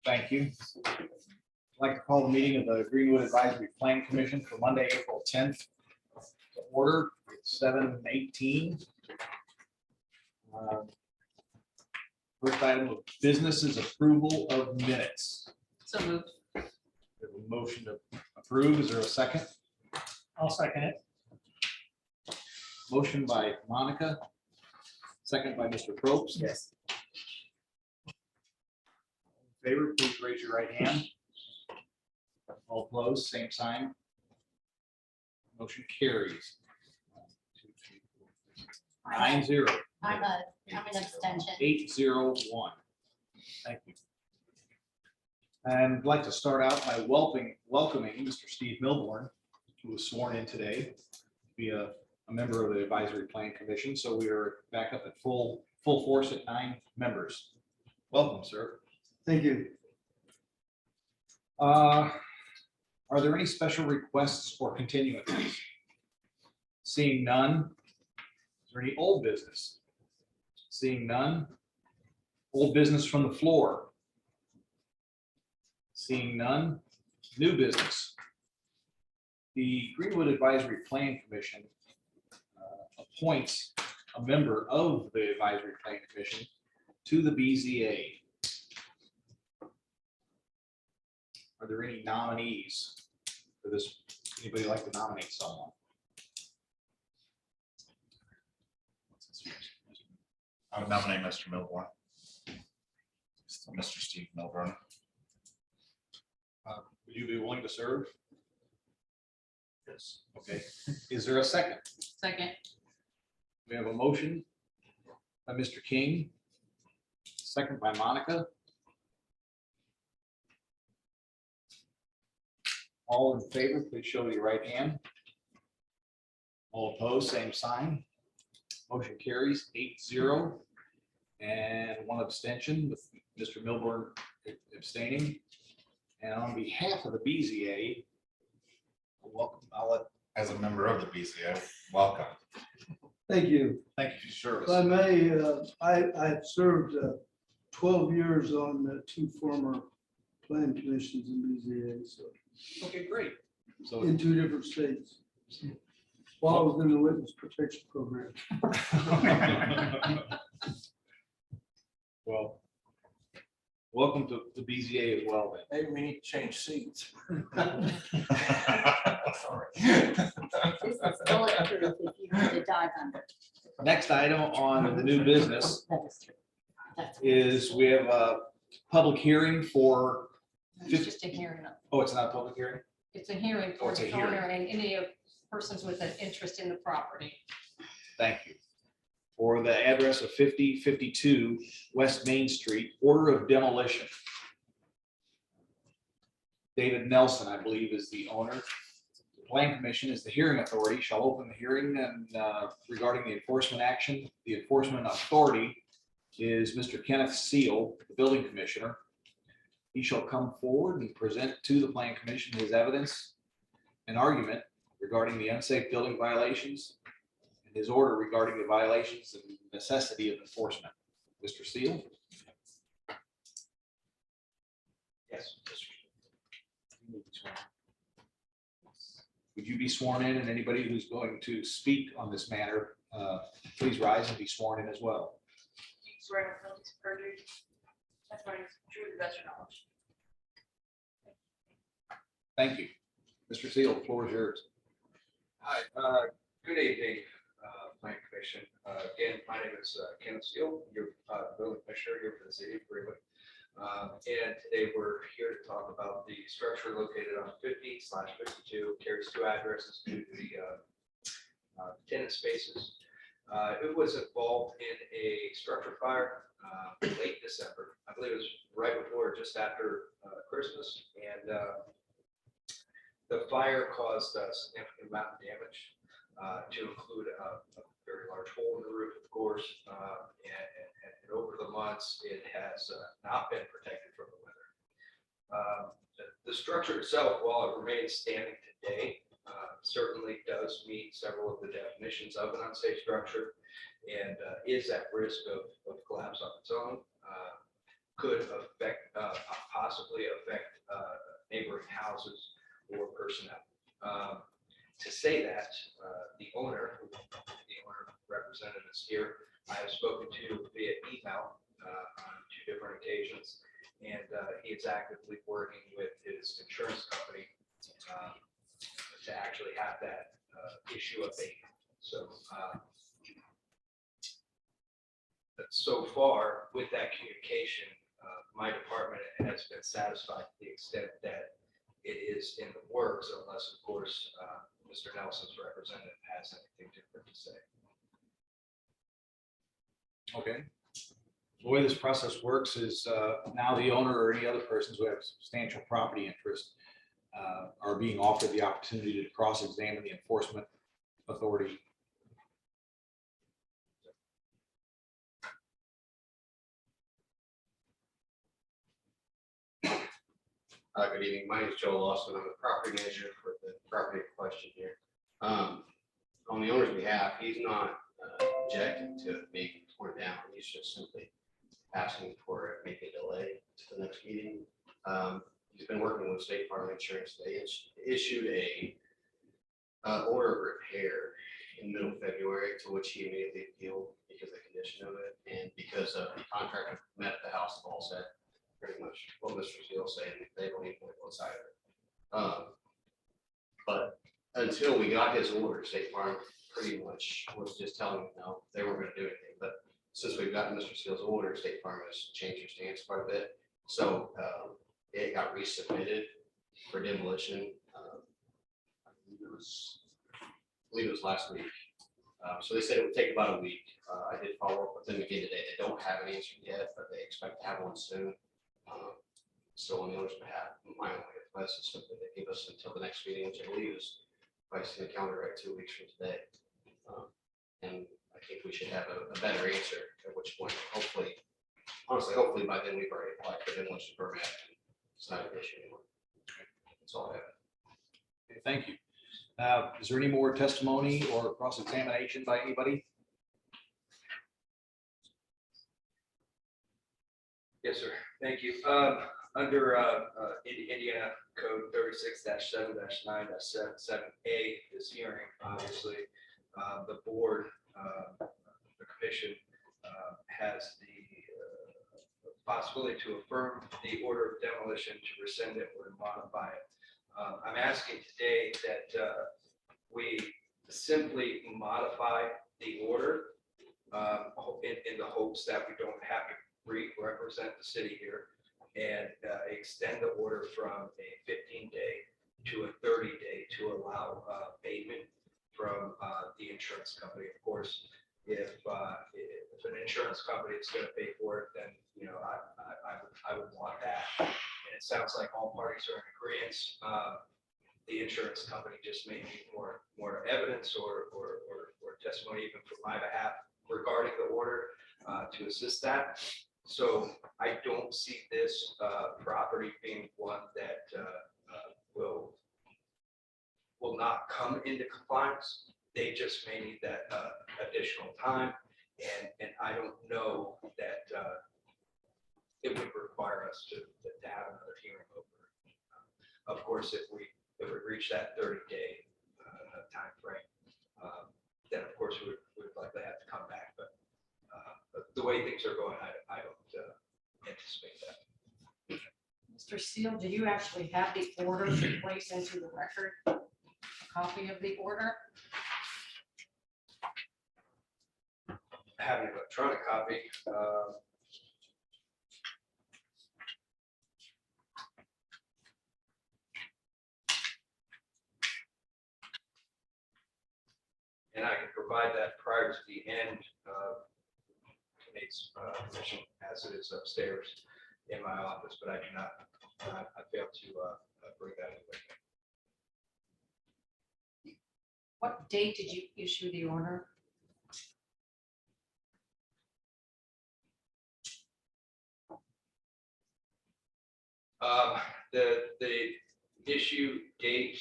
Thank you. I'd like to call the meeting of the Greenwood Advisory Plan Commission for Monday, April 10th to order. It's 7:18. First item of business is approval of minutes. So moved. We have a motion to approve. Is there a second? I'll second it. Motion by Monica, second by Mr. Probst. Yes. In favor, please raise your right hand. All opposed, same sign. Motion carries. 9-0. I'm an abstention. 801. Thank you. And I'd like to start out by welcoming Mr. Steve Milborn, who was sworn in today, to be a member of the Advisory Plan Commission. So we are back up at full force at 9 members. Welcome, sir. Thank you. Are there any special requests or continuances? Seeing none. Is there any old business? Seeing none. Old business from the floor. Seeing none. New business. The Greenwood Advisory Plan Commission appoints a member of the Advisory Plan Commission to the BZA. Are there any nominees for this? Anybody like to nominate someone? I would nominate Mr. Milborn. Mr. Steve Milburn. Would you be willing to serve? Yes. Okay. Is there a second? Second. We have a motion by Mr. King, second by Monica. All in favor, please show your right hand. All opposed, same sign. Motion carries 8-0 and one abstention with Mr. Milburn abstaining. And on behalf of the BZA, welcome. As a member of the BZA, welcome. Thank you. Thank you for your If I service. may, I've served 12 years on 2 former plan commissions in BZA, so Okay, great. So in 2 different states. While I was in the witness protection program. well, welcome to the BZA as well. Then. Maybe we need to change seats. Sorry. This is bulletproof if you need to dive under. Next item on the new business That is true. That's- is we have a public hearing for, It's just a hearing. oh, it's not a public hearing? It's a hearing Oh, for it's a the hearing. owner and any of persons with an interest in the property. Thank you. For the address of 5052 West Main Street, order of demolition. David Nelson, I believe, is the owner. The Plan Commission is the hearing authority, shall open the hearing and regarding the enforcement action. The enforcement authority is Mr. Kenneth Seal, the building commissioner. He shall come forward and present to the Plan Commission his evidence and argument regarding the unsafe building violations and his order regarding the violations and necessity of enforcement. Mr. Seal? Yes. Would you be sworn in, and anybody who's going to speak on this matter, please rise and be sworn in as well. Swear to fill this perjury. That's my true to the best of your knowledge. Thank you. Mr. Seal, the floor is yours. Hi, good evening, Plan Commission. Again, my name is Kenneth Steele, your building commissioner here for the city of Greenwood. And today we're here to talk about the structure located on 50/52, carries 2 addresses due to the tenant spaces. It was involved in a structure fire late December. I believe it was right before or just after Christmas. And the fire caused a significant amount of damage, to include a very large hole in the roof, of course. And over the months, it has not been protected from the weather. The structure itself, while it remains standing today, certainly does meet several of the definitions of an unsafe structure and is at risk of collapse on its own. Could affect possibly affect neighboring houses or personnel. To say that, the owner representative is here. I have spoken to via email on 2 different occasions, and he is actively working with his insurance company to actually have that issue abated. So far with that communication, my department has been satisfied to the extent that it is in the works, unless of course Mr. Nelson's representative has anything different to say. Okay. The way this process works is now the owner or any other persons who have substantial property interest are being offered the opportunity to cross-examine the enforcement authority. Good evening. My name is Joe Lawson. I'm the property manager for the property in question here. On the owner's behalf, he's not objecting to it being torn down. He's just simply asking for maybe a delay to the next meeting. He's been working with State Farm Insurance. They issued a order of repair in middle February, to which he immediately appealed because of the condition of it and because the contractor met at the house of all said pretty much what Mr. Steele said. They don't even want side of it. But until we got his order, State Farm pretty much was just telling him no, they weren't going to do anything. But since we've gotten Mr. Steele's order, State Farm has changed their stance quite a bit. So it got resubmitted for demolition. I believe it was last week. So they said it would take about a week. I did follow up with them again today. They don't have an answer yet, but they expect to have one soon. So on the owner's behalf, my only request is simply to give us until the next meeting, which I believe is, if I see the calendar right, 2 weeks from today. And I think we should have a better answer, at which point, hopefully, honestly, hopefully by then we've already applied for demolition permit. It's not an issue anymore. That's all I have. Okay, thank you. Is there any more testimony or cross-examination by anybody? Yes, sir. Thank you. Under Indiana Code 36-7-9-7A, this hearing, obviously, the board, the commission has the possibility to affirm the order of demolition, to rescind it, or to modify it. I'm asking today that we simply modify the order in the hopes that we don't have to represent the city here, and extend the order from a 15-day to a 30-day to allow payment from the insurance company. Of course, if an insurance company is going to pay for it, then I would want that. And it sounds like all parties are in agreement. The insurance company just may need more evidence or testimony even from my behalf regarding the order to assist that. So I don't see this property being one that will not come into compliance. They just may need that additional time, and I don't know that it would require us to have another hearing over. Of course, if we reach that 30-day time frame, then of course we would likely have to come back. But the way things are going, I don't anticipate that. Mr. Steele, do you actually have the order to place into the record? A copy of the order? I have an electronic copy. And I can provide that prior to the end of today's commission, as it is upstairs in my office, but I do not, I failed to bring that in with me. What date did you issue the order? The issue date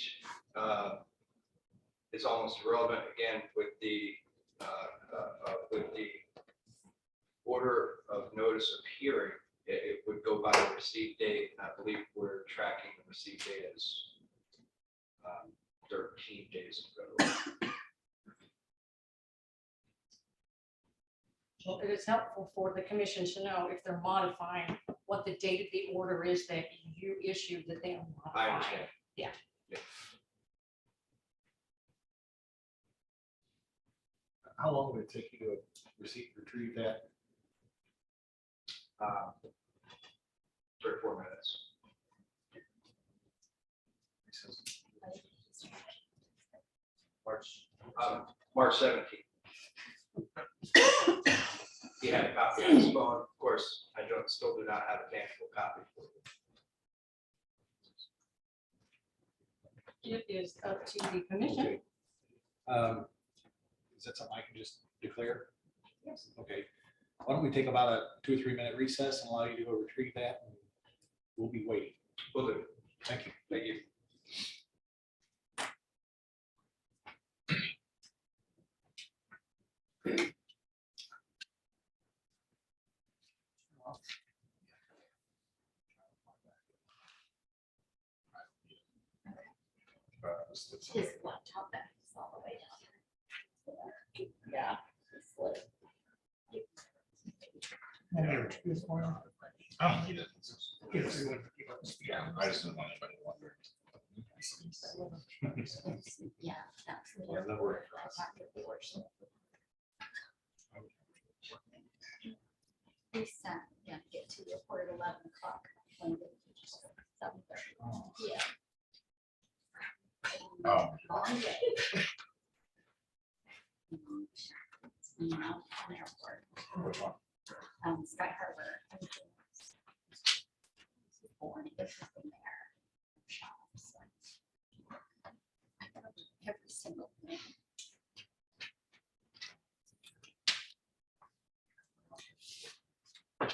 is almost irrelevant again with the order of notice of hearing. It would go by by the receipt date. I believe we're tracking the receipt date as 13 days ago. Well, it is helpful for the commission to know if they're modifying what the date of the order is that you issued that they are I modifying. understand. Yeah. How long would it take you to retrieve that? 3 or 4 minutes. March 17th. He had a copy of his phone. Of course, I still do not have a tangible copy. It is up to the commission. Okay. Is that something I can just declare? Yes. Okay. Why don't we take about a 2 or 3 minute recess and allow you to go retrieve that? And we'll be waiting. Will do. Thank you. Thank you. His laptop back is all the way down. Yeah. it's lit. Oh, he didn't. Yeah, I just didn't want anybody to wonder. Yeah, that's. the Yeah, that works. I talked to the worship. He sent, yeah, get to the report at 11 o'clock. when the 7:30. Yeah. Oh. Long day. On airport. Which one? Sky Harbor. Born this is in there. Shops. I got every single thing. I've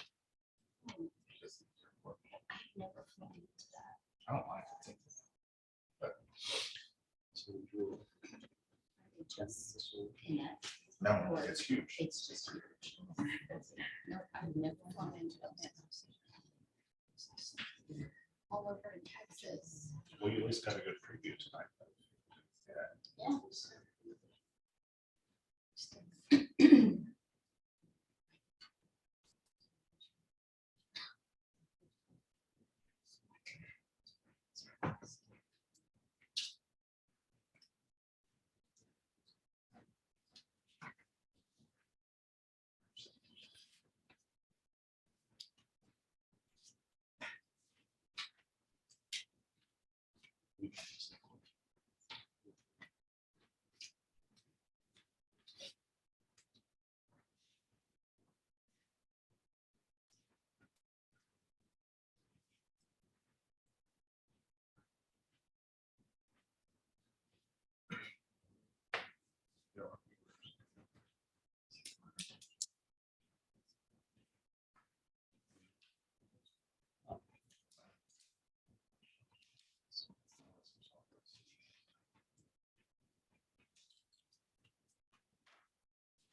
never flown into that. I don't mind. So we'll- It just, in it, No, it's huge. it's just huge. No, I've never flown into it. All over in Texas. Well, you at least got a good preview tonight. Yeah.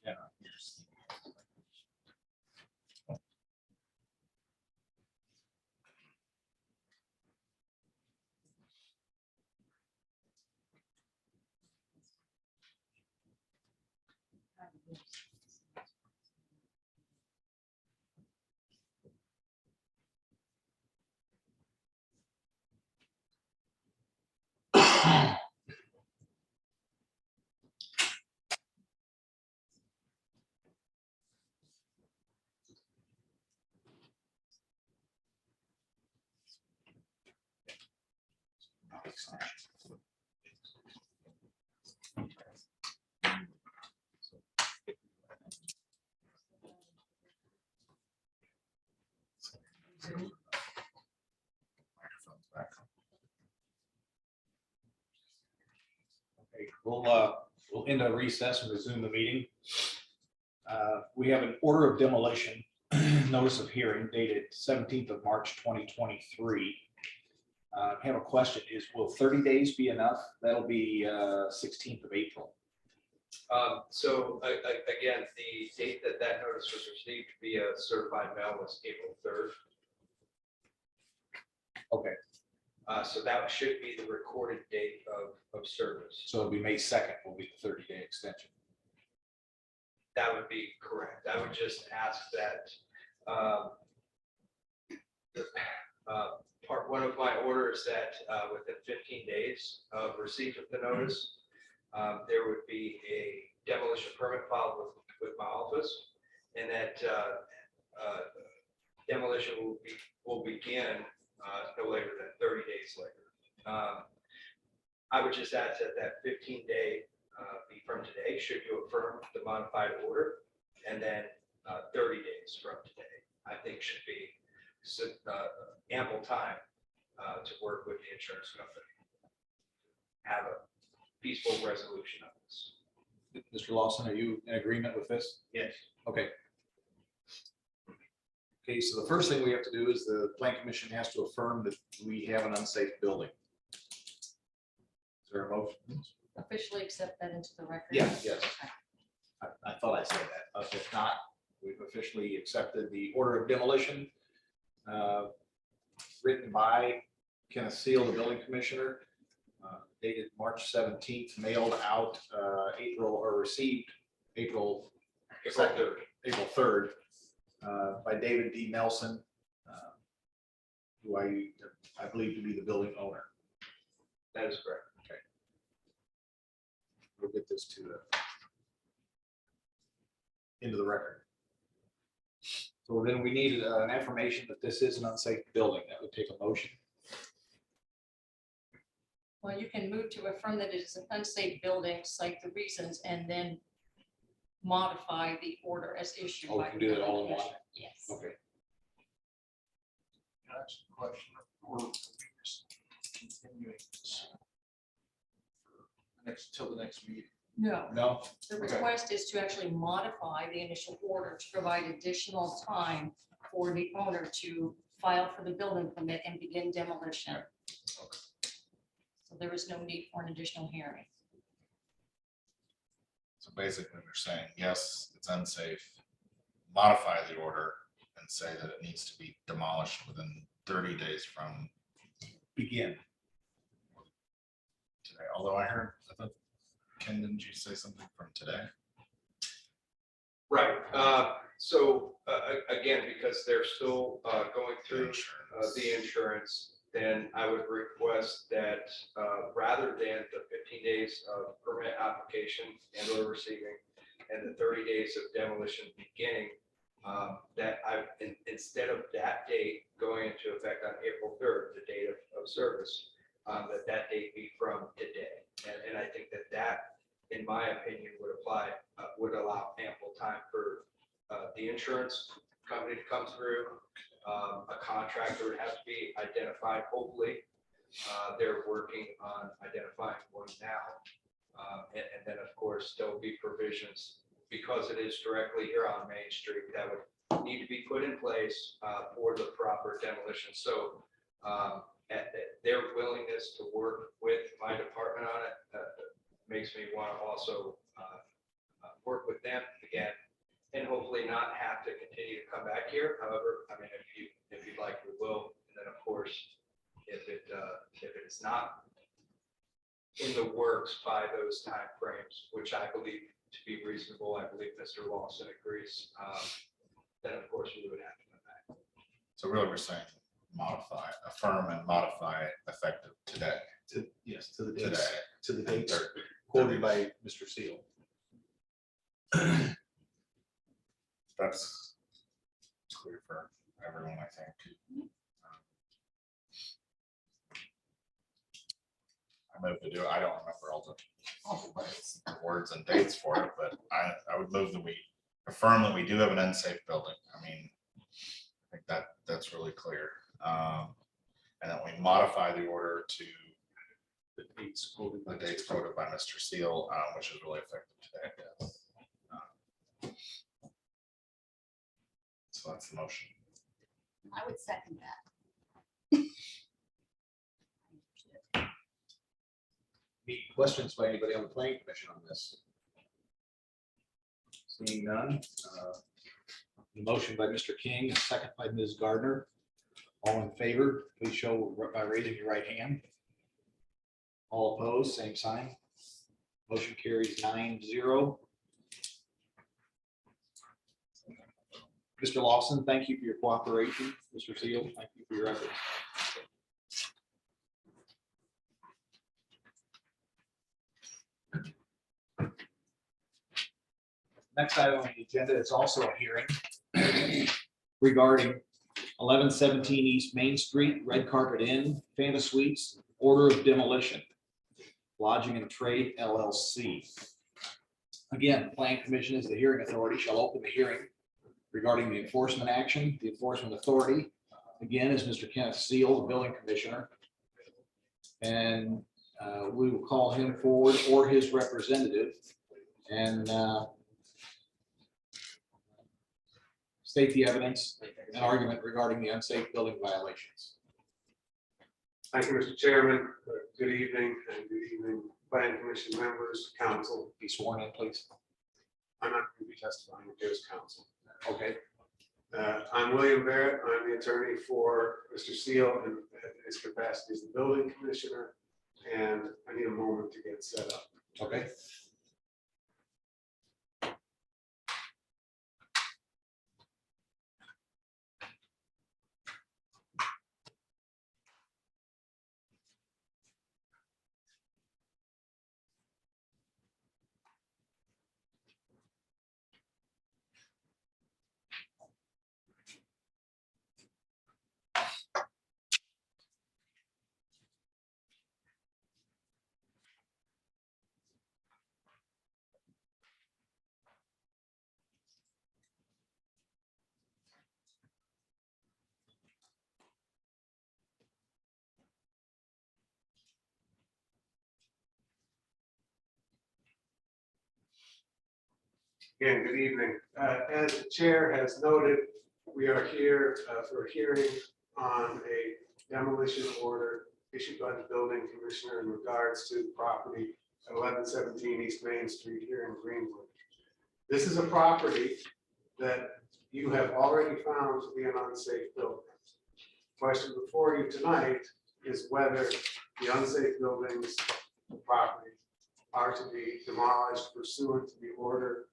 Yeah. Microphone's back on. Okay, we'll end a recess and resume the meeting. We have an order of demolition, notice of hearing dated 17th of March, 2023. I have a question, will 30 days be enough? That'll be 16th of April. So again, the date that notice was received via certified mail was April 3rd. So that should be the recorded date of service. So it'll be May 2nd will be the 30-day extension. That would be correct. I would just ask that part one of my order is that within 15 days of receipt of the notice, there would be a demolition permit filed with my office, and that demolition will begin no later than 30 days later. I would just add that 15-day be from today, should you affirm the modified order, and then 30 days from today, I think should be ample time to work with the insurance company. Have a peaceful resolution of this. Mr. Lawson, are you in agreement with this? Yes. Okay. Okay, so the first thing we have to do is the plan commission has to affirm that we have an unsafe building. Is there a motion? Officially accept that into the record? Yes. I thought I said that. If not, we've officially accepted the order of demolition written by Kenneth Seal, the building commissioner, dated March 17th, mailed out received April 2nd, April 3rd, by David D. Nelson, who I believe to be the building owner. That is correct. We'll get this into the record. So then we need an affirmation that this is an unsafe building. That would take a motion. Well, you can move to affirm that it is an unsafe building, cite the reasons, and then modify the order as issued. Oh, we by can the do it building all in one? commissioner. Yes. Okay. That's a question. Or are we just continuing this till the next meeting? No, No? the Okay. request is to actually modify the initial order to provide additional time for the owner to file for the building permit and begin demolition. So there is no need for an additional hearing. So basically, we're saying, yes, it's unsafe, modify the order and say that it needs to be demolished within 30 days from Begin. today. Although I thought, Ken, didn't you say something from today? Right. So again, because they're still going through the insurance, then I would request that rather than the 15 days of permit application and or receiving and the 30 days of demolition beginning, that instead of that date going into effect on April 3rd, the date of service, that date be from today. And I think that, in my opinion, would allow ample time for the insurance company to come through. A contractor would have to be identified, hopefully. They're working on identifying one now. And then, of course, there'll be provisions, because it is directly here on Main Street, that would need to be put in place for the proper demolition. So their willingness to work with my department on it makes me want to also work with them again, and hopefully not have to continue to come back here. However, I mean, if you'd like, we will. And then, of course, if it is not in the works by those timeframes, which I believe to be reasonable, I believe Mr. Lawson agrees, then of course we would have to come back. So really, we're saying modify, affirm and modify effective today. Yes, to the Today. dates, to the dates Third. quoted by Mr. Seal. That's clear for everyone, I think. I move to do it. I don't remember all the words and dates for it, but I would move that we affirm that we do have an unsafe building. I mean, I think that's really clear. And that we modify the order to The dates quoted by the dates quoted by Mr. Seal, which is really effective today. So that's the motion. I would second that. Any questions by anybody on the planning commission on this? Seeing none. The motion by Mr. King, a second by Ms. Gardner. All in favor, please show by raising your right hand. All opposed, same sign. Motion carries 9-0. Mr. Lawson, thank you for your cooperation. Mr. Seal, thank you for your efforts. Next item on the agenda is also a hearing regarding 1117 East Main Street, Red Carpet Inn, Fanta Suites, order of demolition. Lodging and Trade LLC. Again, Plan Commission is the hearing authority, shall open the hearing regarding the enforcement action. The enforcement authority, again, is Mr. Kenneth Seal, the building commissioner. And we will call him forward or his representative and state the evidence and argument regarding the unsafe building violations. Thank you, Mr. Chairman. Good evening, and good evening, Plan Commission members, council. Be sworn in, please. I'm not going to be testifying against council. Okay. I'm William Barrett. I'm the attorney for Mr. Seal in his capacity as the building commissioner, and I need a moment to get set up. Okay. Again, good evening. As the chair has noted, we are here for a hearing on a demolition order issued by the building commissioner in regards to property at 1117 East Main Street here in Greenwood. This is a property that you have already found to be an unsafe building. Question before you tonight is whether the unsafe buildings, property, are to be demolished pursuant to the order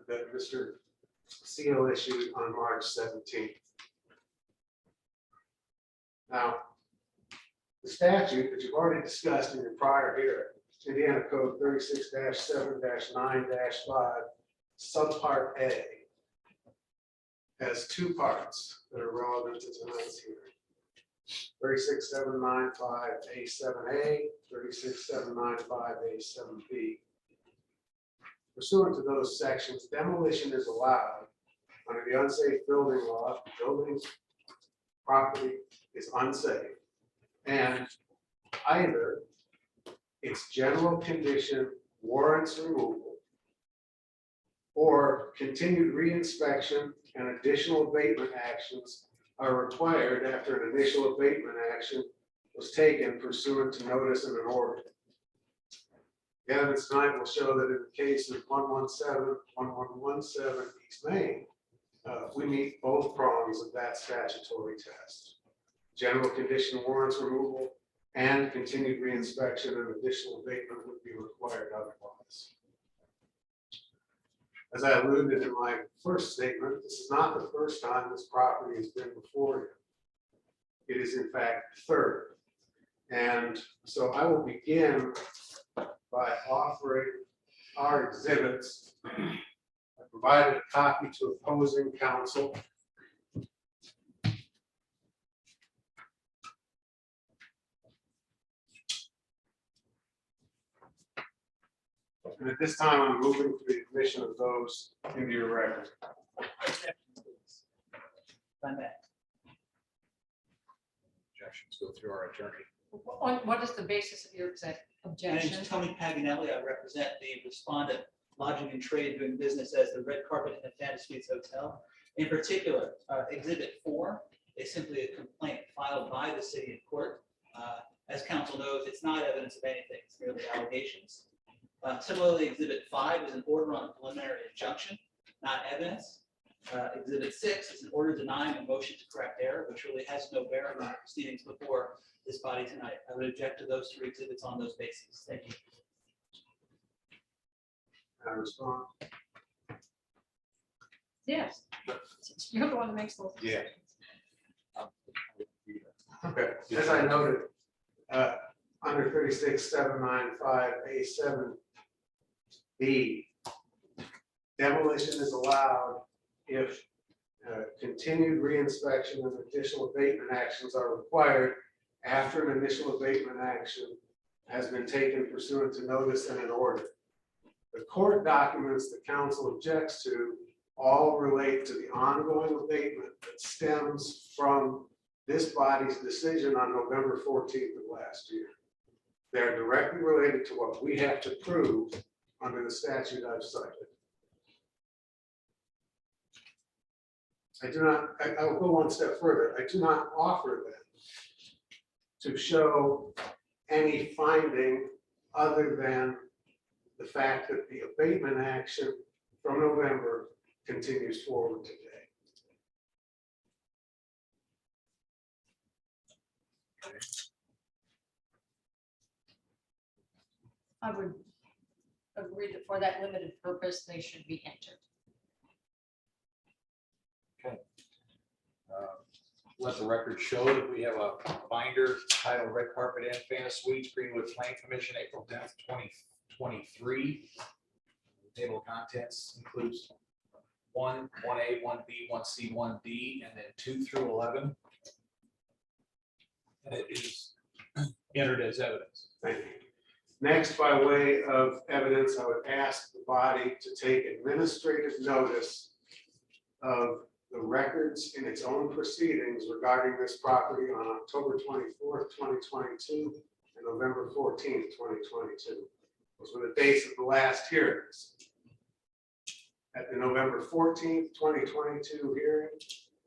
that Mr. Seal issued on March 17th. Now, the statute that you've already discussed in your prior hearing, Indiana Code 36-7-9-5, subpart A, has two parts that are relevant to tonight's hearing. 36795A7A, 36795A7B. Pursuant to those sections, demolition is allowed under the unsafe building law. The building's property is unsafe, and either its general condition warrants removal, or continued reinspection and additional abatement actions are required after an initial abatement action was taken pursuant to notice and an order. The evidence tonight will show that in the case of 1117 East Main, we meet both prongs of that statutory test. General condition warrants removal, and continued reinspection and additional abatement would be required otherwise. As I alluded in my first statement, this is not the first time this property has been before you. It is in fact the third. And so I will begin by offering our exhibits. I provided a copy to opposing counsel. And at this time, I'm moving for the admission of those into your record. Objections go through our attorney. What is the basis of your My objection? name is Tony Paganelli. I represent the respondent Lodging and Trade, doing business as the Red Carpet and the Fanta Suites Hotel. In particular, Exhibit 4 is simply a complaint filed by the city in court. As council knows, it's not evidence of anything, it's merely allegations. Similarly, Exhibit 5 is an order on a preliminary injunction, not evidence. Exhibit 6 is an order denying a motion to correct error, which really has no bearing on the proceedings before this body tonight. I would object to those 3 exhibits on those bases. Thank you. Respond. Yes. You're the one that makes those. Yeah. Okay, as I noted, under 36795A7B, demolition is allowed if continued reinspection and additional abatement actions are required after an initial abatement action has been taken pursuant to notice and an order. The court documents the council objects to all relate to the ongoing abatement that stems from this body's decision on November 14th of last year. They're directly related to what we have to prove under the statute I've cited. I will go one step further. I do not offer them to show any finding other than the fact that the abatement action from November continues forward today. I would agree that for that limited purpose, they should be entered. Let the record show that we have a binder titled Red Carpet and Fana Suites, Greenwood Plan Commission, April 10th, 2023. The table of contents includes 1, 1A, 1B, 1C, 1D, and then 2 through 11. And it is entered as evidence. Thank you. Next, by way of evidence, I would ask the body to take administrative notice of the records in its own proceedings regarding this property on October 24th, 2022 and November 14th, 2022. Those were the dates of the last hearings. At the November 14th, 2022 hearing,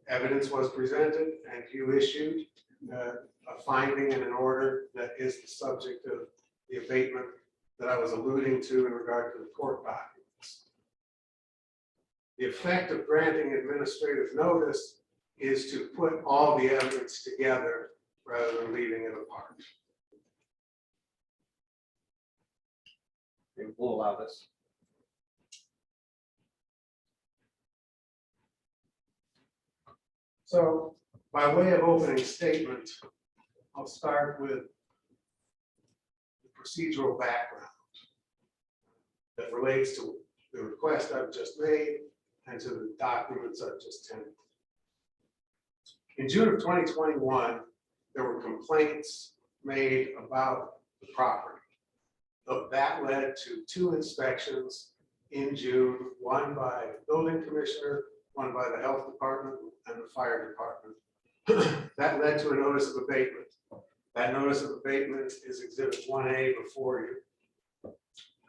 evidence was presented and you issued a finding and an order that is the subject of the abatement that I was alluding to in regard to the court documents. The effect of granting administrative notice is to put all the evidence together rather than leaving it apart. We'll allow this. So by way of opening statement, I'll start with the procedural background that relates to the request I've just made and to the documents I've just tendered. In June of 2021, there were complaints made about the property. That led to 2 inspections in June, one by the building commissioner, one by the health department and the fire department. That led to a notice of abatement. That notice of abatement is Exhibit 1A before you.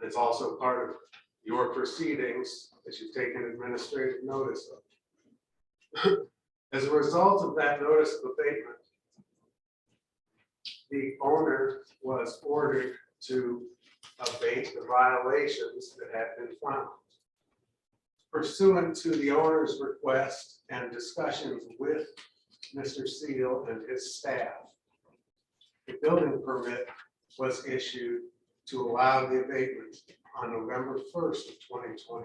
It's also part of your proceedings that you've taken administrative notice of. As a result of that notice of abatement, the owner was ordered to abate the violations that had been found. Pursuant to the owner's request and discussions with Mr. Seal and his staff, a building permit was issued to allow the abatement on November 1st of 2021.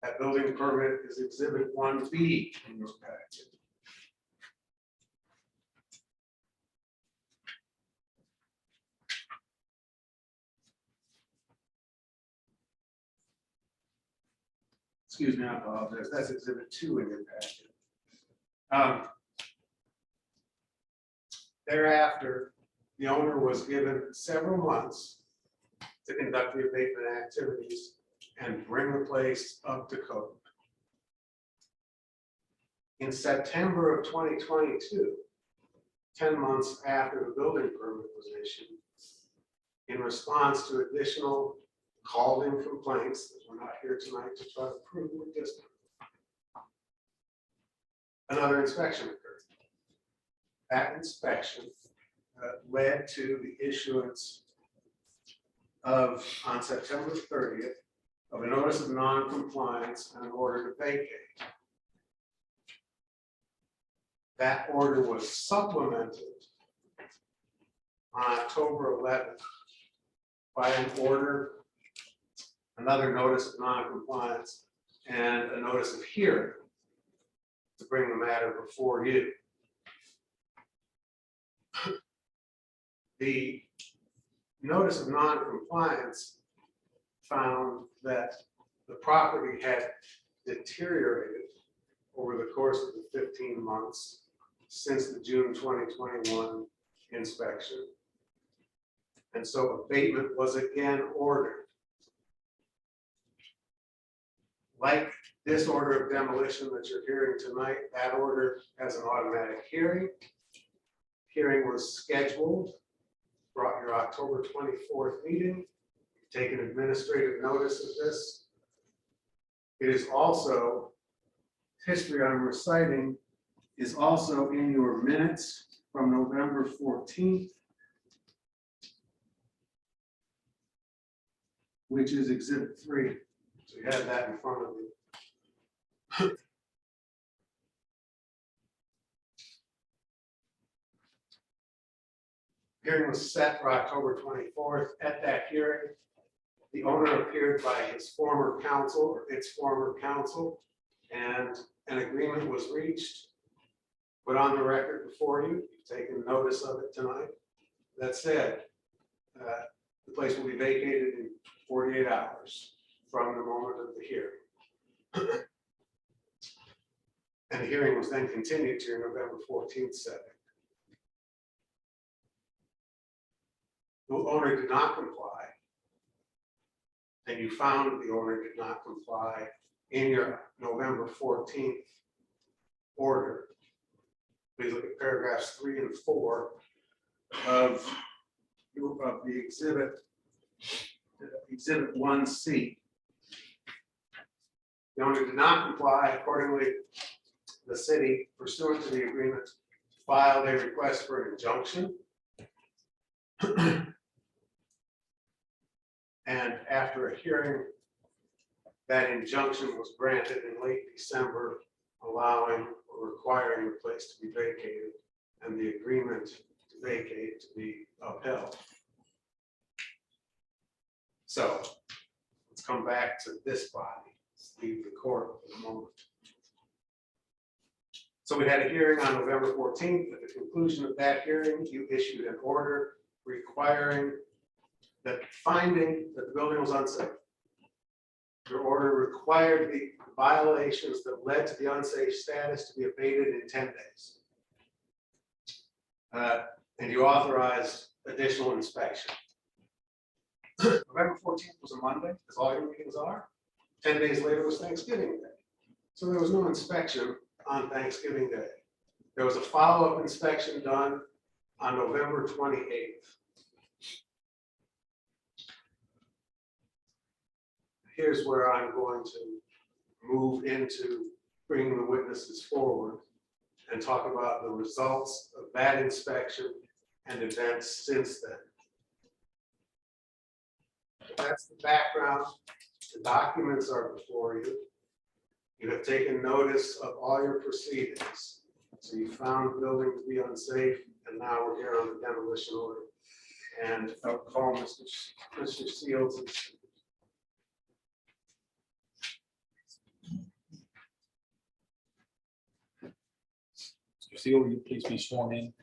That building permit is Exhibit 1B in your packet. Excuse me, I apologize. That's Exhibit 2 in your packet. Thereafter, the owner was given several months to conduct the abatement activities and bring the place up to code. In September of 2022, 10 months after the building permit was issued, in response to additional called-in complaints that we're not here tonight to try to prove were distant, another inspection occurred. That inspection led to the issuance of, on September 30th, of a notice of non-compliance and an order to vacate. that order was supplemented on October 11th by an order, another notice of non-compliance, and a notice of hearing to bring the matter before you. The notice of non-compliance found that the property had deteriorated over the course of the 15 months since the June 2021 inspection. And so abatement was again ordered. Like this order of demolition that you're hearing tonight, that order has an automatic hearing. Hearing was scheduled, brought your October 24th meeting, taken administrative notice of this. It is also, history I'm reciting is also in your minutes from November 14th, which is Exhibit 3. So you have that in front of you. Hearing was set for October 24th. At that hearing, the owner appeared by his former counsel or its former counsel, and an agreement was reached, put on the record before you, you've taken notice of it tonight. That said, the place will be vacated in 48 hours from the moment of the hearing. And the hearing was then continued to your November 14th setting. The owner did not comply, and you found the owner did not comply in your November 14th order. Please look at paragraphs 3 and 4 of the exhibit 1C. The owner did not comply. Accordingly, the city, pursuant to the agreement, filed a request for an injunction. And after a hearing, that injunction was granted in late December, allowing or requiring the place to be vacated and the agreement to vacate to be upheld. So let's come back to this body. Let's leave the court for the moment. So we had a hearing on November 14th. At the conclusion of that hearing, you issued an order requiring that finding that the building was unsafe. Your order required the violations that led to the unsafe status to be abated in 10 days. And you authorized additional inspection. November 14th was a Monday, as all your meetings are. 10 days later was Thanksgiving Day. So there was no inspection on Thanksgiving Day. There was a follow-up inspection done on November 28th. Here's where I'm going to move into bringing the witnesses forward and talk about the results of that inspection and events since then. That's the background. The documents are before you. You have taken notice of all your proceedings. So you found the building to be unsafe, and now we're here on the demolition order. And I'll call Mr. Seals. Mr. Seal, will you please be sworn in?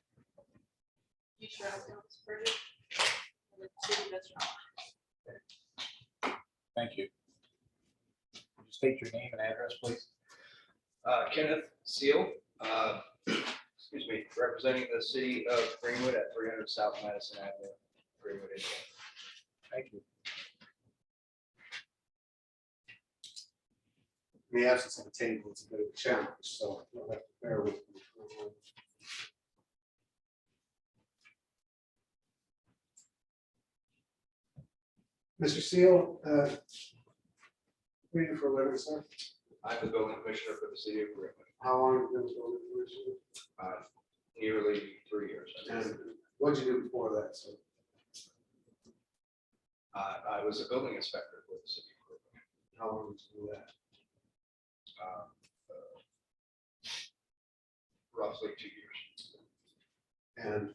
You swear to tell this perjury? And the city does not. Thank you. Just state your name and address, please. Kenneth Seal, excuse me, representing the city of Greenwood at 300 South Madison Avenue, Greenwood, Indiana. Thank you. In the absence of a table, it's a bit of a challenge, so you'll have to bear with me. Mr. Seal, reading for a living, sir. I'm the building commissioner for the city of Greenwood, How long have you been the building commissioner? nearly 3 years. And what did you do before that, sir? I was a building inspector for the city of Greenwood. How long did you do that? roughly 2 years. And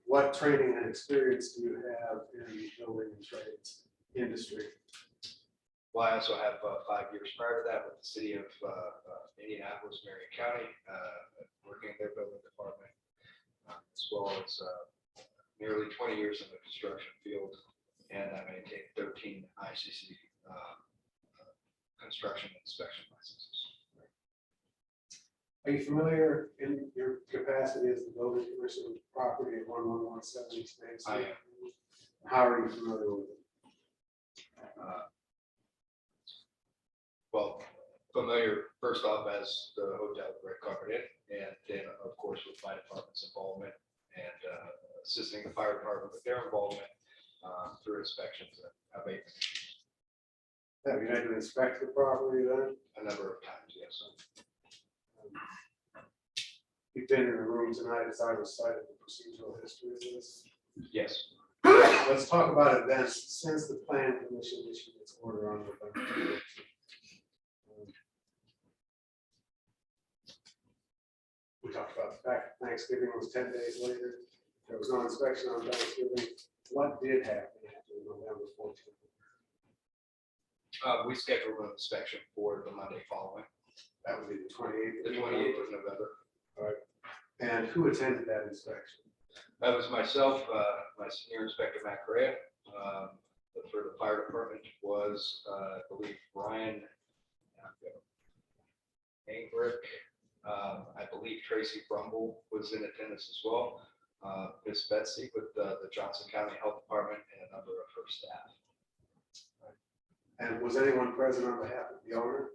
what training and experience do you have in the building and trades industry? Well, I also have 5 years prior to that with the city of Indianapolis, Marion County, working in their building department, as well as nearly 20 years in the construction field. And I maintain 13 ICC construction inspection licenses. Are you familiar in your capacity as the building commissioner with property at 1117 East Main I Street? am. How are you familiar with it? Well, familiar first off as the hotel Red Carpet Inn, and then of course with my department's involvement and assisting the fire department with their involvement through inspections and abatement Have you had to inspect the property then? a number of times, yes. You've been in the room tonight as I recited the procedural history of this. Yes. Let's talk about events since the plan commission issued its order on November 14th. We talked about the fact that Thanksgiving was 10 days later. There was no inspection on Thanksgiving. What did happen after November 14th? We scheduled an inspection for the Monday following, That would be the 28th. the 28th of November. And who attended that inspection? That was myself, my senior inspector, Matt Correa. For the fire department was, I believe, Brian Angrick. I believe Tracy Brumble was in attendance as well. Miss Betsy with the Johnson County Health Department and a number of her staff. And was anyone present on behalf of the owner?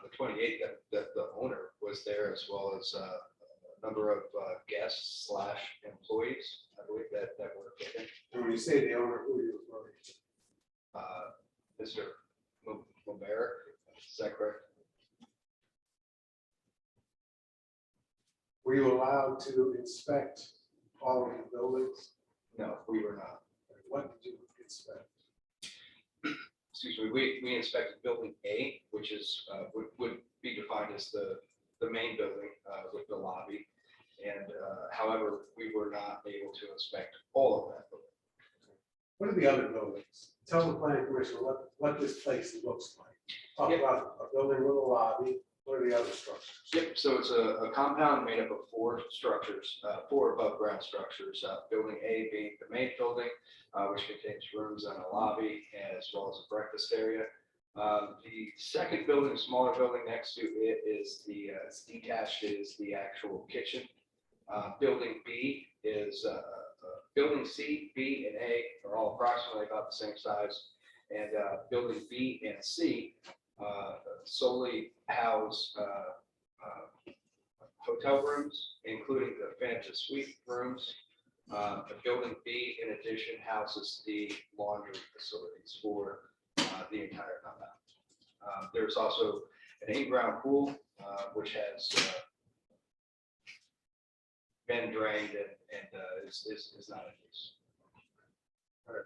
The 28th, that the owner was there, as well as a number of guests / employees, I believe that were taken. And when you say the owner, who are you referring to? Mr. Mubarak, is that correct? Were you allowed to inspect all of the buildings? No, we were not. What did you inspect? Excuse me, we inspected building A, which is, would be defined as the main building with the lobby. And however, we were not able to inspect all of that building. What are the other buildings? Tell the planning commission what this place looks like. Talk Yep. about a building with a lobby. What are the other structures? Yep, so it's a compound made up of 4 structures, 4 above ground structures. Building A being the main building, which contains rooms and a lobby, as well as a breakfast area. The second building, smaller building next to it is it's detached, is the actual kitchen. Building B is, building C, B, and A are all approximately about the same size. And building B and C solely house hotel rooms, including the Phantom Suite rooms. The building B, in addition, houses the laundry facilities for the entire compound. There's also an in-ground pool, which has been drained and is not in use.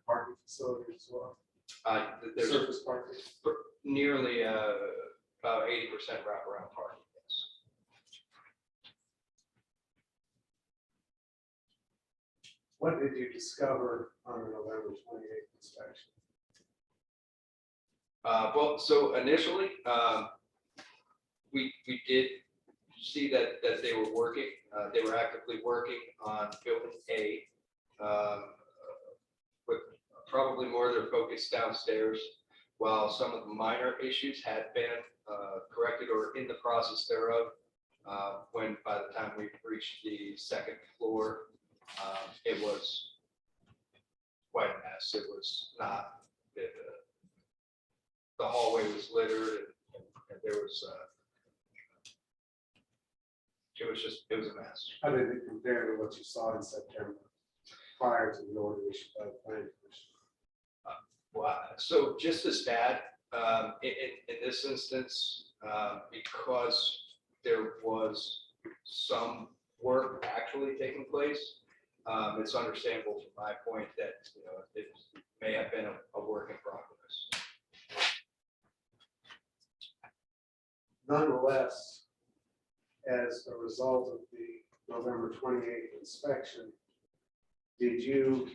Parking facilities as well. There's Surface parking. nearly about 80% wraparound parking. Yes. What did you discover on the November 28th inspection? Well, so initially, we did see that they were working. They were actively working on building A, with probably more of their focus downstairs, while some of the minor issues had been corrected or in the process thereof. When by the time we reached the second floor, it was quite a mess. It was not, the hallway was littered and there was, it was a mess. How did it compare to what you saw in September prior to the order issued by the planning commission? Well, so just as bad in this instance, because there was some work actually taking place. It's understandable from my point that, you know, it may have been a work in progress. Nonetheless, as a result of the November 28th inspection, did you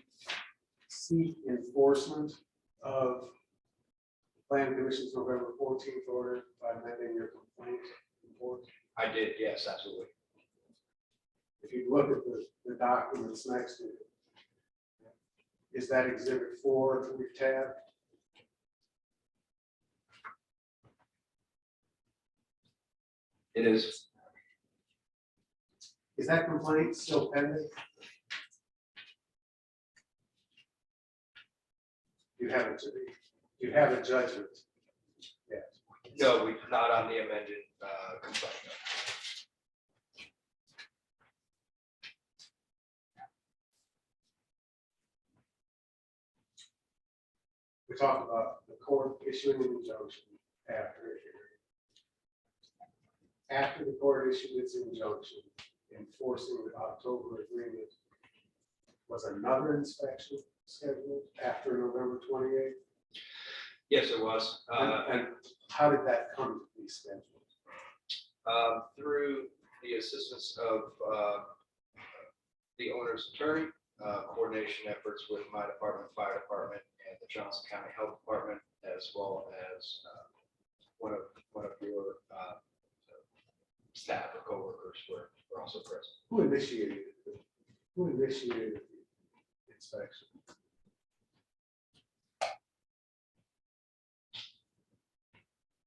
seek enforcement of the Plan Commission's November 14th order by amending your complaint report? I did, yes, absolutely. If you look at the documents next to it, is that Exhibit 4 that we've tabbed? It is, Is that complaint still pending? You have a judgment. no, we not on the amended complaint. no. We talked about the court issuing an injunction after a hearing. After the court issued its injunction enforcing the October agreement, was another inspection scheduled after November 28th? Yes, it was. And how did that come to be scheduled? Through the assistance of the owner's attorney, coordination efforts with my department, fire department, and the Johnson County Health Department, as well as one of your staff or coworkers were also present. Who initiated it? Who initiated the inspection?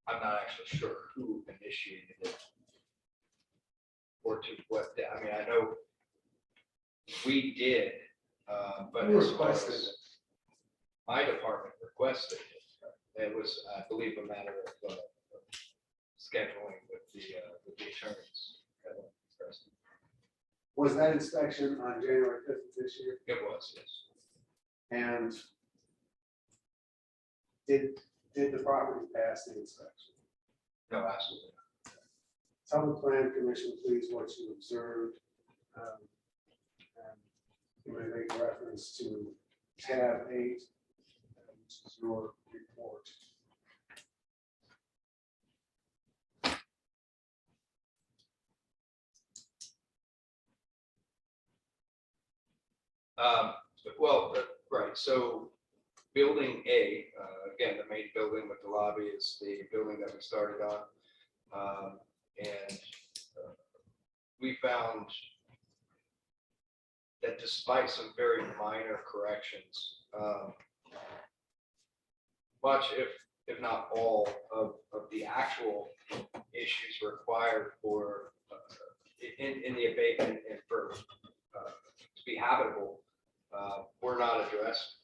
I'm not actually sure who initiated it or to what, I mean, I know we did, but Who as far requested as it? my department requested it, it was, I believe, a matter of scheduling with the attorneys. Was that inspection on January 5th of this year? It was, yes. And did the property pass the inspection? No, absolutely not. Tell the plan commission, please, what you observed. And you may make reference to tab 8, which is your report. Well, right, so building A, again, the main building with the lobby is the building that we started on. And we found that despite some very minor corrections, much if not all of the actual issues required for in the abatement and for to be habitable were not addressed.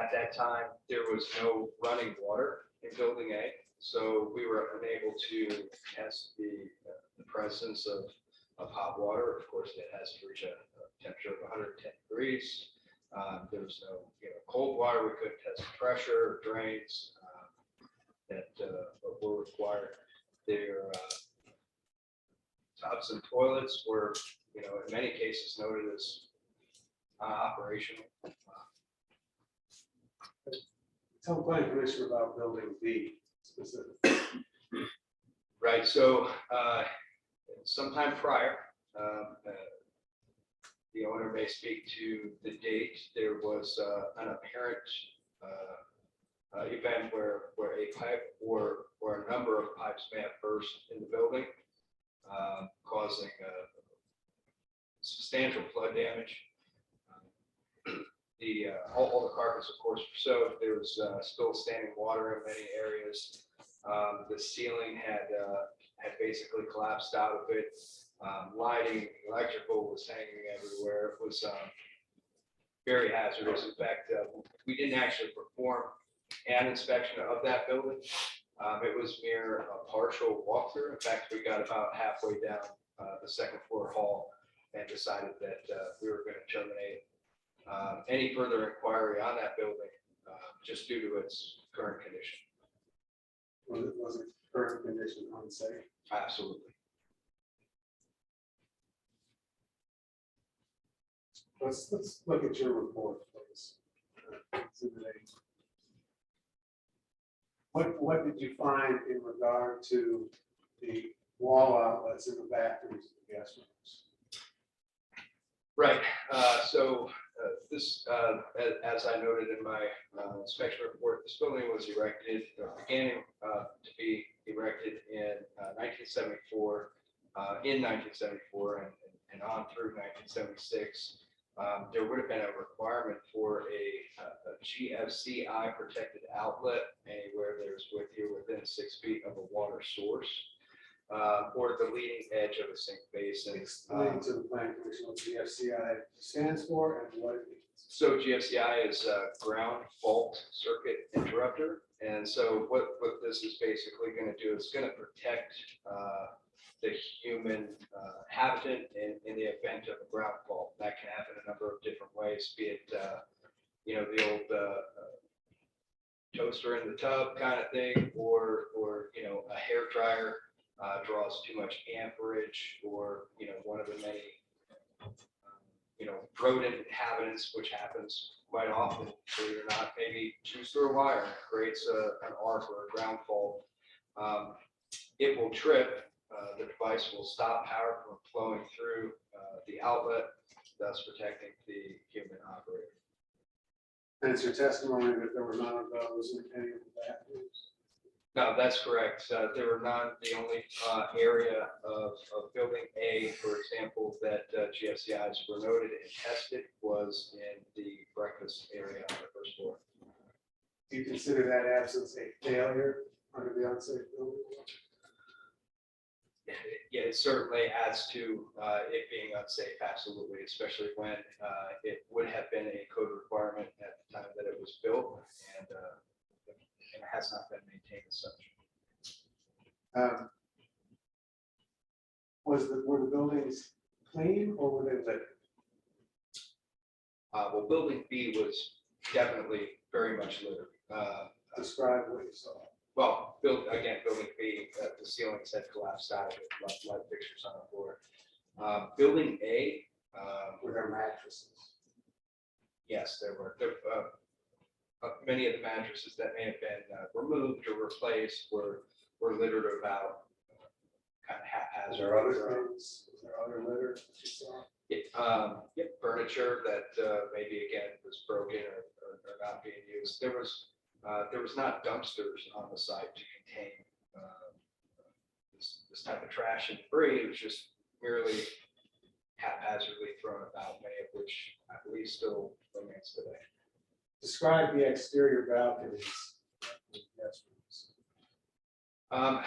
At that time, there was no running water in building A, so we were unable to test the presence of hot water. Of course, it has to reach a temperature of 110 degrees. There was no cold water. We couldn't test the pressure, drains that were required. Their tubs and toilets were, in many cases noted as operational. Tell the plan commission about building B specifically. Right, so sometime prior, the owner may speak to the date. There was an apparent event where a pipe or a number of pipes may have burst in the building, causing substantial flood damage. All the carpets, of course, were soaked. There was still standing water in many areas. The ceiling had basically collapsed out of it. Lighting, electrical was hanging everywhere. It was very hazardous. In fact, we didn't actually perform an inspection of that building. It was mere partial walkthrough. In fact, we got about halfway down the second floor hall and decided that we were going to terminate any further inquiry on that building just due to its current condition. Was it current condition unsafe? Absolutely. Let's look at your report, please. Exhibit A. What did you find in regard to the wall outlets in the bathrooms of the guest rooms. Right, so this, as I noted in my inspection report, this building was erected, began to be erected in 1974, and on through 1976. There would have been a requirement for a GFCI protected outlet anywhere there's within 6 feet of a water source, or the leading edge of a sink basin. Explain to the plan commission what GFCI stands for and what it means. So GFCI is a ground fault circuit interrupter. And so what this is basically going to do is going to protect the human habitant in the event of a ground fault. That can happen a number of different ways, be it, the old toaster in the tub kind of thing, or a hair dryer draws too much amperage, or, one of the many rodent inhabitants, which happens quite often, believe it or not, maybe chews through a wire and creates an arc or a ground fault. It will trip, the device will stop power from flowing through the outlet, thus protecting the human operator. And it's your testimony that there were none of those in any of the bathrooms? No, that's correct. There were none. The only area of building A, for example, that GFCIs were noted and tested was in the breakfast area on the first floor. Do you consider that absence a failure under the unsafe building law? Yeah, it certainly adds to it being unsafe, absolutely, especially when it would have been a code requirement at the time that it was built, and it has not been maintained as such. Were the buildings clean or were they lit? Well, building B was definitely very much littered. Describe what you saw. Well, building B, the ceilings had collapsed out of it, light fixtures on the floor. Building A, Were there mattresses? yes, there were. Many of the mattresses that may have been removed or replaced were littered about kind of Was haphazard. there other things? Was there other litter that you saw? Furniture that maybe again was broken or not being used. There was not dumpsters on the site to contain this type of trash and debris. It was just merely haphazardly thrown about, many of which I believe still remains today. Describe the exterior balconies. Yes,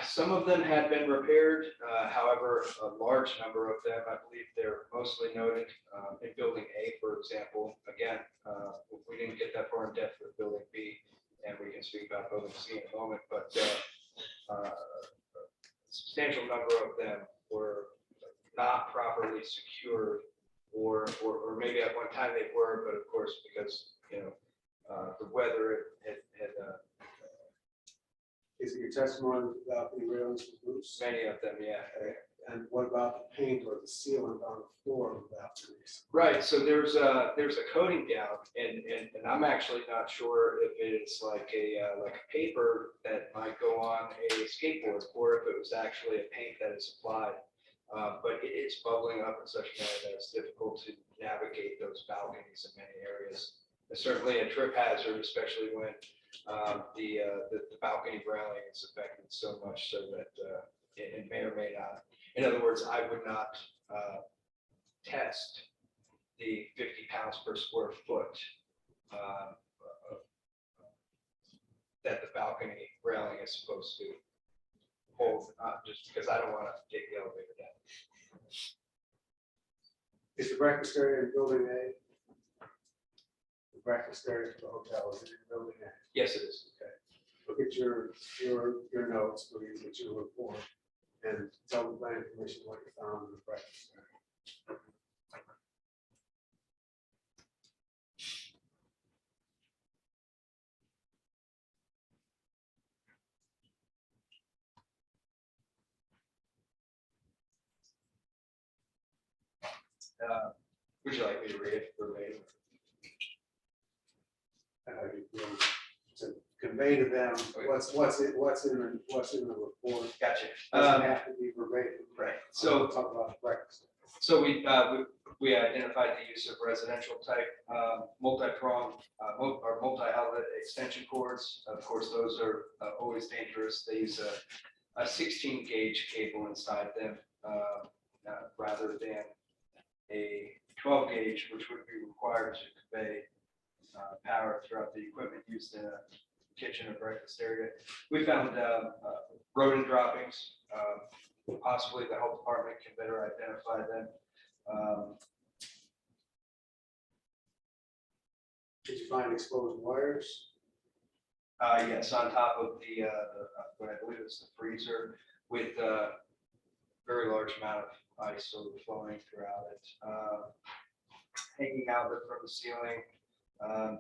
Some of them had been repaired, however, a large number of them, I believe they're mostly noted in building A, for example. Again, we didn't get that far in depth with building B, and we can speak about building C in a moment, but a substantial number of them were not properly secured, or maybe at one time they were, but of course, because, the weather had Is it your testimony about the railings were loose? many of them, yeah. And what about the paint or the sealant on the floor of the balconies? Right, so there's a coating down, and I'm actually not sure if it's like a paper that might go on a skateboard, or if it was actually a paint that is applied. But it's bubbling up in such a manner that it's difficult to navigate those balconies in many areas. It's certainly a trip hazard, especially when the balcony railing is affected so much so that it may or may not. In other words, I would not test the 50 pounds per square foot that the balcony railing is supposed to hold, just because I don't want to take the elevator down. Is the breakfast area in building A? The breakfast area for the hotel, is it in building A? Yes, it is. Okay. Look at your notes, please, at your report, and tell the planning commission what you found in the breakfast area. Would you like me to read it verbatim? You feel to convey to them what's in the report. Gotcha. Doesn't have to be verbatim. Right. So talk about breakfast. So we identified the use of residential type multi-prong or multi-outlet extension cords. Of course, those are always dangerous. They use a 16 gauge cable inside them rather than a 12 gauge, which would be required to convey power throughout the equipment used in a kitchen or breakfast area. We found rodent droppings. Possibly the health department can better identify them. Did you find exposed wires? Yes, on top of the what I believe is the freezer with a very large amount of ice overflowing throughout it. Hanging outlet from the ceiling,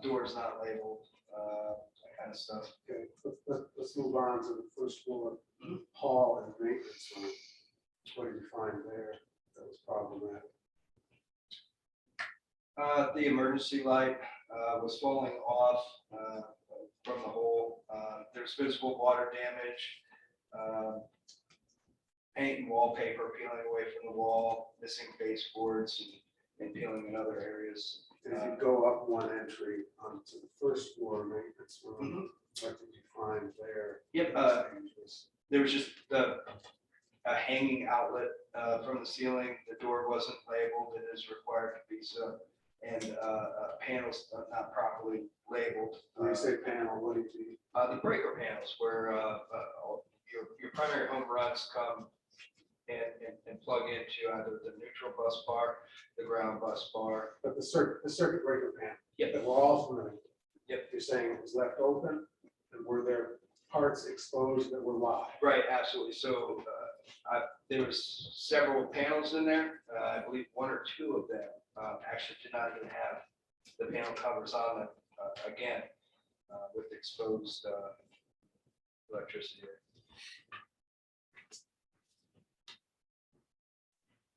doors not labeled, that kind of stuff. Okay, let's move on to the first floor hall and maintenance room. What did you find there that was problematic? The emergency light was falling off from the hole. There's visible water damage, paint and wallpaper peeling away from the wall, missing baseboards and peeling in other areas. If you go up one entry onto the first floor maintenance room, what did you find there? Yep, that was dangerous? there was just a hanging outlet from the ceiling. The door wasn't labeled. It is required to be so. And panels not properly labeled. When you say panel, what do you mean? The breaker panels where your primary home runs come and plug into either the neutral bus bar, the ground bus bar. But the circuit breaker panel. Yep. That we're all familiar. Yep. You're saying it was left open, and were there parts exposed that were live? Right, absolutely. So there was several panels in there. I believe one or two of them actually did not even have the panel covers on them, again, with exposed electricity.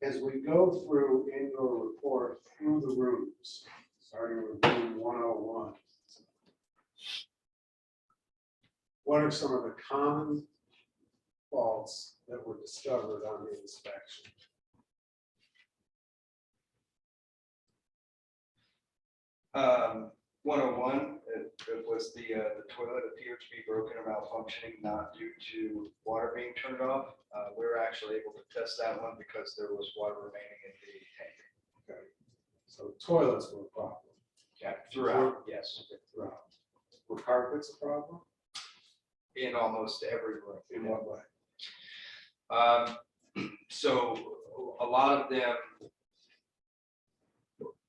As we go through in your report through the rooms, starting with room 101, what are some of the common faults that were discovered on the inspection? Um, 101, it was the toilet appeared to be broken or malfunctioning, not due to water being turned off. We were actually able to test that one because there was water remaining in the tank. Okay, so toilets were a problem. Yeah, throughout, yes, Throughout. Were carpets a problem? in almost every room. In what way? So a lot of them,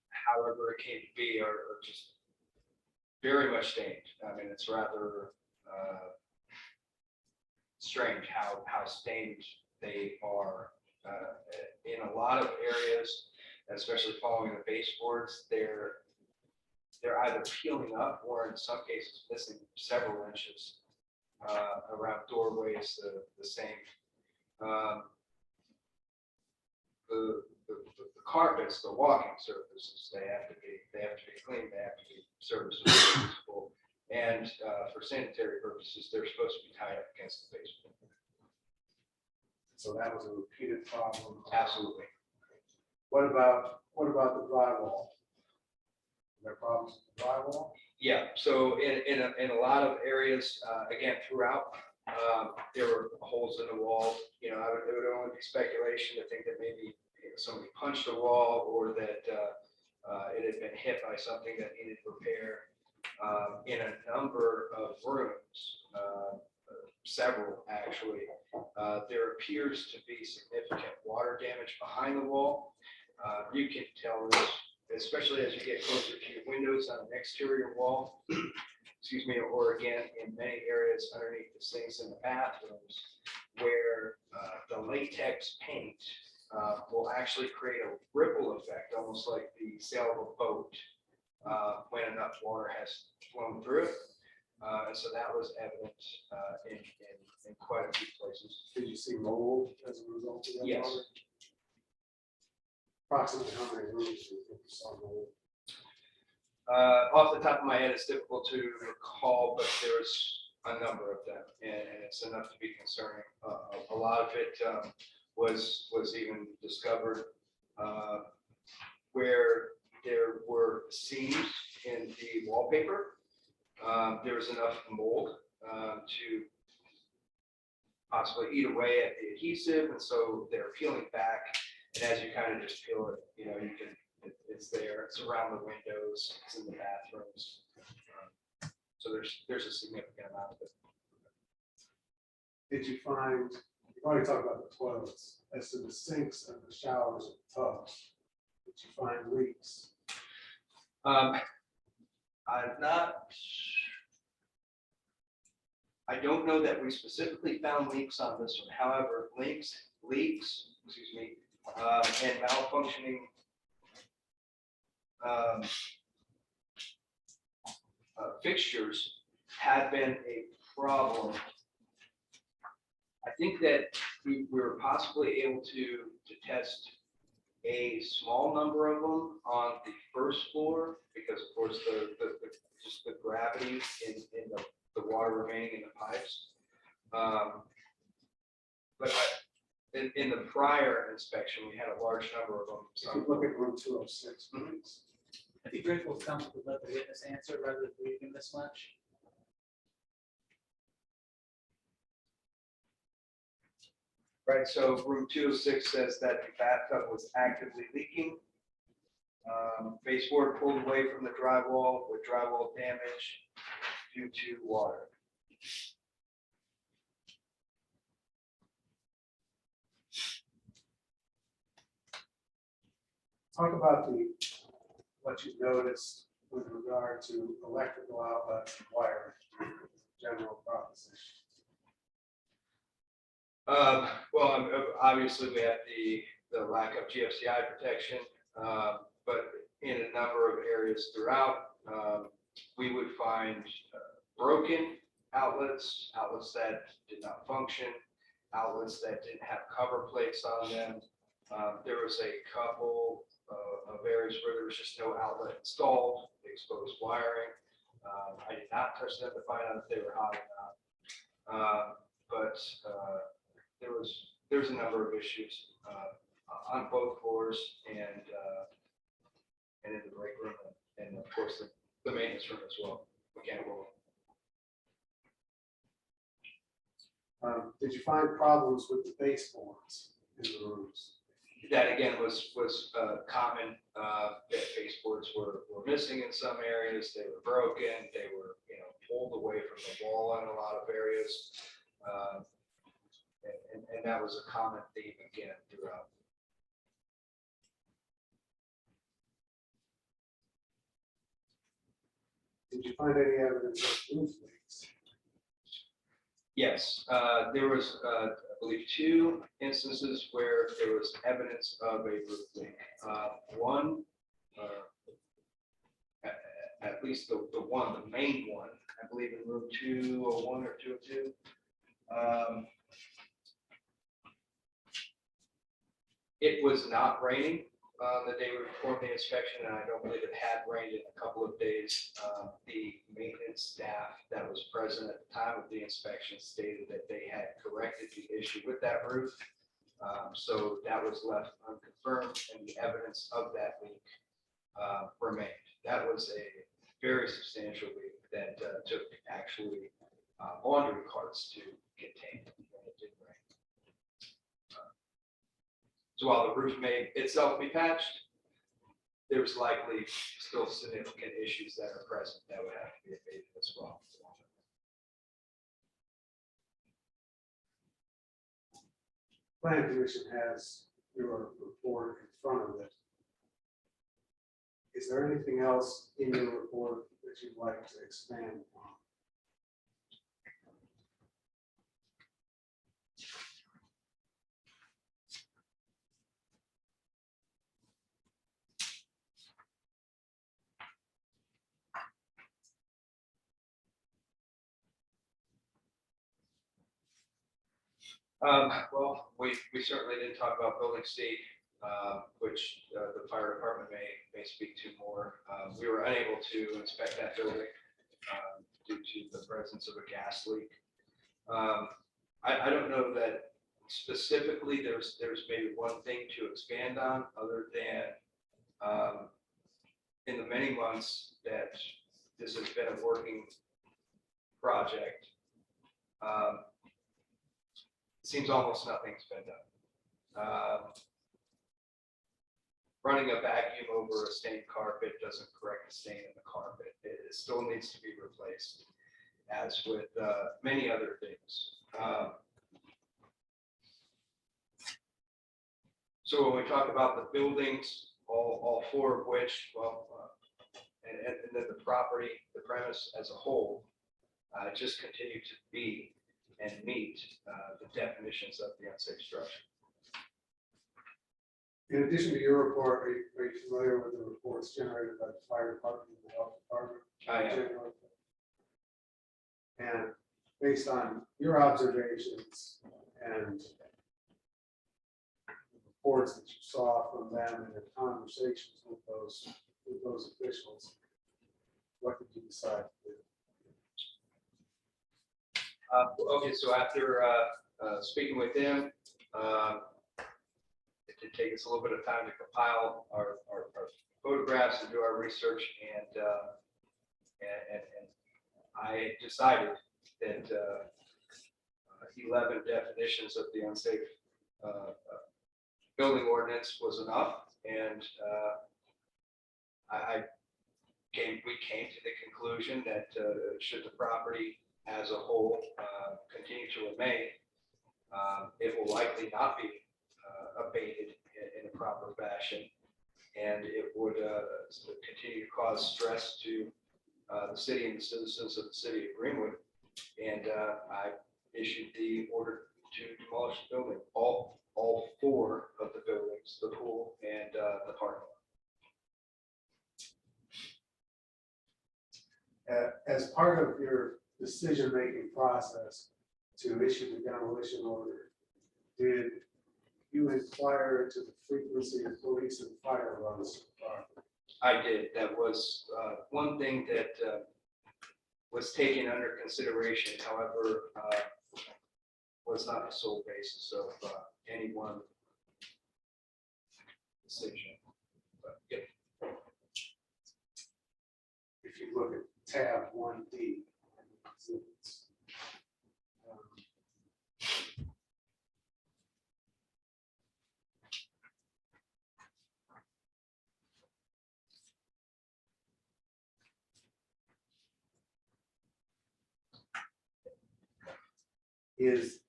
however it came to be, are just very much stained. I mean, it's rather strange how stained they are. In a lot of areas, especially following the baseboards, they're either peeling up or in some cases missing several inches around doorways, the same. The carpets, the walking surfaces, they have to be clean, they have to be serviceable. And for sanitary purposes, they're supposed to be tied up against the baseboard. So that was a repeated problem. Absolutely. What about the drywall? Are there problems with the drywall? Yeah, so in a lot of areas, again, throughout, there were holes in the wall. You know, it would only be speculation to think that maybe somebody punched a wall or that it had been hit by something that needed repair. In a number of rooms, several actually, there appears to be significant water damage behind the wall. You can tell this, especially as you get closer to your windows on an exterior wall, excuse me, or again, in many areas underneath the sinks in the bathrooms, where the latex paint will actually create a ripple effect, almost like the sail of a boat when enough water has flown through it. And so that was evident in quite a few places. Did you see mold as a result of that? Yes. water? Approximately how many rooms do you think you saw mold? Off the top of my head, it's difficult to recall, but there's a number of them, and it's enough to be concerning. A lot of it was even discovered where there were seams in the wallpaper. There was enough mold to possibly eat away at the adhesive, and so they're peeling back. And as you kind of just peel it, you know, you can, it's there, it's around the windows, it's in the bathrooms. So there's a significant amount of it. Did you find, you've already talked about the toilets, as to the sinks and the showers and tubs, did you find leaks? I don't know that we specifically found leaks on this one. However, leaks, excuse me, and malfunctioning fixtures have been a problem. I think that we were possibly able to test a small number of them on the first floor, because of course just the gravity in the water remaining in the pipes. But in the prior inspection, we had a large number of them. If you look at room 206, please. I'd be grateful if council would let the witness answer rather than leaving this much. Right, so room 206 says that the bathtub was actively leaking. Baseboard pulled away from the drywall with drywall damage due to water. Talk about what you noticed with regard to electrical outlets and wiring, general proposition. Well, obviously we have the lack of GFCI protection, but in a number of areas throughout, we would find broken outlets that did not function, outlets that didn't have cover plates on them. There was a couple of areas where there was just no outlet installed, exposed wiring. I did not touch them to find out if they were hot or not. But there's a number of issues on both floors and in the break room and of course the maintenance room as well, mechanical. Did you find problems with the baseboards in the rooms? That again was common, that baseboards were missing in some areas, they were broken, they were, you know, pulled away from the wall in a lot of areas. And that was a common theme again throughout. Did you find any evidence of roof leaks? Yes, there was, I believe, 2 instances where there was evidence of a roof leak. One, at least the main one, I believe in room 201 or 202. It was not raining the day we performed the inspection, and I don't believe it had rained in a couple of days. The maintenance staff that was present at the time of the inspection stated that they had corrected the issue with that roof. So that was left unconfirmed, and the evidence of that leak remained. That was a very substantial leak that took actually laundry carts to contain when it did rain. So while the roof may itself be patched, there's likely still significant issues that are present that would have to be abated as well. Plan Commission has your report in front of it. Is there anything else in your report that you'd like to expand upon? Well, we certainly didn't talk about building C, which the fire department may speak to more. We were unable to inspect that building due to the presence of a gas leak. I don't know that specifically there's maybe one thing to expand on other than in the many months that this has been a working project, it seems almost nothing's been done. Running a vacuum over a stained carpet doesn't correct the stain in the carpet. It still needs to be replaced, as with many other things. So when we talk about the buildings, all four of which, well, and then the property, the premise as a whole, just continue to be and meet the definitions of the unsafe structure. In addition to your report, are you familiar with the reports generated by the fire department and the health department? I am. And based on your observations and reports that you saw from them and your conversations with those officials, what did you decide to do? Okay, so after speaking with them, it did take us a little bit of time to compile our photographs and do our research, and I decided that 11 definitions of the unsafe building ordinance was enough, and we came to the conclusion that should the property as a whole continue to remain, it will likely not be abated in a proper fashion, and it would continue to cause stress to the city and the citizens of the city of Greenwood. And I issued the order to demolish the building, all four of the buildings, the pool and the parking lot. As part of your decision-making process to issue the demolition order, did you inquire to the frequency of police and fire runs to the property? I did. That was one thing that was taken under consideration, however, was not the sole basis of any one decision. But, yeah. If you look at tab 1D, exhibits,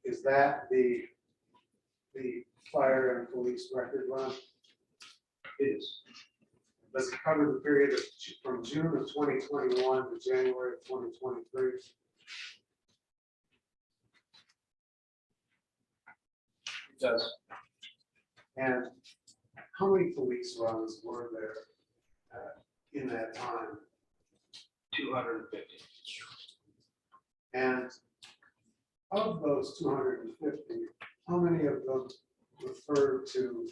is that the fire and police record run? It is. Does it cover the period of from June of 2021 to January of 2023? It does. And how many police runs were there in that time? 250. And of those 250, how many of them refer to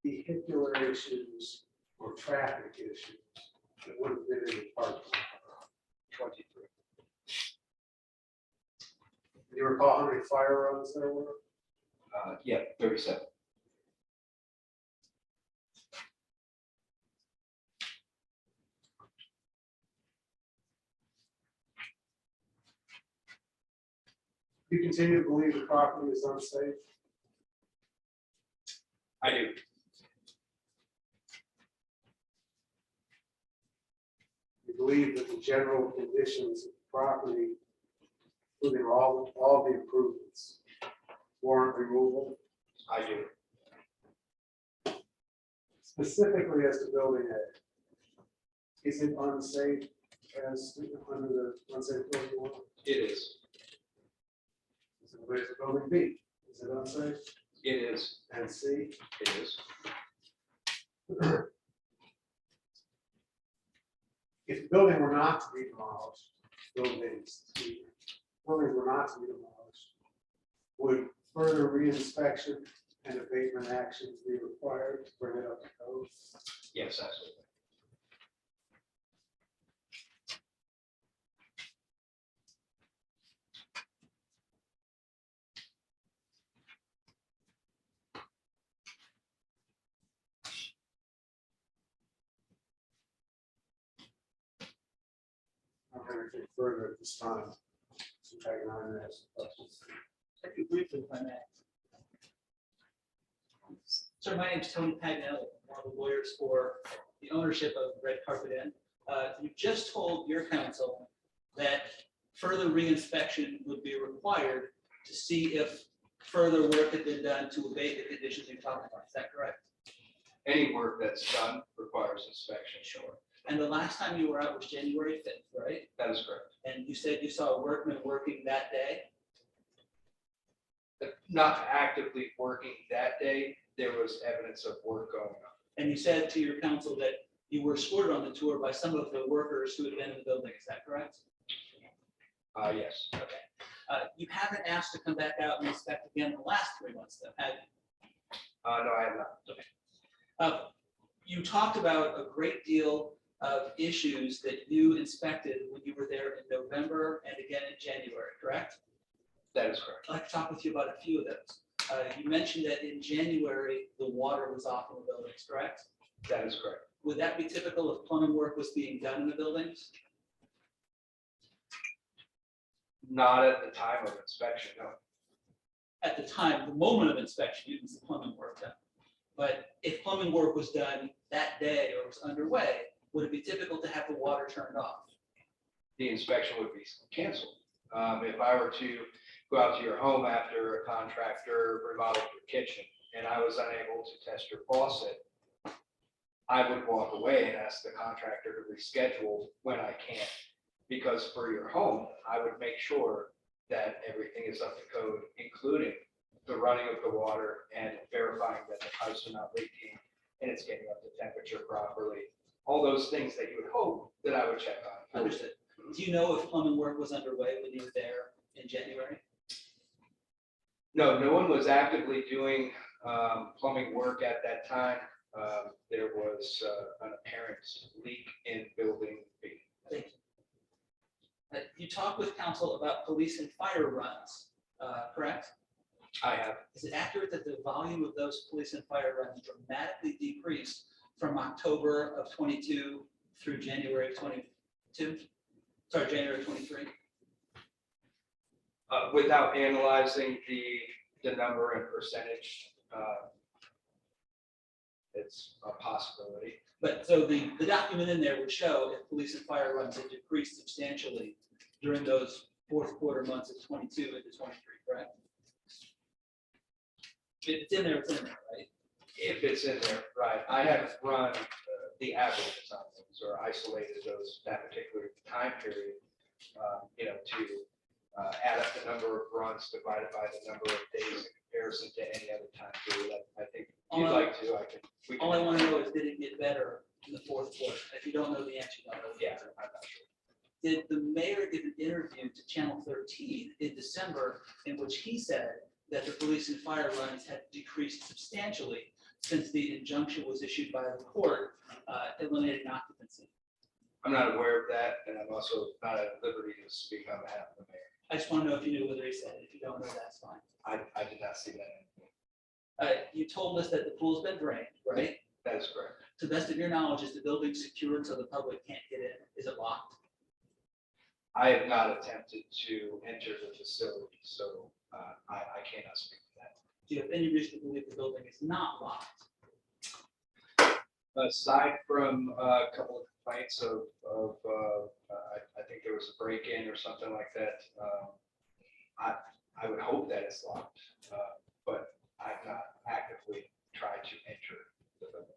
vehicular issues or traffic issues that would have been in the parking lot? 23. Do you recall how many fire runs there were? Yeah, 37. Do you continue to believe the property is unsafe? I do. You believe that the general conditions of the property, including all the improvements, warrant removal? I do. Specifically as to building A, is it unsafe as under the unsafe building law? It is. Is it related to building B? Is it unsafe? It is. And C? It is. If the building were not to be demolished, buildings were not to be demolished, would further reinspection and abatement actions be required to bring it up to code? Yes, absolutely. anything further at this time. So Tag and I may have some questions. Thank you briefly, if I may. Sir, my name is Tony Pagnelli, I'm one of the lawyers for the ownership of Red Carpet Inn. You just told your counsel that further reinspection would be required to see if further work had been done to abate the conditions you're talking about. Is that correct? Any work that's done requires inspection. Sure. And the last time you were out was January 5th, right? That is correct. And you said you saw a workman working that day? Not actively working that day, there was evidence of work going on. And you said to your counsel that you were escorted on the tour by some of the workers who had been in the building. Is that correct? Yes. Okay. You haven't asked to come back out and inspect again in the last 3 months, though, have you? No, I have not. You talked about a great deal of issues that you inspected when you were there in November and again in January, correct? That is correct. I'd like to talk with you about a few of those. You mentioned that in January, the water was off in the buildings, correct? That is correct. Would that be typical if plumbing work was being done in the buildings? Not at the time of inspection, no. At the time, the moment of inspection, you didn't see plumbing work done. But if plumbing work was done that day or was underway, would it be typical to have the water turned off? The inspection would be canceled. If I were to go out to your home after a contractor remodeled your kitchen and I was unable to test your faucet, I would walk away and ask the contractor to reschedule when I can. Because for your home, I would make sure that everything is up to code, including the running of the water and verifying that the pipes are not leaking and it's getting up to temperature properly. All those things that you would hope that I would check on. Understood. Do you know if plumbing work was underway when you were there in January? No, no one was actively doing plumbing work at that time. There was an apparent leak in building B. Thank you. You talked with counsel about police and fire runs, correct? I have. Is it accurate that the volume of those police and fire runs dramatically decreased from October of 22 through January of 22? Sorry, January of 23? Without analyzing the number and percentage, it's a possibility. But so the document in there would show if police and fire runs had decreased substantially during those fourth quarter months of 22 into 23, correct? If it's in there, it's in there, right? If it's in there, right. I haven't run the averages on things or isolated that particular time period, to add up the number of runs divided by the number of days in comparison to any other time period. I think if you'd like to, we can. All I want to know is, did it get better in the fourth quarter? If you don't know the answer, you don't know the Yeah, answer. I'm not sure. Did the mayor give an interview to Channel 13 in December in which he said that the police and fire runs had decreased substantially since the injunction was issued by the court eliminating occupancy? I'm not aware of that, and I'm also not at liberty to speak on behalf of the mayor. I just want to know if you knew whether he said it. If you don't know, that's fine. I did not see that. You told us that the pool's been drained, right? That is correct. To the best of your knowledge, is the building secured so the public can't get in? Is it locked? I have not attempted to enter the facility, so I cannot speak to that. Do you have any reason to believe the building is not locked? Aside from a couple of complaints of I think there was a break-in or something like that, I would hope that it's locked, but I've not actively tried to enter the building.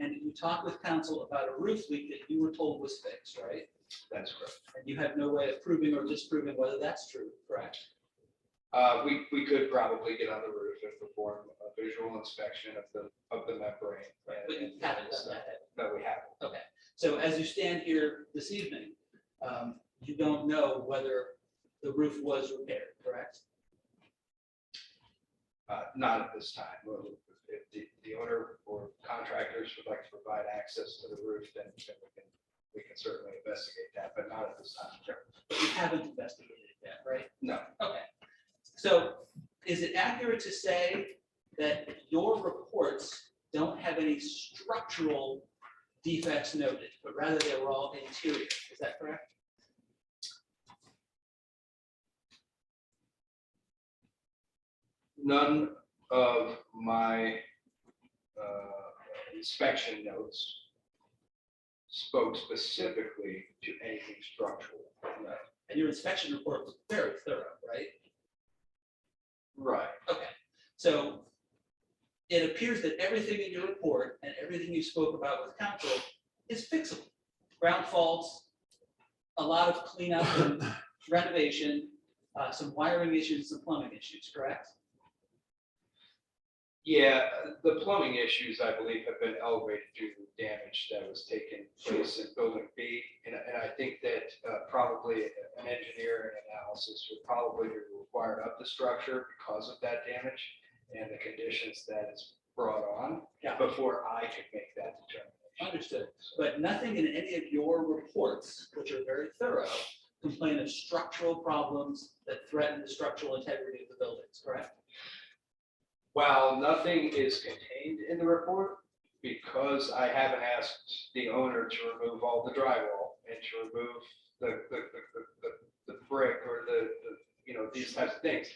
And you talked with counsel about a roof leak that you were told was fixed, right? That's correct. And you have no way of proving or disproving whether that's true, correct? We could probably get on the roof and perform a visual inspection of the membrane. But you haven't done that. No, we haven't. Okay. So as you stand here this evening, you don't know whether the roof was repaired, correct? Not at this time. Well, if the owner or contractors would like to provide access to the roof, then we can certainly investigate that, but not at this time. Sure. But you haven't investigated that, right? No. Okay. So is it accurate to say that your reports don't have any structural defects noted, but rather they were all interior? Is that correct? None of my inspection notes spoke specifically to anything structural. No. And your inspection report was very thorough, right? Right. Okay, so it appears that everything in your report and everything you spoke about with council is fixable. Ground faults, a lot of cleanup and renovation, some wiring issues, some plumbing issues, correct? Yeah, the plumbing issues, I believe, have been elevated due to the damage that was taking place in building B. And I think that probably an engineer and analysis would probably be required of the structure because of that damage and the conditions that is brought on Yeah. before I could make that determination. Understood, but nothing in any of your reports, which are very thorough, complain of structural problems that threaten the structural integrity of the buildings, correct? While nothing is contained in the report, because I haven't asked the owner to remove all the drywall and to remove the brick or these types of things,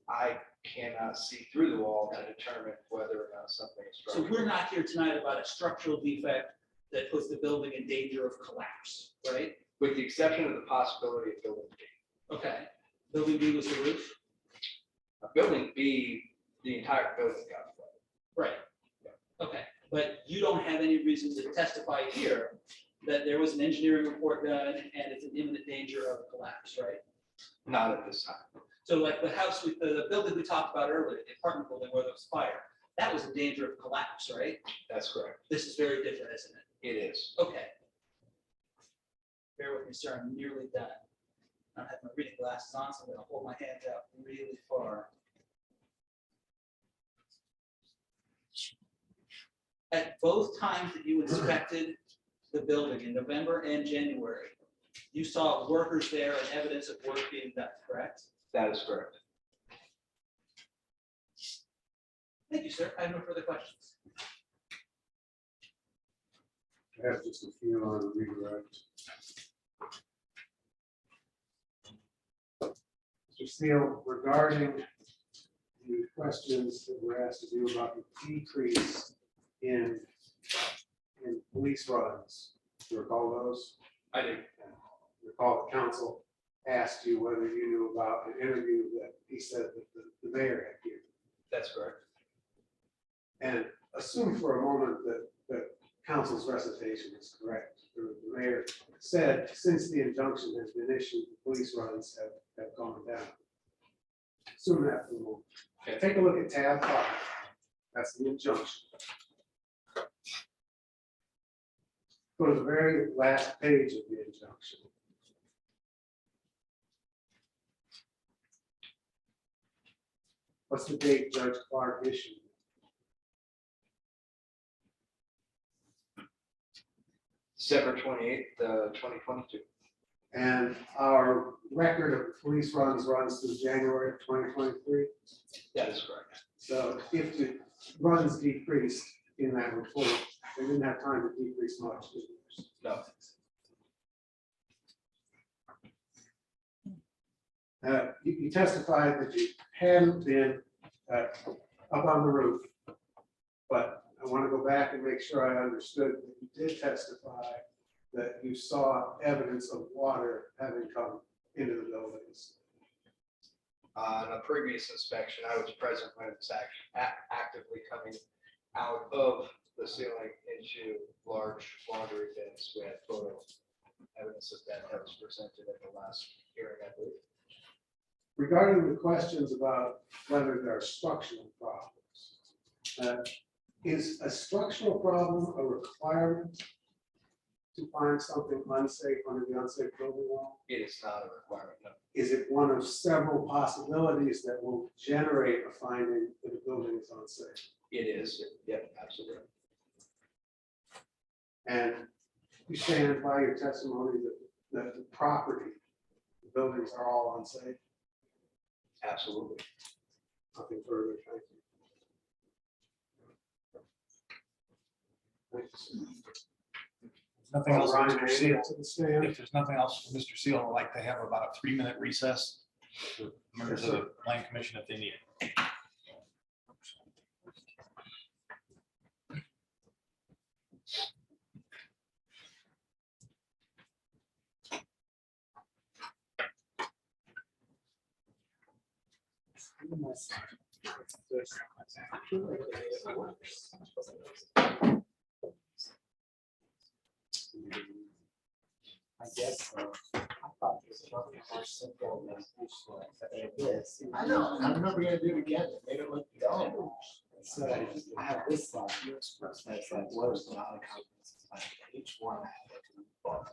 I cannot see through the wall to determine whether or not something is So structural. we're not here tonight about a structural defect that puts the building in danger of collapse, right? With the exception of the possibility of building B. Okay, building B was the roof, Building B, the entire building got flooded. right? Okay, but you don't have any reason to testify here that there was an engineering report done and it's in imminent danger of collapse, right? Not at this time. So like the house, the building we talked about earlier, the apartment building where there was fire, that was in danger of collapse, right? That's correct. This is very different, isn't it? It is. Okay. Bear with me, sir, I'm nearly done. I don't have my reading glasses on, so I'm gonna hold my hands out really far. At both times that you inspected the building in November and January, you saw workers there and evidence of work being done, correct? That is correct. Thank you, sir. I have no further questions. I have just a few on redirect. Mr. Steele, regarding the questions that were asked of you about the decrease in police runs, do you recall those? I do. Recall the council asked you whether you knew about an interview that he said that the mayor had given. That's correct. And assume for a moment that council's recitation is correct. The mayor said, since the injunction has been issued, the police runs have gone down. Assume that for a moment. Okay. Take a look at tab 5. That's the injunction. Go to the very last page of the injunction. What's the date Judge Clark issued? December 28th, 2022. And our record of police runs through January of 2023. That is correct. So if the runs decreased in that report, they didn't have time to decrease much. did they? No. You testified that you hadn't been up on the roof, but I want to go back and make sure I understood that you did testify that you saw evidence of water having come into the buildings. On a previous inspection, I was present when it was actively coming out of the ceiling into large laundry bins. We had photo evidence of that was presented at the last hearing, I believe. Regarding the questions about whether there are structural problems, is a structural problem a requirement to find something unsafe under the unsafe building law? It is not a requirement, no. Is it one of several possibilities that will generate a finding that a building is unsafe? It is, yep, absolutely. And you stand by your testimony that the property, the buildings are all unsafe? Absolutely. Nothing further, thank you. Thanks. Nothing else, Ryan, Mr. Seal. to the stand. If there's nothing else, Mr. Seal, I'd like to have about a 3-minute recess. For members of the Plan Commission if they need it. I guess so. I thought this was more simple than this. I know, I remember gonna do it again, it made it look dumb. So I have this slide, that's like, what is the amount of comments? Like, each one I had to involve.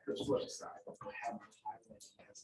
Here's what side, I have my highlighting.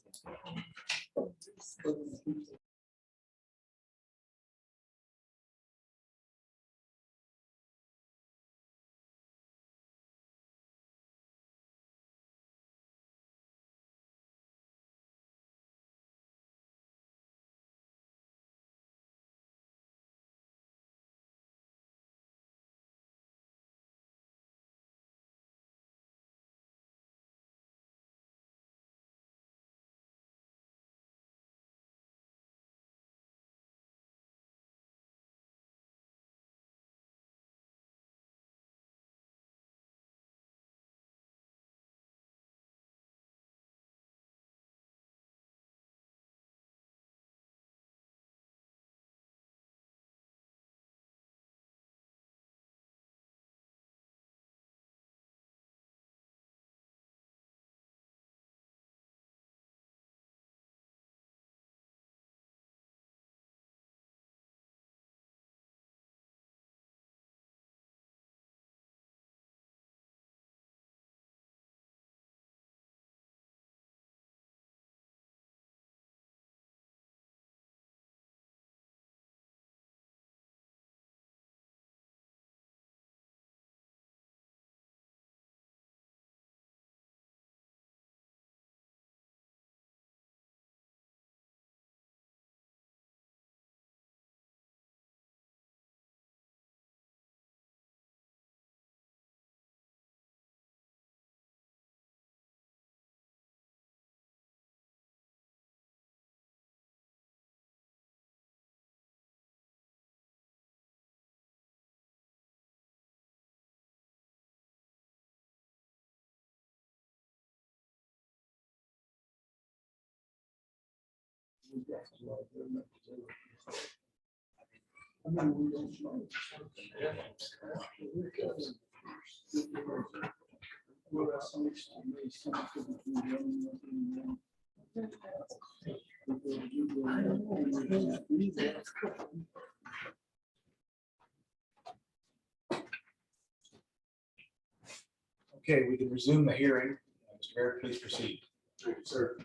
Okay, we can resume the hearing. Mr. Mayor, please proceed. Thank you, sir.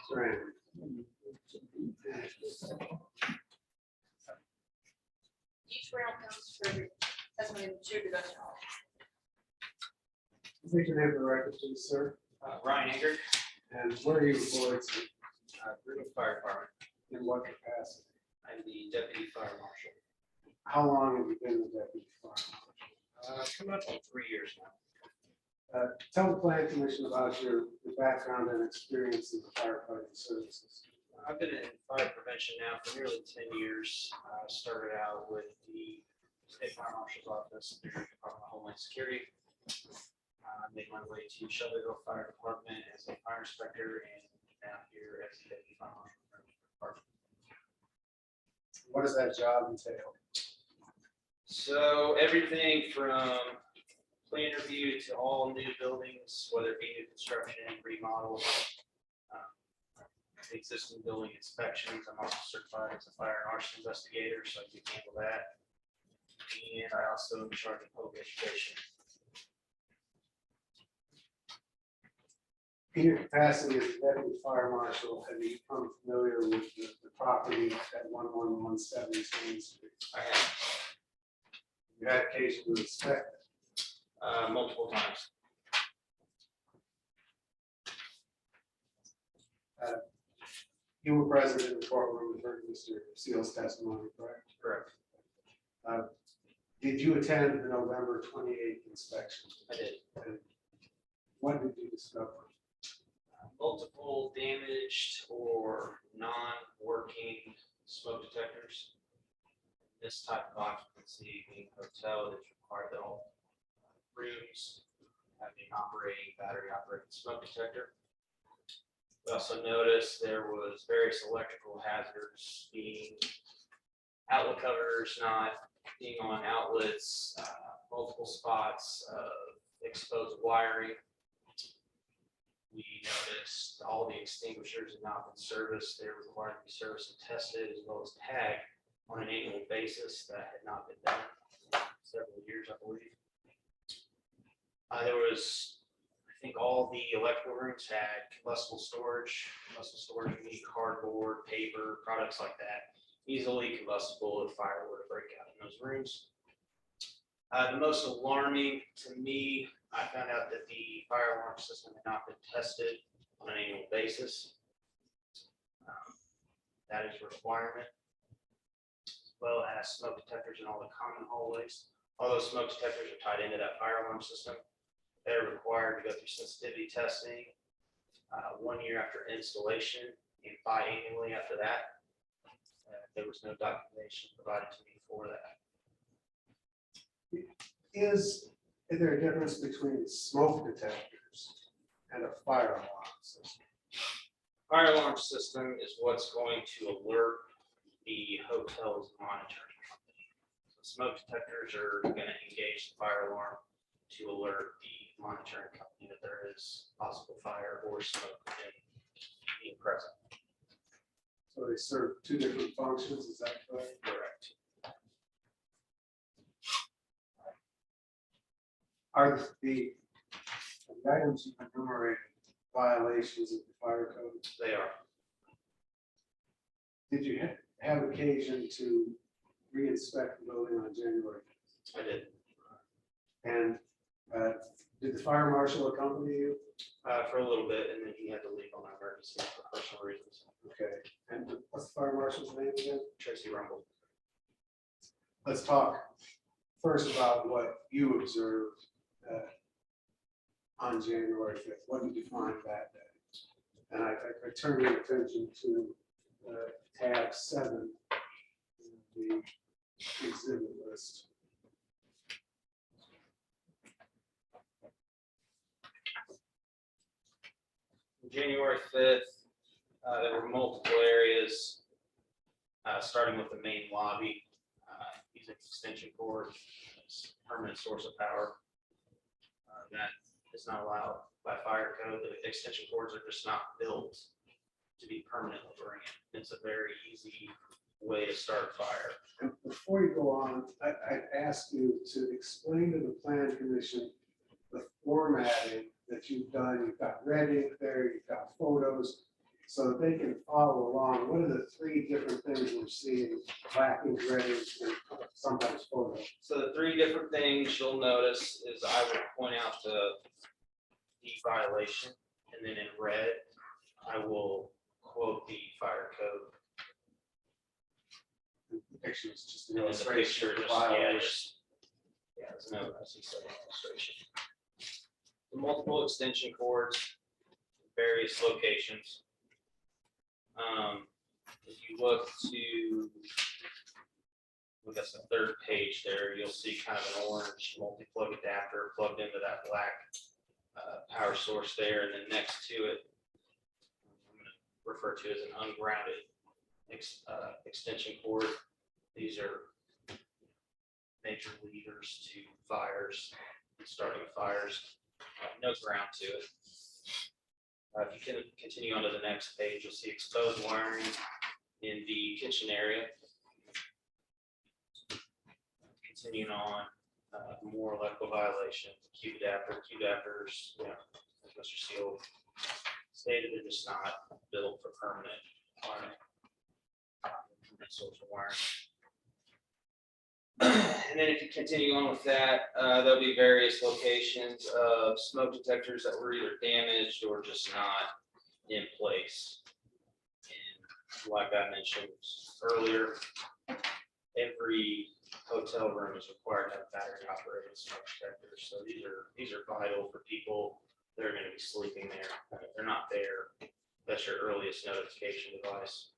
Sir Andrew. Each round comes for testimony to the best knowledge. State your name for the record, please, sir. Ryan Anger, And where are you employed, sir? Greenwood Fire Department. In what capacity? I'm the deputy fire marshal. How long have you been the deputy fire marshal? Coming up on 3 years now. Tell the plan commission about your background and experience in the firefighting services. I've been in fire prevention now for nearly 10 years. Started out with the State Fire Marshal's Office, the Department of Homeland Security. Made my way to Shelbyville Fire Department as a fire inspector and now here as the deputy fire marshal. What does that job entail? So everything from plan review to all new buildings, whether it be new construction, remodels, existing building inspections. I'm also certified as a fire and arson investigator, so I can handle that. And I also am in charge of public education. In your capacity as deputy fire marshal, have you become familiar with the property at 1117 Main Street? I have You had occasion to inspect it. multiple times. You were present in the courtroom and heard Mr. Seal's testimony, correct? Correct. Did you attend the November 28th inspection? I did. And what did you discover? Multiple damaged or non-working smoke detectors. This type of occupancy being a hotel that required that all rooms having operating battery operated smoke detector. We also noticed there was various electrical hazards being outlet covers not being on outlets, multiple spots of exposed wiring. We noticed all the extinguishers had not been serviced. They're required to be serviced and tested as well as tagged on an annual basis. That had not been done in several years, I believe. There was, I think all the electrical rooms had combustible storage. Combustible storage would be cardboard, paper, products like that, easily combustible if fire were to break out in those rooms. The most alarming to me, I found out that the fire alarm system had not been tested on an annual basis. That is a requirement, as well as smoke detectors in all the common hallways. All those smoke detectors are tied into that fire alarm system. They're required to go through sensitivity testing 1 year after installation and biannually after that. There was no documentation provided to me for that. Is there a difference between smoke detectors and a fire alarm system? Fire alarm system is what's going to alert the hotel's monitoring company. So smoke detectors are going to engage the fire alarm to alert the monitoring company that there is possible fire or smoke being present. So they serve two different functions, is that correct? Correct. Are the items you enumerated violations of the fire code? They are. Did you have occasion to re-inspect the building on January? I did. And did the fire marshal accompany you? For a little bit, and then he had to leave on an emergency for personal reasons. Okay, and what's the fire marshal's name again? Tracy Rumble. Let's talk first about what you observed on January 5th. What did you find that day? And I turn your attention to tab 7, the exhibit list. January 5th, there were multiple areas, starting with the main lobby, using extension cord as permanent source of power. That is not allowed by fire code. The extension cords are just not built to be permanently ringing. It's a very easy way to start a fire. And before you go on, I'd ask you to explain to the plan commission the formatting that you've done. You've got red ink there, you've got photos, so that they can follow along. What are the 3 different things we're seeing? Black ink, red ink, and sometimes photo. So the 3 different things you'll notice is I will point out the violation, and then in red, I will quote the fire code. The picture is just an And then the illustration picture, of the just, yeah, violation. there's no, as he said, illustration. The multiple extension cords, various locations. If you look to, I guess the 3rd page there, you'll see kind of an orange multi-plug adapter plugged into that black power source there, and then next to it, I'm going to refer to as an ungrounded extension cord. These are major leaders to fires, starting fires. No ground to it. If you can continue on to the next page, you'll see exposed wiring in the kitchen area. Continuing on, more electrical violations, Q adapters, you know, as Mr. Seal stated, they're just not built for permanent wiring. Source of wiring. And then if you continue on with that, there'll be various locations of smoke detectors that were either damaged or just not in place. And like I mentioned earlier, every hotel room is required to have battery operated smoke detectors. So these are vital for people that are going to be sleeping there. And if they're not there, that's your earliest notification device.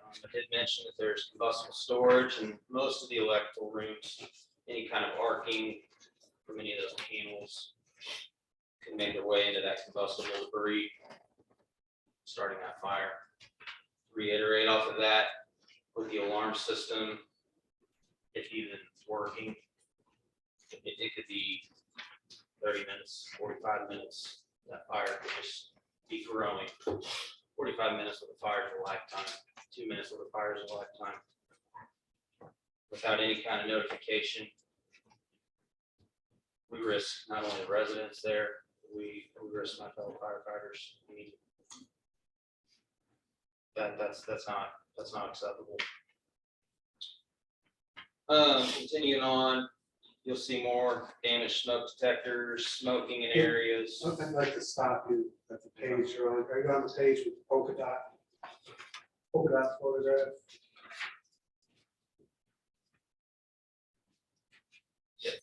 I did mention that there's combustible storage in most of the electrical rooms. Any kind of arcing from any of those panels can make their way into that combustible debris, starting that fire. Reiterate off of that, with the alarm system, if even working, it could be 30 minutes, 45 minutes, that fire could just be growing. 45 minutes with a fire is a lifetime, 2 minutes with a fire is a lifetime. Without any kind of notification, we risk not only the residents there, we risk my fellow firefighters. I mean, that's not acceptable. Continuing on, you'll see more damaged smoke detectors, smoking in areas. I'd like to stop you at the page you're on. Are you on the page with the polka dot? Polka dot photograph? Yes.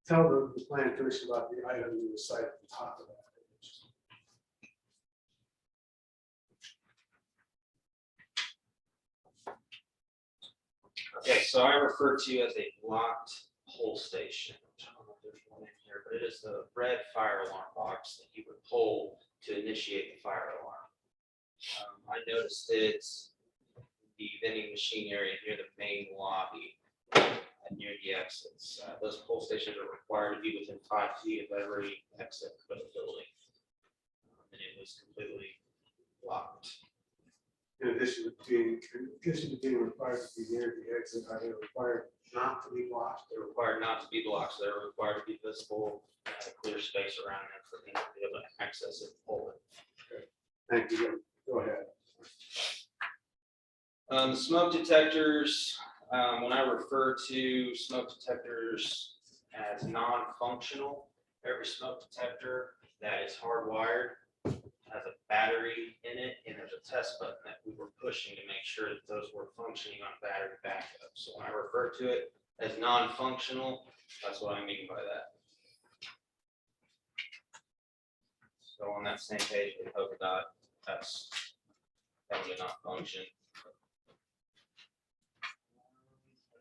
Tell the plan commission about the item you recite at the top of that page. Okay, so I refer to as a locked pull station. I don't know if there's one in here, but it is the red fire alarm box that you would pull to initiate the fire alarm. I noticed it the vending machine area near the main lobby and near the exits. Those pull stations are required to be within 5 feet of every exit of the building. And it was completely locked. In addition to being required to be near the exit, are they required not to be blocked? They're required not to be blocked, so they're required to be visible, a clear space around them for them to be able to access it and pull it. Thank you. Go ahead. The smoke detectors, when I refer to smoke detectors as non-functional, every smoke detector that is hardwired has a battery in it, and there's a test button that we were pushing to make sure that those were functioning on battery backup. So when I refer to it as non-functional, that's what I mean by that. So on that same page with polka dot, that's that would not function.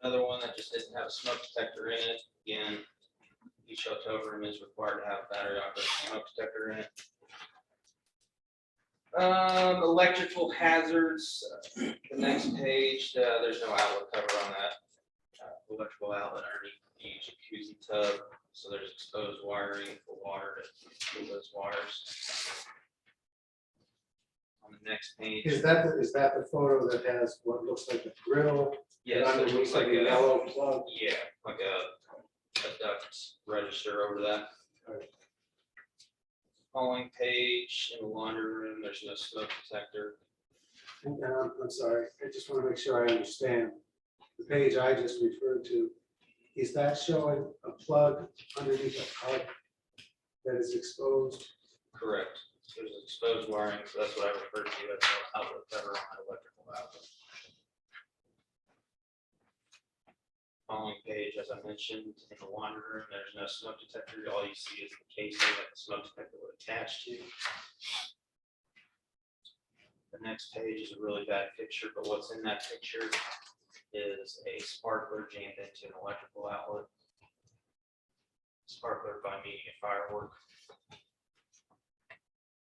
Another one that just didn't have a smoke detector in it. Again, each hotel room is required to have a battery operated smoke detector in it. Electrical hazards, the next page, there's no outlet cover on that. Electrical outlet underneath the jacuzzi tub, so there's exposed wiring for water to move those wires. On the next page. Is that the photo that has what looks like a grill? Yes, it Underneath looks like a yellow plug. Yeah, like a duct register over that. Right. Following page, in the laundry room, there's no smoke detector. And I'm sorry, I just want to make sure I understand. The page I just referred to, is that showing a plug underneath a tub that is exposed? Correct. There's exposed wiring, so that's what I refer to as an outlet cover on that electrical outlet. Following page, as I mentioned, in the laundry room, there's no smoke detector. All you see is the casing that the smoke detector would attach to. The next page is a really bad picture, but what's in that picture is a sparkler jammed into an electrical outlet. Sparkler by meaning a firework.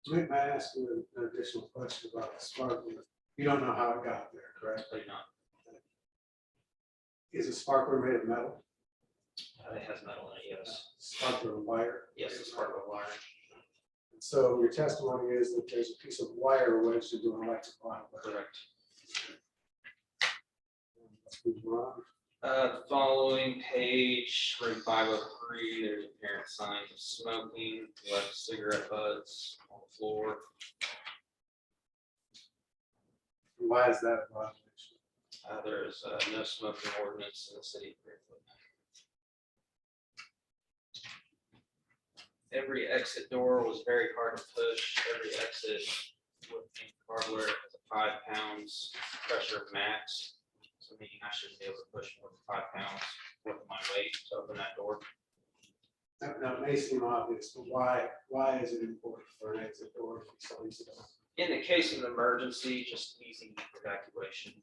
May I ask you an additional question about the sparkler? You don't know how it got there, correct? But not, Is a sparkler made of metal? it has metal in it, yes. Sparkler wire? Yes, it's sparkler wiring. So your testimony is that there's a piece of wire wedged into an electrical outlet. Correct. Let's move on. The following page, room 503, there's apparent signs of smoking, left cigarette butts on the floor. Why is that a violation? There is no smoking ordinance in the city of Fairfield. Every exit door was very hard to push. Every exit with hardware has a 5 pounds pressure max. So meaning I shouldn't be able to push more than 5 pounds worth of my weight to open that door. Now, it may seem obvious, but why is it important for an exit door to be so easy to open? In the case of an emergency, just easy evacuation.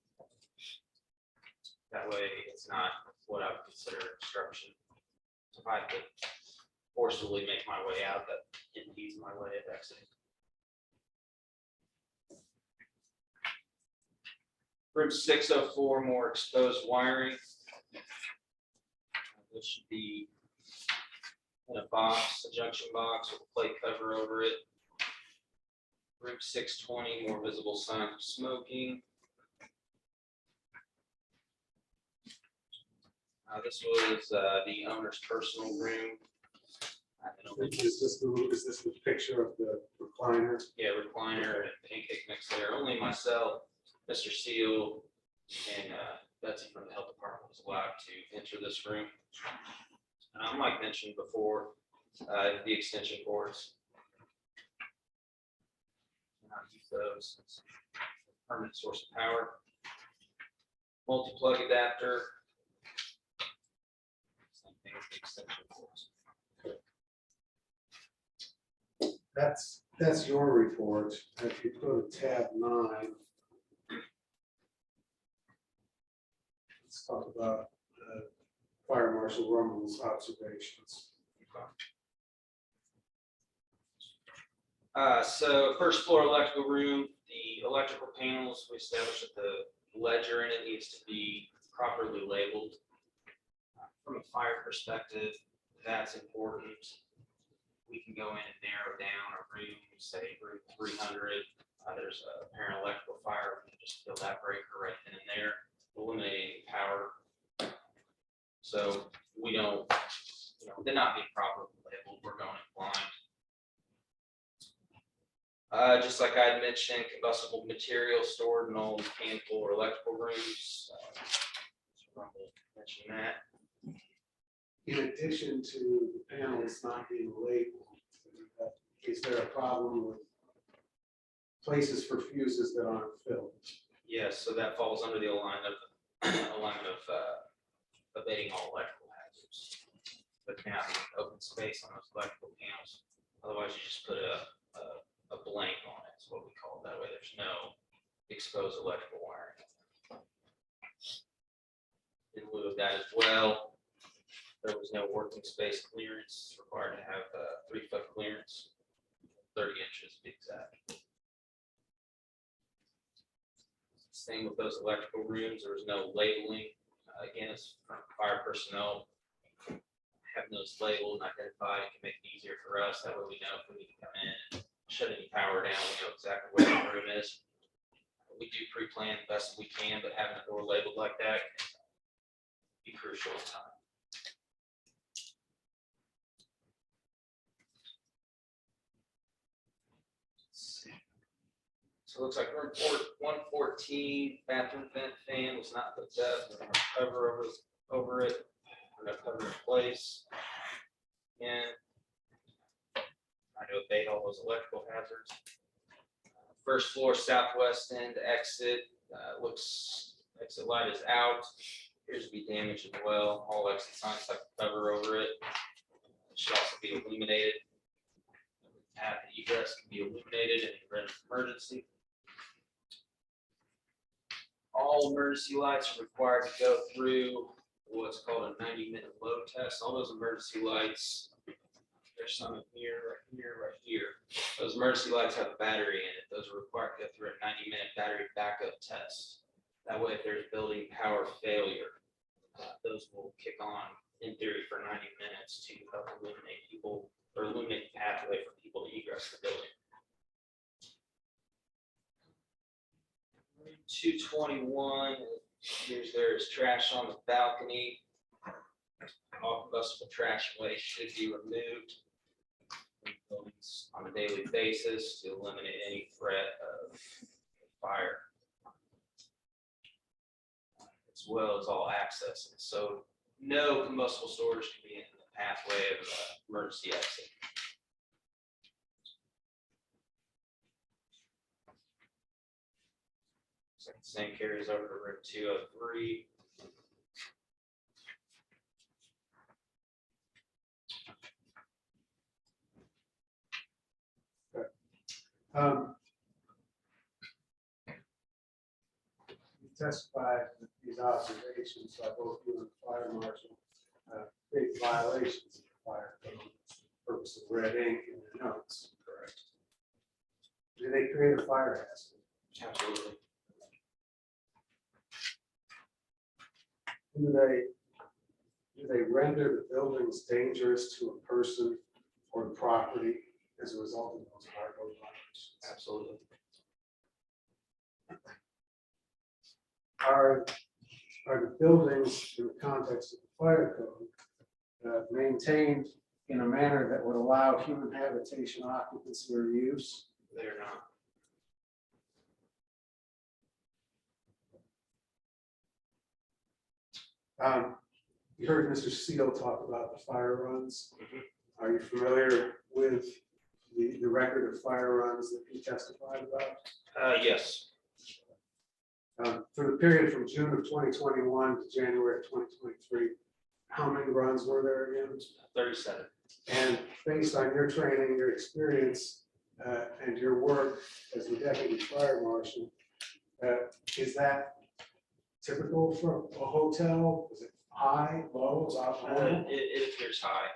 That way, it's not what I would consider obstruction. If I could forcibly make my way out, that impedes my way of exiting. Room 604, more exposed wiring. This should be in a box, a junction box with a plate cover over it. Room 620, more visible signs of smoking. This was the owner's personal room. Is this the picture of the recliner? Yeah, recliner and pancake mix there. Only myself, Mr. Seal, and Betsy from the health department was allowed to enter this room. Like mentioned before, the extension cords. And I'll use those as a permanent source of power. Multi-plug adapter. Same thing with the extension cords. That's your report. If you go to tab 9. Let's talk about Fire Marshal Rummel's observations. So first floor electrical room, the electrical panels, we established that the ledger in it needs to be properly labeled. From a fire perspective, that's important. We can go in and narrow down a room, say room 300. There's a apparent electrical fire, we can just fill that breaker right then and there, eliminating power. So we don't, they're not being properly labeled, we're going in blind. Just like I had mentioned, combustible material stored in all mechanical or electrical rooms. Mention that. In addition to the panels not being labeled, is there a problem with places for fuses that aren't filled? Yes, so that falls under the alignment of abating all electrical hazards. But now open space on those electrical panels. Otherwise, you just put a blank on it. That's what we call it. That way, there's no exposed electrical wiring. In lieu of that as well, there was no working space clearance. It's required to have a 3-foot clearance, 30 inches to be exact. Same with those electrical rooms, there was no labeling. Again, it's for fire personnel. Having those labeled and identified can make it easier for us. That way we know if we need to come in and shut any power down, we know exactly where the room is. We do pre-plan the best we can, but having a door labeled like that can be crucial at times. So it looks like room 114, bathroom vent fan was not hooked up. We're gonna cover over it. We're gonna cover it in place. And trying to abate all those electrical hazards. First floor southwest end exit. Exit light is out. Appears to be damaged as well. All exit signs have to cover over it. It should also be illuminated. Path egress can be illuminated in the event of emergency. All emergency lights are required to go through what's called a 90-minute load test. All those emergency lights, there's some in here, right here. Those emergency lights have a battery in it. Those are required to go through a 90-minute battery backup test. That way, if there's building power failure, those will kick on in theory for 90 minutes to help illuminate people or illuminate the pathway for people to egress the building. 221, there is trash on the balcony. All combustible trash and waste should be removed from buildings on a daily basis to eliminate any threat of fire, as well as all access. And so no combustible storage can be in the pathway of emergency exit. Same carries over to room 203. You testified that these observations by both you and the fire marshal create violations of the fire code. purpose of red ink in their notes. Correct. Do they create a fire hazard? Absolutely. Do they render the buildings dangerous to a person or property as a result of those fire code violations? Absolutely. Are the buildings in the context of the fire code maintained in a manner that would allow human habitation, occupancy, or use? They're not. You heard Mr. Seal talk about the fire runs. Mhm. Are you familiar with the record of fire runs that he testified about? Yes, For the period from June of 2021 to January of 2023, how many runs were there again? 37. And based on your training, your experience, and your work as the deputy fire marshal, is that typical for a hotel? Is it high, low, about normal? It appears high.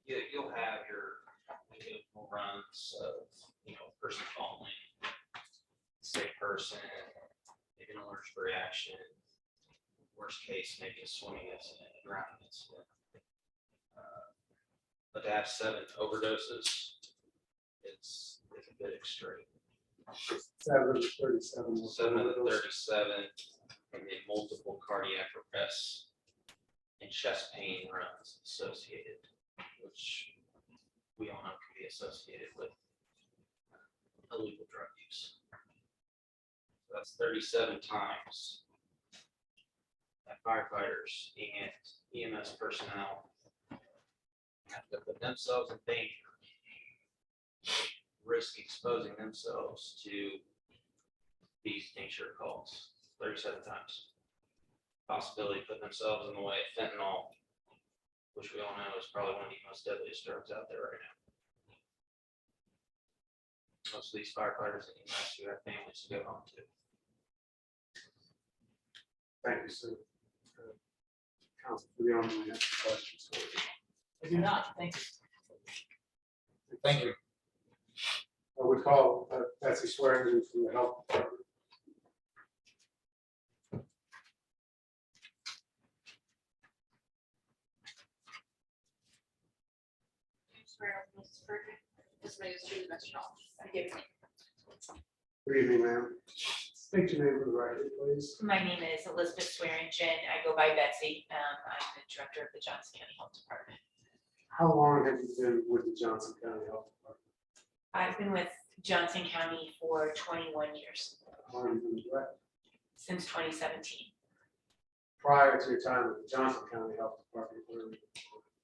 You'll have your occasional runs of, person falling, sick person, maybe an allergic reaction. Worst case, maybe a swimming incident, a drowning incident. But to have 7 overdoses, it's a bit extreme. 7 of the 37. were 7 of the overdose. 37, and then multiple cardiac arrests and chest pain runs associated, which we all know can be associated with illegal drug use. So that's 37 times that firefighters and EMS personnel have to put themselves in danger, risk exposing themselves to these nature calls 37 times. Possibility of putting themselves in the way of fentanyl, which we all know is probably one of the most deadliest drugs out there right now. Most of these firefighters and EMS who have families to go home to. Thank you, sir. Council, for the only questions. I do not, thank you. Thank you. I would call Betsy Swearingen from the Health Department. Swear on Mrs. Perkins, this may is true, the best of your knowledge. Give me. Good evening, ma'am. State your name for the record, please. My name is Elizabeth Swearingen. I go by Betsy. I'm the director of the Johnson County Health Department. How long have you been with the Johnson County Health Department? I've been with Johnson County for 21 years, How long have you been director? since 2017. Prior to your time with the Johnson County Health Department, where were you?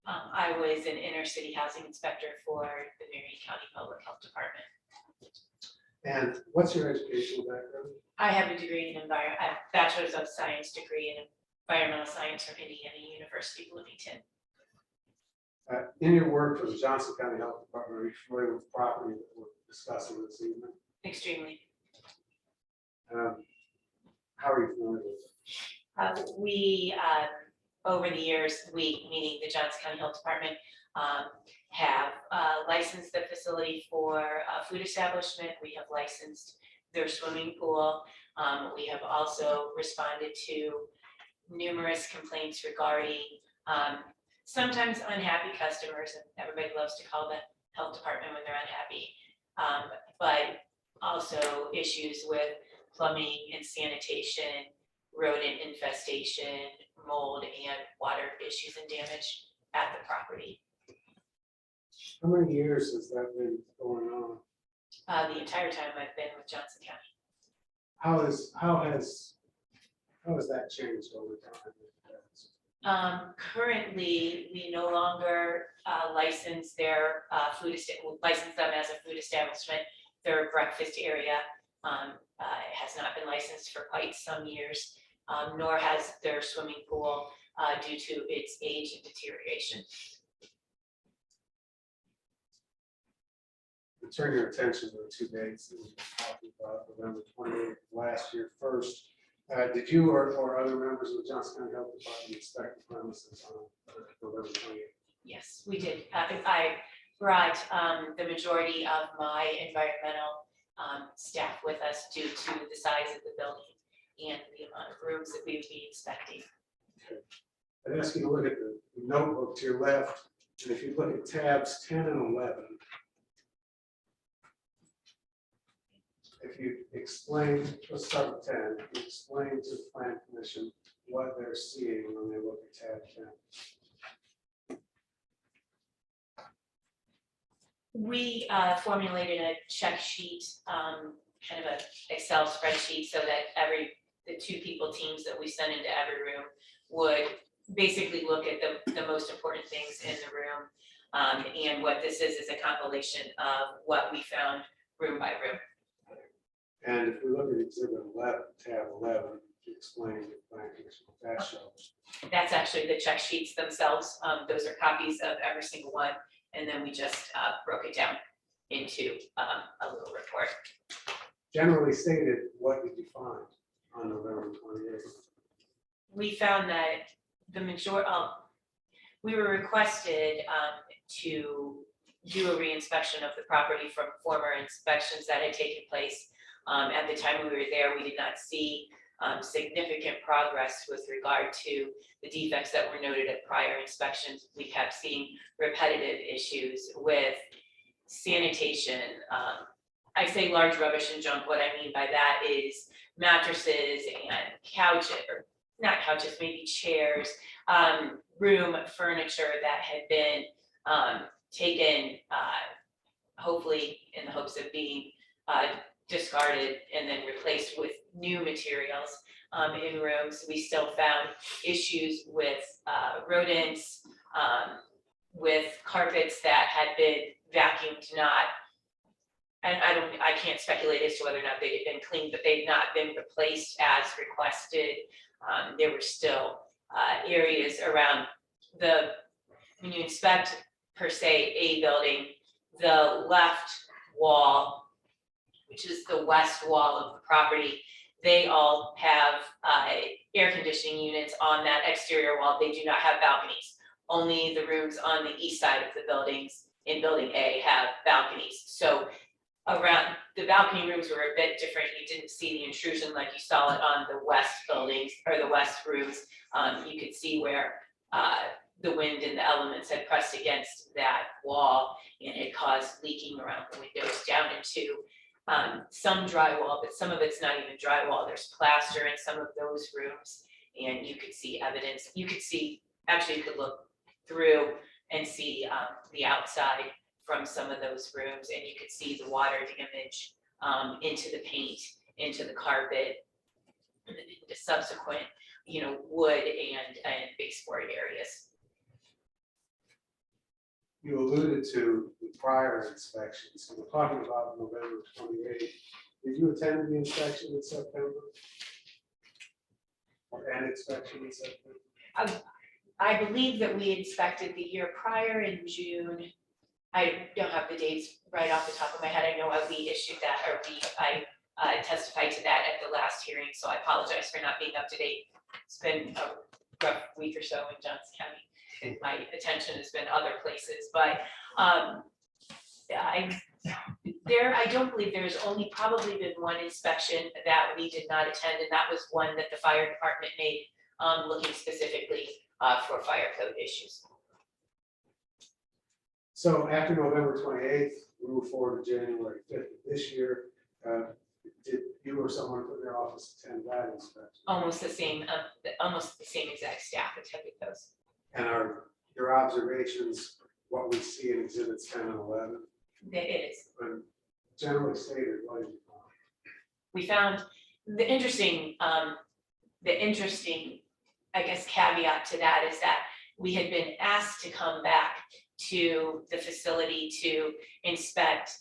I was an inner city housing inspector for the Marion County Public Health Department. And what's your educational background? I have a degree in a bachelor's of science degree in environmental science from Indiana University, Bloomington. In your work for the Johnson County Health Department, are you familiar with the property that we're discussing this evening? Extremely. How are you familiar with it? We, over the years, meaning the Johnson County Health Department, have licensed the facility for a food establishment. We have licensed their swimming pool. We have also responded to numerous complaints regarding sometimes unhappy customers, and everybody loves to call the health department when they're unhappy. But also issues with plumbing and sanitation, rodent infestation, mold and water issues and damage at the property. How many years has that been going on? The entire time I've been with Johnson County. How has that changed over time? Currently, we no longer license their license them as a food establishment. Their breakfast area has not been licensed for quite some years, nor has their swimming pool due to its age and deterioration. Turn your attention to the 2 dates that we were talking about, November 28th last year first. Did you or other members of the Johnson County Health Department inspect the premises on November 28th? Yes, we did. brought the majority of my environmental staff with us due to the size of the building and the amount of rooms that we would be inspecting. I'd ask you to look at the notebook to your left, and if you look at tabs 10 and 11. If you explain, let's start with 10, you explain to the plan commission what they're seeing when they look at tab 10. We formulated a check sheet, kind of a Excel spreadsheet, so that the 2 people teams that we send into every room would basically look at the most important things in the room. And what this is a compilation of what we found room by room. And if we look at exhibit 11, tab 11, you explain to the plan commission what that shows. That's actually the check sheets themselves. Those are copies of every single one. And then we just broke it down into a little report. Generally stated, what did you find on November 28th? We found that the we were requested to do a reinspection of the property from former inspections that had taken place. At the time we were there, we did not see significant progress with regard to the defects that were noted at prior inspections. We kept seeing repetitive issues with sanitation. I say large rubbish and junk. What I mean by that is mattresses and couches, or not couches, maybe chairs, room furniture that had been taken, hopefully in the hopes of being discarded and then replaced with new materials in rooms. We still found issues with rodents, with carpets that had been vacuumed, and I can't speculate as to whether or not they had been cleaned, but they've not been replaced as requested. There were still areas around when you inspect per se a building, the left wall, which is the west wall of the property, they all have air conditioning units on that exterior wall. They do not have balconies. Only the rooms on the east side of the buildings in building A have balconies. So around the balcony rooms were a bit different. You didn't see the intrusion like you saw it on the west buildings or the west rooms. You could see where the wind and the elements had pressed against that wall and it caused leaking around the windows down into some drywall, but some of it's not even drywall. There's plaster in some of those rooms, and you could see evidence. You could see, actually you could look through and see the outside from some of those rooms, and you could see the water damage into the paint, into the carpet, and then into subsequent, wood and baseboard areas. You alluded to the prior inspections, so we're talking about November 28th. Did you attend the inspection in September? Or an inspection in September? I believe that we inspected the year prior in June. I don't have the dates right off the top of my head. I know we issued that, or I testified to that at the last hearing, so I apologize for not being up to date. It's been a rough week or so in Johnson County. My attention has been other places, but I don't believe there's only probably been one inspection that we did not attend, and that was one that the fire department made, looking specifically for fire code issues. So after November 28th, we move forward to January 5th of this year. Did you or someone from your office attend that inspection? Almost the same exact staff attended those. And are your observations what we see in exhibits 10 and 11? It is. And generally stated, what did you find? We found the interesting, I guess, caveat to that is that we had been asked to come back to the facility to inspect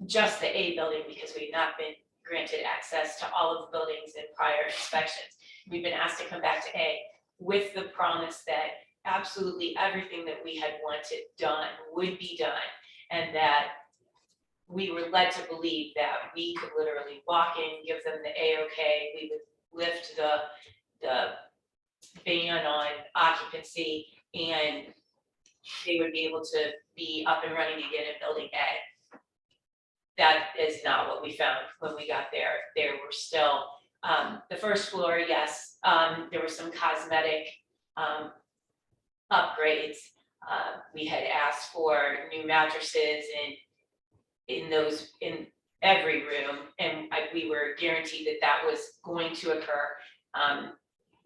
just the A building because we had not been granted access to all of the buildings in prior inspections. We've been asked to come back to A with the promise that absolutely everything that we had wanted done would be done, and that we were led to believe that we could literally walk in, give them the A-OK, we would lift the ban on occupancy and they would be able to be up and running again in building A. That is not what we found when we got there. There were still, the first floor, yes, there were some cosmetic upgrades. We had asked for new mattresses in every room, and we were guaranteed that that was going to occur.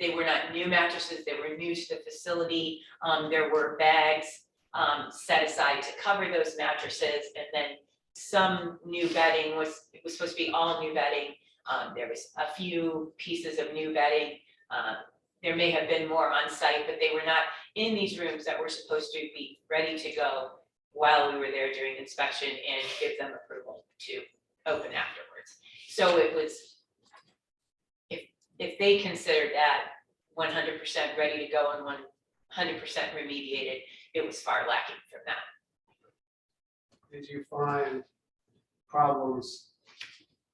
They were not new mattresses, they were new to the facility. There were bags set aside to cover those mattresses, and then some new bedding it was supposed to be all new bedding. There was a few pieces of new bedding. There may have been more on site, but they were not in these rooms that were supposed to be ready to go while we were there during inspection and give them approval to open afterwards. So it was, if they considered that 100% ready to go and 100% remediated, it was far lacking from that. Did you find problems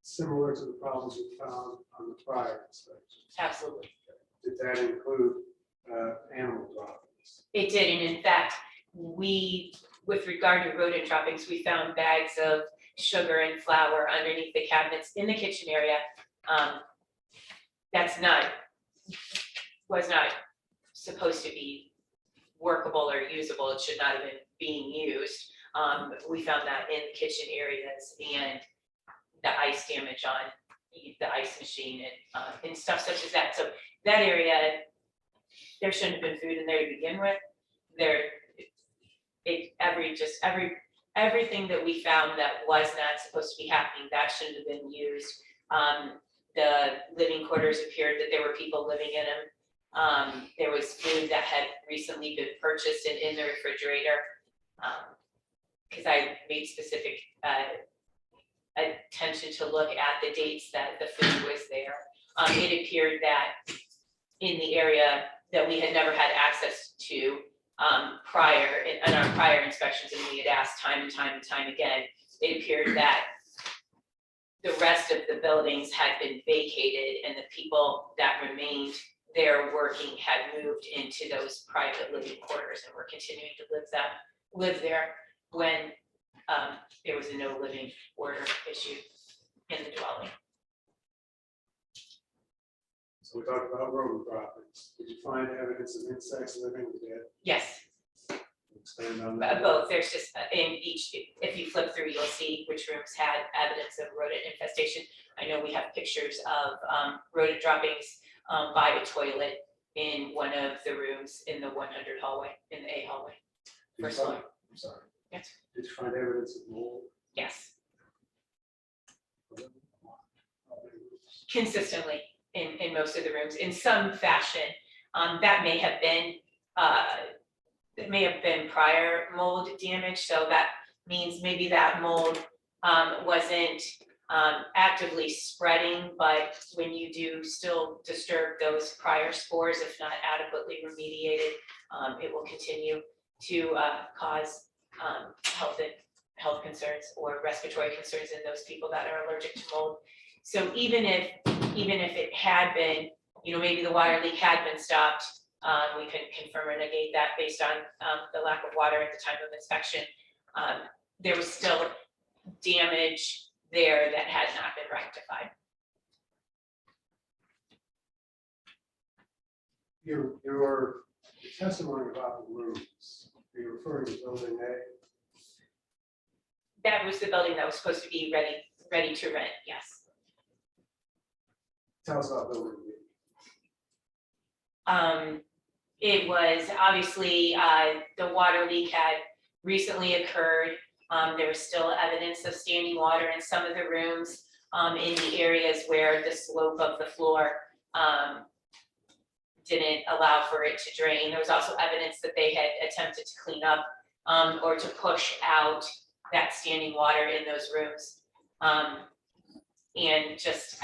similar to the problems you found on the prior inspection? Absolutely. Did that include animal droppings? It did, and in fact, with regard to rodent droppings, we found bags of sugar and flour underneath the cabinets in the kitchen area. Was not supposed to be workable or usable. It should not have been being used. We found that in the kitchen areas and the ice damage on the ice machine and stuff such as that. So that area, there shouldn't have been food in there to begin with. Everything that we found that was not supposed to be happening, that shouldn't have been used. The living quarters appeared that there were people living in them. There was food that had recently been purchased in the refrigerator. Because I made specific attention to look at the dates that the food was there. It appeared that in the area that we had never had access to prior, in our prior inspections, and we had asked time and time and time again, it appeared that the rest of the buildings had been vacated and the people that remained there working had moved into those private living quarters and were continuing to live there when there was a no living order issued in the dwelling. So we talked about rodent droppings. Did you find evidence of insects living there? Yes, Expand on that. both. There's just in each, if you flip through, you'll see which rooms had evidence of rodent infestation. I know we have pictures of rodent droppings by the toilet in one of the rooms in the 100 hallway, in the A hallway. Did you First find- floor. I'm sorry. Yes. Did you find evidence of mold? Yes, consistently in most of the rooms, in some fashion. That may have been prior mold damage, so that means maybe that mold wasn't actively spreading, but when you do still disturb those prior spores, if not adequately remediated, it will continue to cause health concerns or respiratory concerns in those people that are allergic to mold. So even if it had been, maybe the water leak had been stopped, we couldn't confirm or negate that based on the lack of water at the time of inspection. There was still damage there that had not been rectified. Your testimony about the rooms, are you referring to building A? That was the building that was supposed to be ready to rent, yes. Tell us about building B. It was obviously, the water leak had recently occurred. There was still evidence of standing water in some of the rooms, in the areas where the slope of the floor didn't allow for it to drain. There was also evidence that they had attempted to clean up or to push out that standing water in those rooms. And just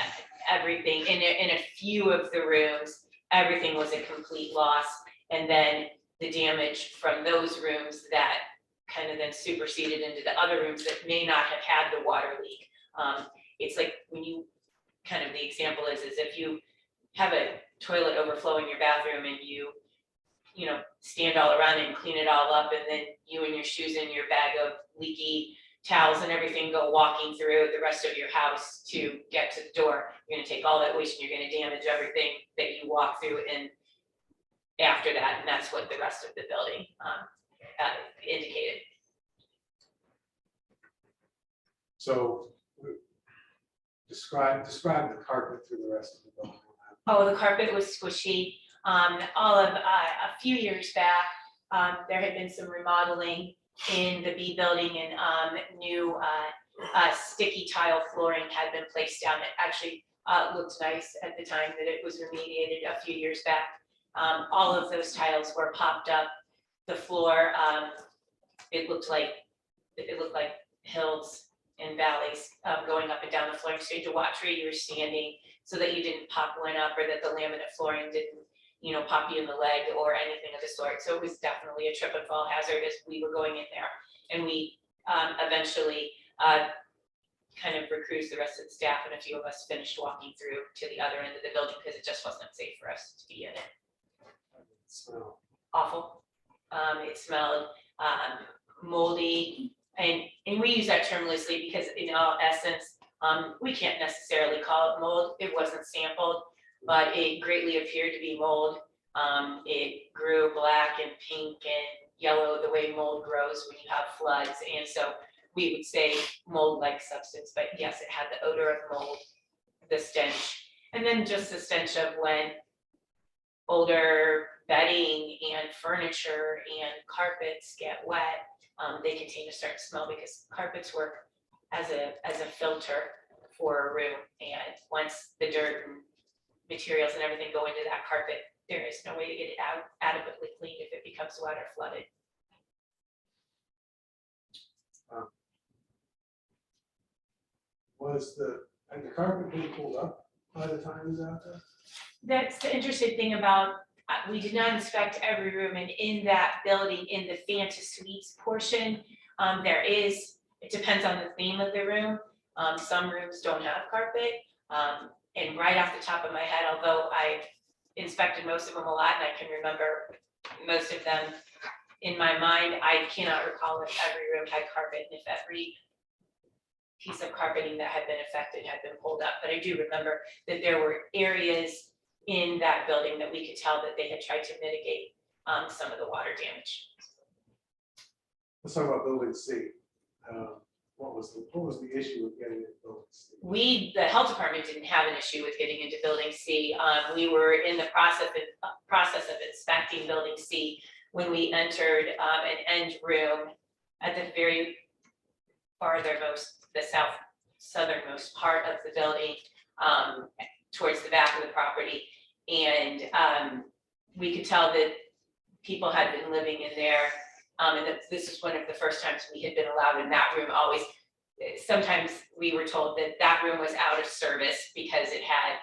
everything, in a few of the rooms, everything was a complete loss. And then the damage from those rooms that kind of then superseded into the other rooms that may not have had the water leak. It's like when you, kind of the example is if you have a toilet overflow in your bathroom and you stand all around it and clean it all up, and then you and your shoes and your bag of leaky towels and everything go walking through the rest of your house to get to the door. You're gonna take all that waste and you're gonna damage everything that you walk through and after that, and that's what the rest of the building indicated. So describe the carpet through the rest of the building. Oh, the carpet was squishy. A few years back, there had been some remodeling in the B building, and new sticky tile flooring had been placed down. It actually looked nice at the time that it was remediated a few years back. All of those tiles were popped up. The floor, it looked like hills and valleys going up and down the flooring, so you had to watch where you were standing so that you didn't pop one up, or that the laminate flooring didn't, pop you in the leg or anything of the sort. So it was definitely a trip and fall hazard as we were going in there. And we eventually kind of recruited the rest of the staff, and a few of us finished walking through to the other end of the building because it just wasn't safe for us to be in it. Smell. Awful. It smelled moldy, and we use that term loosely because in all essence, we can't necessarily call it mold. It wasn't sampled, but it greatly appeared to be mold. It grew black and pink and yellow the way mold grows when you have floods, and so we would say mold-like substance, but yes, it had the odor of mold, the stench, and then just the stench of when older bedding and furniture and carpets get wet. They contain a certain smell because carpets work as a filter for a room, and once the dirt and materials and everything go into that carpet, there is no way to get it out adequately cleaned if it becomes wet or flooded. Had the carpet been pulled up by the time it was out there? That's the interesting thing about, we did not inspect every room, and in that building, in the Fanta Suites portion, it depends on the theme of the room. Some rooms don't have carpet, and right off the top of my head, although I've inspected most of them a lot and I can remember most of them in my mind, I cannot recall if every room had carpet and if every piece of carpeting that had been affected had been pulled up. But I do remember that there were areas in that building that we could tell that they had tried to mitigate some of the water damage. Let's talk about building C. What was the issue with getting into building C? The health department didn't have an issue with getting into building C. We were in the process of inspecting building C when we entered an end room at the very farthermost, the southernmost part of the building, towards the back of the property. And we could tell that people had been living in there. And that this is one of the first times we had been allowed in that room. Sometimes we were told that that room was out of service because it had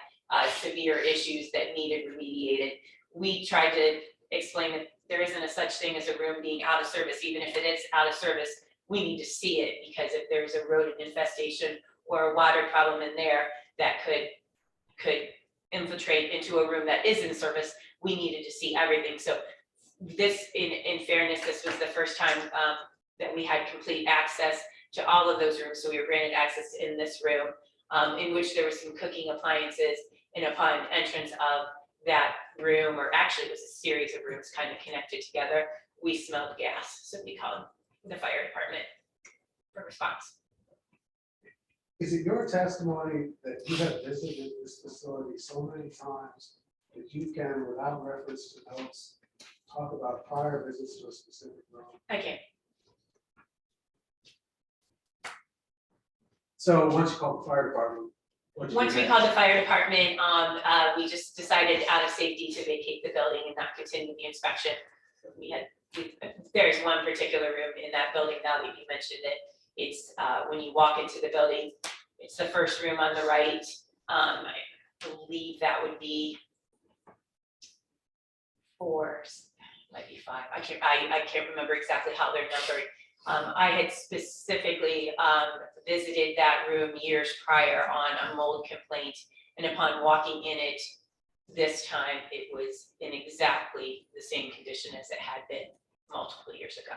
severe issues that needed remediated. We tried to explain that there isn't a such thing as a room being out of service. Even if it is out of service, we need to see it, because if there's a rodent infestation or a water problem in there that could infiltrate into a room that is in service, we needed to see everything. So this, in fairness, this was the first time that we had complete access to all of those rooms. So we were granted access in this room, in which there were some cooking appliances, and upon entrance of that room, or actually it was a series of rooms kind of connected together, we smelled gas. So we called the fire department for response. Is it your testimony that you have visited this facility so many times that you can, without reference to notes, talk about prior visits to a specific room? Okay. So once you call the fire department. Once we called the fire department, we just decided out of safety to vacate the building and not continue the inspection. There's one particular room in that building, now that you mentioned it. It's when you walk into the building, it's the first room on the right. I believe that would be 4, might be 5. I can't remember exactly how they're numbered. I had specifically visited that room years prior on a mold complaint, and upon walking in it, This time, it was in exactly the same condition as it had been multiple years ago.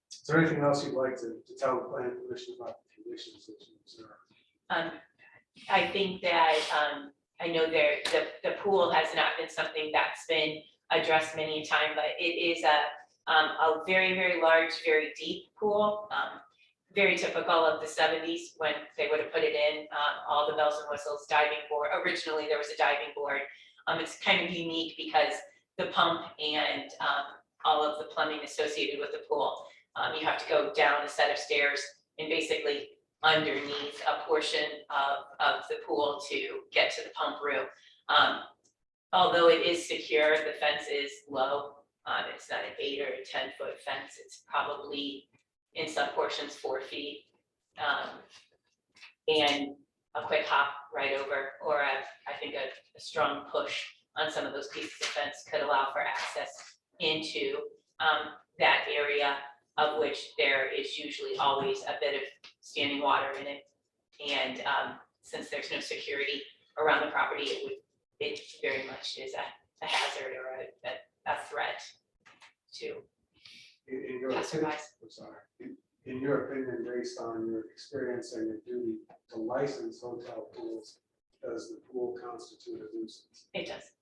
Is there anything else you'd like to tell the planning commission about the conditions that you observed? I think that, I know the pool has not been something that's been addressed many a time, but it is a very, very large, very deep pool. Very typical of the 70s when they would have put it in, all the bells and whistles, diving board. Originally, there was a diving board. It's kind of unique because the pump and all of the plumbing associated with the pool, you have to go down a set of stairs and basically underneath a portion of the pool to get to the pump room. Although it is secure, the fence is low. It's not an 8 or a 10-foot fence. It's probably in some portions 4 feet. And a quick hop right over, or I think a strong push on some of those pieces of fence could allow for access into that area, of which there is usually always a bit of standing water in it. And since there's no security around the property, it very much is a hazard or a threat to In your opinion, passersby. I'm sorry. In your opinion, based on your experience and your duty to license hotel pools, does the pool constitute a nuisance? It does.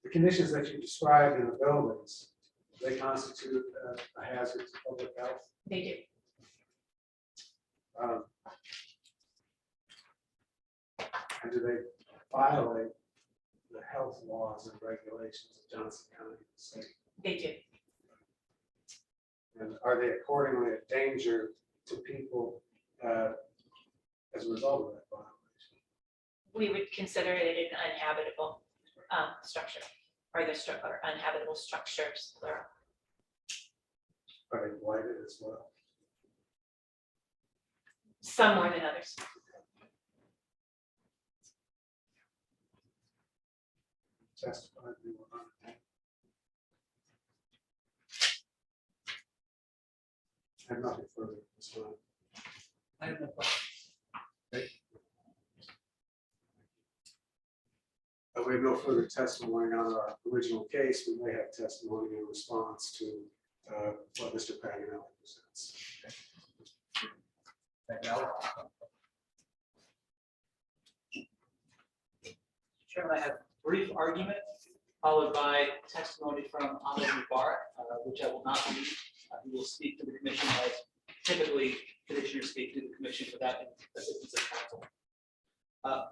The conditions that you described in the buildings, they constitute a hazard to public health. They do. And do they violate the health laws and regulations of Johnson County State? They do. And are they accordingly a danger to people as a result of that violation? We would consider it an uninhabitable structure, or or uninhabitable structures, plural. Are they blighted as well? Some more than others. Testified they were not. I have nothing further at this time. I have no question. We have no further testimony on our original case. We may have testimony in response to what Mr. Paganelli presents. Chairman, I have brief argument followed by testimony from Ahmed Mubarak, which I will not read. He will speak to the commission as typically commissioners speak to the commission without assistance of counsel.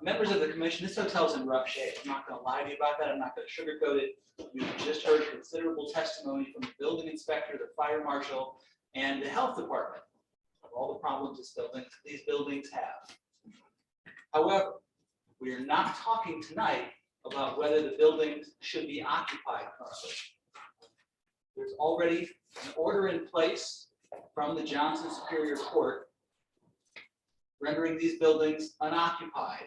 Members of the commission, this hotel is in rough shape. I'm not going to lie to you about that. I'm not going to sugarcoat it. We've just heard considerable testimony from the building inspector, the fire marshal, and the health department of all the problems these buildings have. However, we are not talking tonight about whether the buildings should be occupied currently. There's already an order in place from the Johnson Superior Court rendering these buildings unoccupied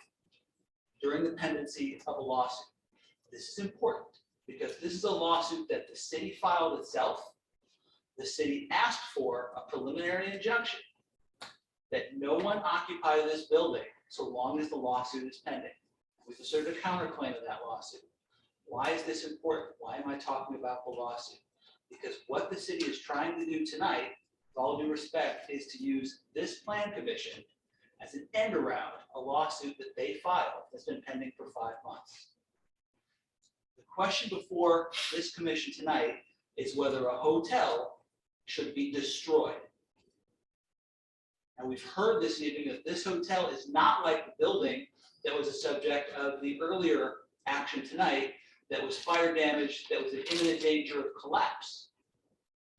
during the pendency of a lawsuit. This is important because this is a lawsuit that the city filed itself. The city asked for a preliminary injunction that no one occupy this building so long as the lawsuit is pending. We've asserted a counterclaim of that lawsuit. Why is this important? Why am I talking about the lawsuit? Because what the city is trying to do tonight, with all due respect, is to use this plan commission as an end around a lawsuit that they filed that's been pending for 5 months. The question before this commission tonight is whether a hotel should be destroyed. And we've heard this evening that this hotel is not like the building that was a subject of the earlier action tonight that was fire damaged, that was in imminent danger of collapse.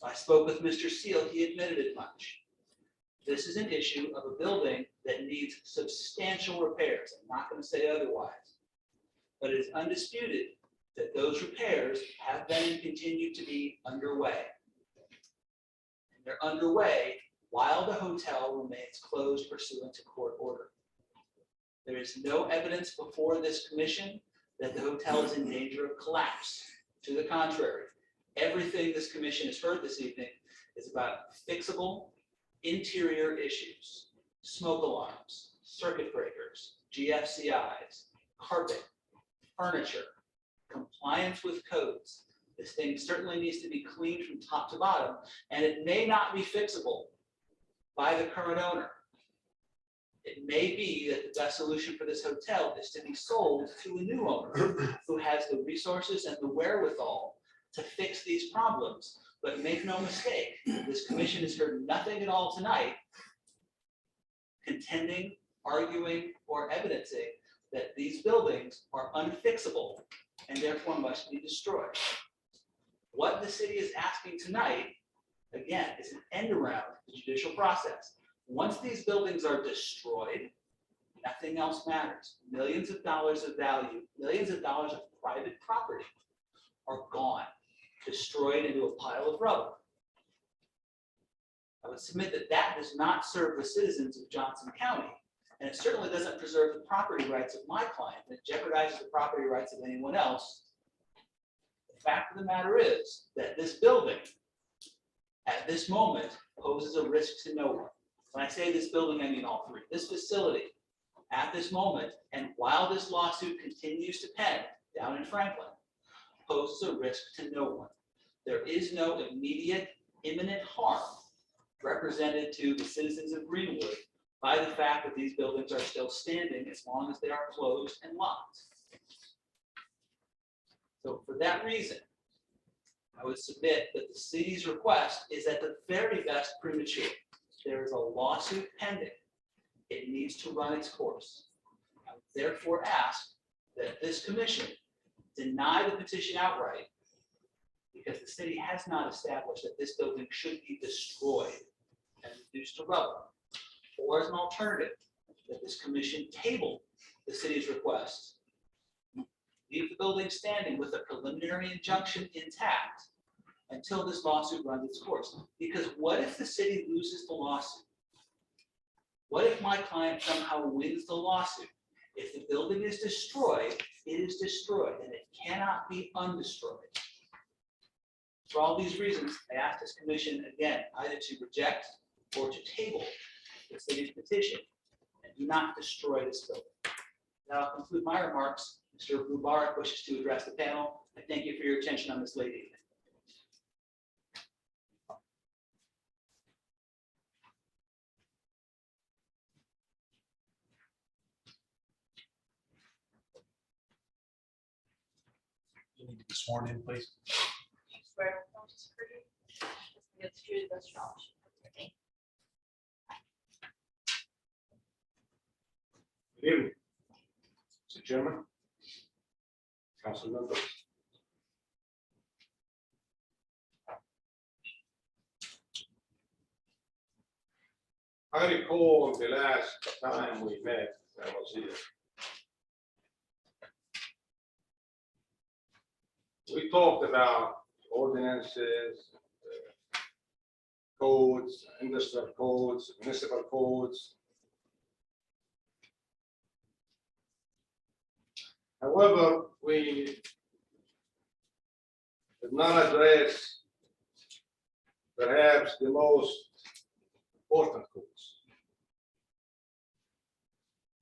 I spoke with Mr. Seal, he admitted as much. This is an issue of a building that needs substantial repairs. I'm not going to say otherwise, but it is undisputed that those repairs have been and continue to be underway. And they're underway while the hotel remains closed pursuant to court order. There is no evidence before this commission that the hotel is in danger of collapse. To the contrary, everything this commission has heard this evening is about fixable interior issues, smoke alarms, circuit breakers, GFCIs, carpet, furniture, compliance with codes. This thing certainly needs to be cleaned from top to bottom, and it may not be fixable by the current owner. It may be that the best solution for this hotel is to be sold to a new owner who has the resources and the wherewithal to fix these problems. But make no mistake, this commission has heard nothing at all tonight contending, arguing, or evidencing that these buildings are unfixable and therefore must be destroyed. What the city is asking tonight, again, is an end around the judicial process. Once these buildings are destroyed, nothing else matters. Millions of dollars of value, millions of dollars of private property are gone, destroyed into a pile of rubble. I would submit that that does not serve the citizens of Johnson County, and it certainly doesn't preserve the property rights of my client, and it jeopardizes the property rights of anyone else. The fact of the matter is that this building, at this moment, poses a risk to no one. When I say this building, I mean all three. This facility, at this moment, and while this lawsuit continues to pen down in Franklin, poses a risk to no one. There is no immediate, imminent harm represented to the citizens of Greenwood by the fact that these buildings are still standing as long as they are closed and locked. So for that reason, I would submit that the city's request is at the very best premature. There is a lawsuit pending. It needs to run its course. I would therefore ask that this commission deny the petition outright because the city has not established that this building should be destroyed and reduced to rubble. Or as an alternative, that this commission table the city's request, leave the building standing with a preliminary injunction intact until this lawsuit runs its course. Because what if the city loses the lawsuit? What if my client somehow wins the lawsuit? If the building is destroyed, it is destroyed and it cannot be undestroyed. For all these reasons, I ask this commission again, either to reject or to table the city's petition and do not destroy this building. Now I'll conclude my remarks. Mr. Mubarak wishes to address the panel. I thank you for your attention on this late evening. You need to be sworn in, please. Swear to tell the truth, it's true to the best of your knowledge. Okay. Good evening. Mr. Chairman, council members. I recall the last time we met, I was here. We talked about ordinances, codes, industrial codes, municipal codes. However, we did not address perhaps the most important codes.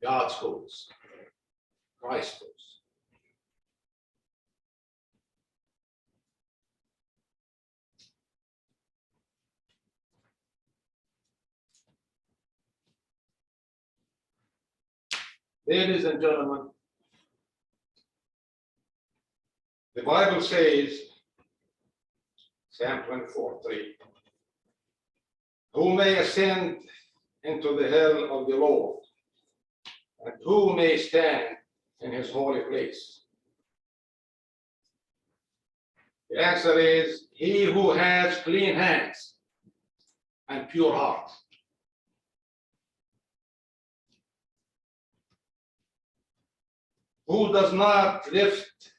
God's codes, Christ's codes. Ladies and gentlemen, the Bible says, Psalm 24:3, who may ascend into the hill of the Lord, and who may stand in his holy place? The answer is, he who has clean hands and pure heart. Who does not lift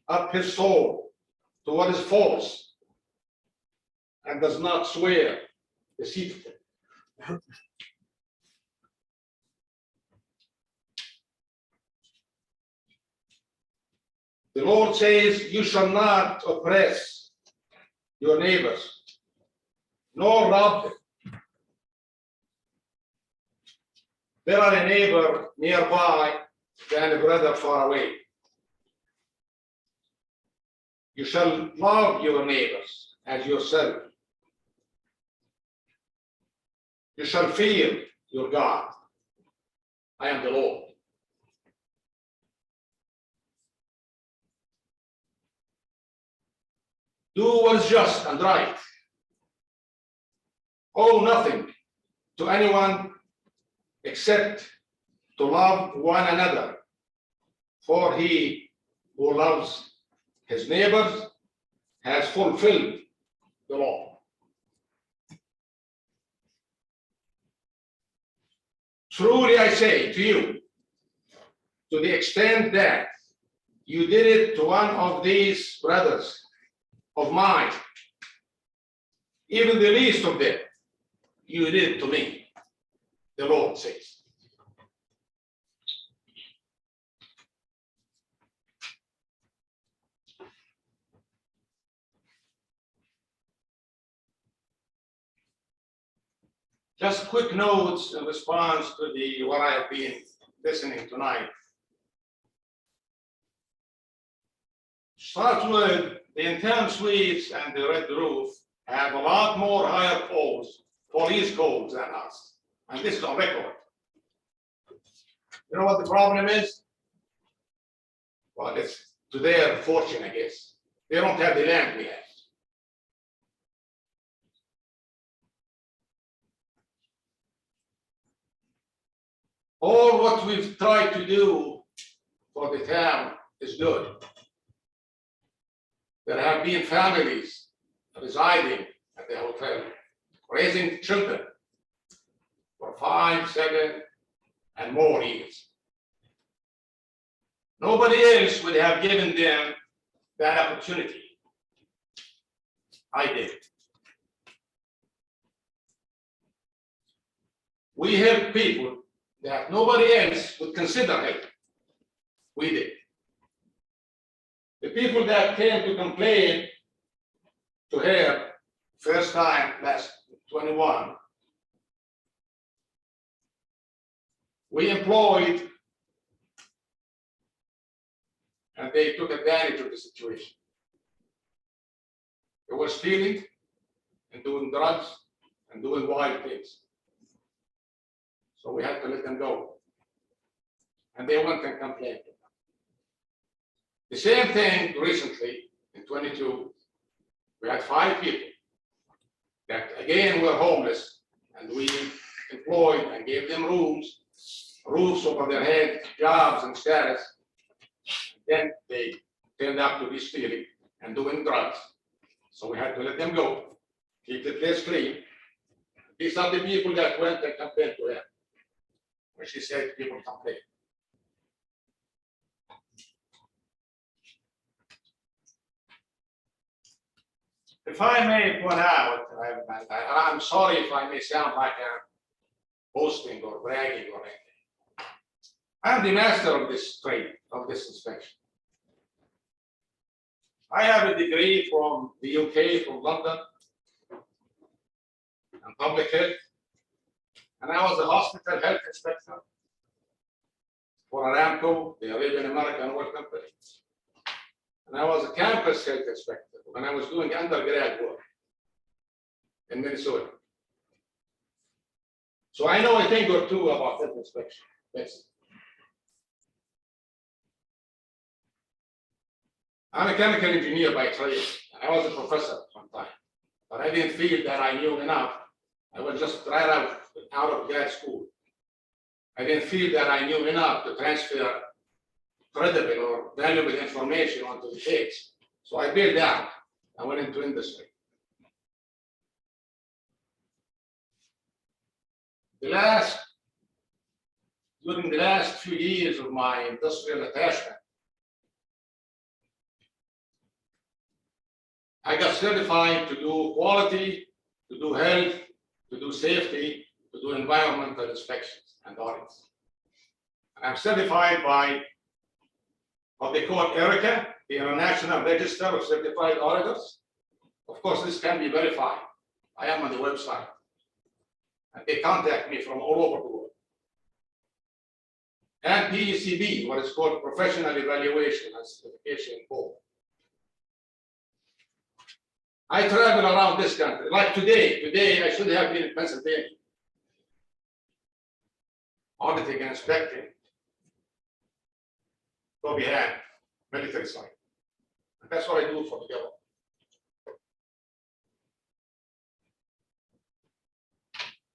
up his soul to what is false and does not swear deceitfully. The Lord says, you shall not oppress your neighbors, nor rob them. better a neighbor nearby than a brother far away. You shall love your neighbors as yourself. You shall fear your God. I am the Lord. Do what is just and right. Owe nothing to anyone except to love one another. For he who loves his neighbors has fulfilled the law. Truly I say to you, to the extent that you did it to one of these brothers of mine, even the least of them, you did it to me, the Lord says. Just quick notes in response to what I have been listening tonight. Start with the intense suites and the red roof have a lot more higher police codes than us. And this is on record. You know what the problem is? Well, it's to their fortune, I guess. They don't have the land we have. All what we've tried to do for the town is good. There have been families residing at the hotel, raising children for 5, 7, and more years. Nobody else would have given them that opportunity. I did. We help people that nobody else would consider help. We did. The people that came to complain to her first time last 21, we employed, and they took advantage of the situation. They were stealing and doing drugs and doing wild things. So we had to let them go. And they went and complained. The same thing recently in 22, we had 5 people that again were homeless, and we employed and gave them rooms, roofs over their head, jobs and status. Then they turned out to be stealing and doing drugs. So we had to let them go, keep the place clean. These are the people that went and complained to her. When she said people complain. If I may point out, I'm sorry if I may sound like I'm boasting or bragging or anything. I'm the master of this trade, of this inspection. I have a degree from the UK, from London, in public health. And I was a hospital health inspector for Aramco, the Arabian American Oil Company. And I was a campus health inspector when I was doing undergrad work in Minnesota. So I know a thing or two about health inspection. Yes. I'm a chemical engineer by trade. I was a professor at one time, but I didn't feel that I knew enough. I was just right out of grad school. I didn't feel that I knew enough to transfer credible or valuable information onto the case. So I bailed out. I went into industry. During the last few years of my industrial attachment, I got certified to do quality, to do health, to do safety, to do environmental inspections and audits. I'm certified by what they call ERICA, the International Register of Certified Auditors. Of course, this can be verified. I am on the website. And they contact me from all over the world. and PECB, what is called Professional Evaluation and Certification Board. I travel around this country, like today I should have been in Pennsylvania. Auditing and inspecting. Go behind military side. And that's what I do for the government.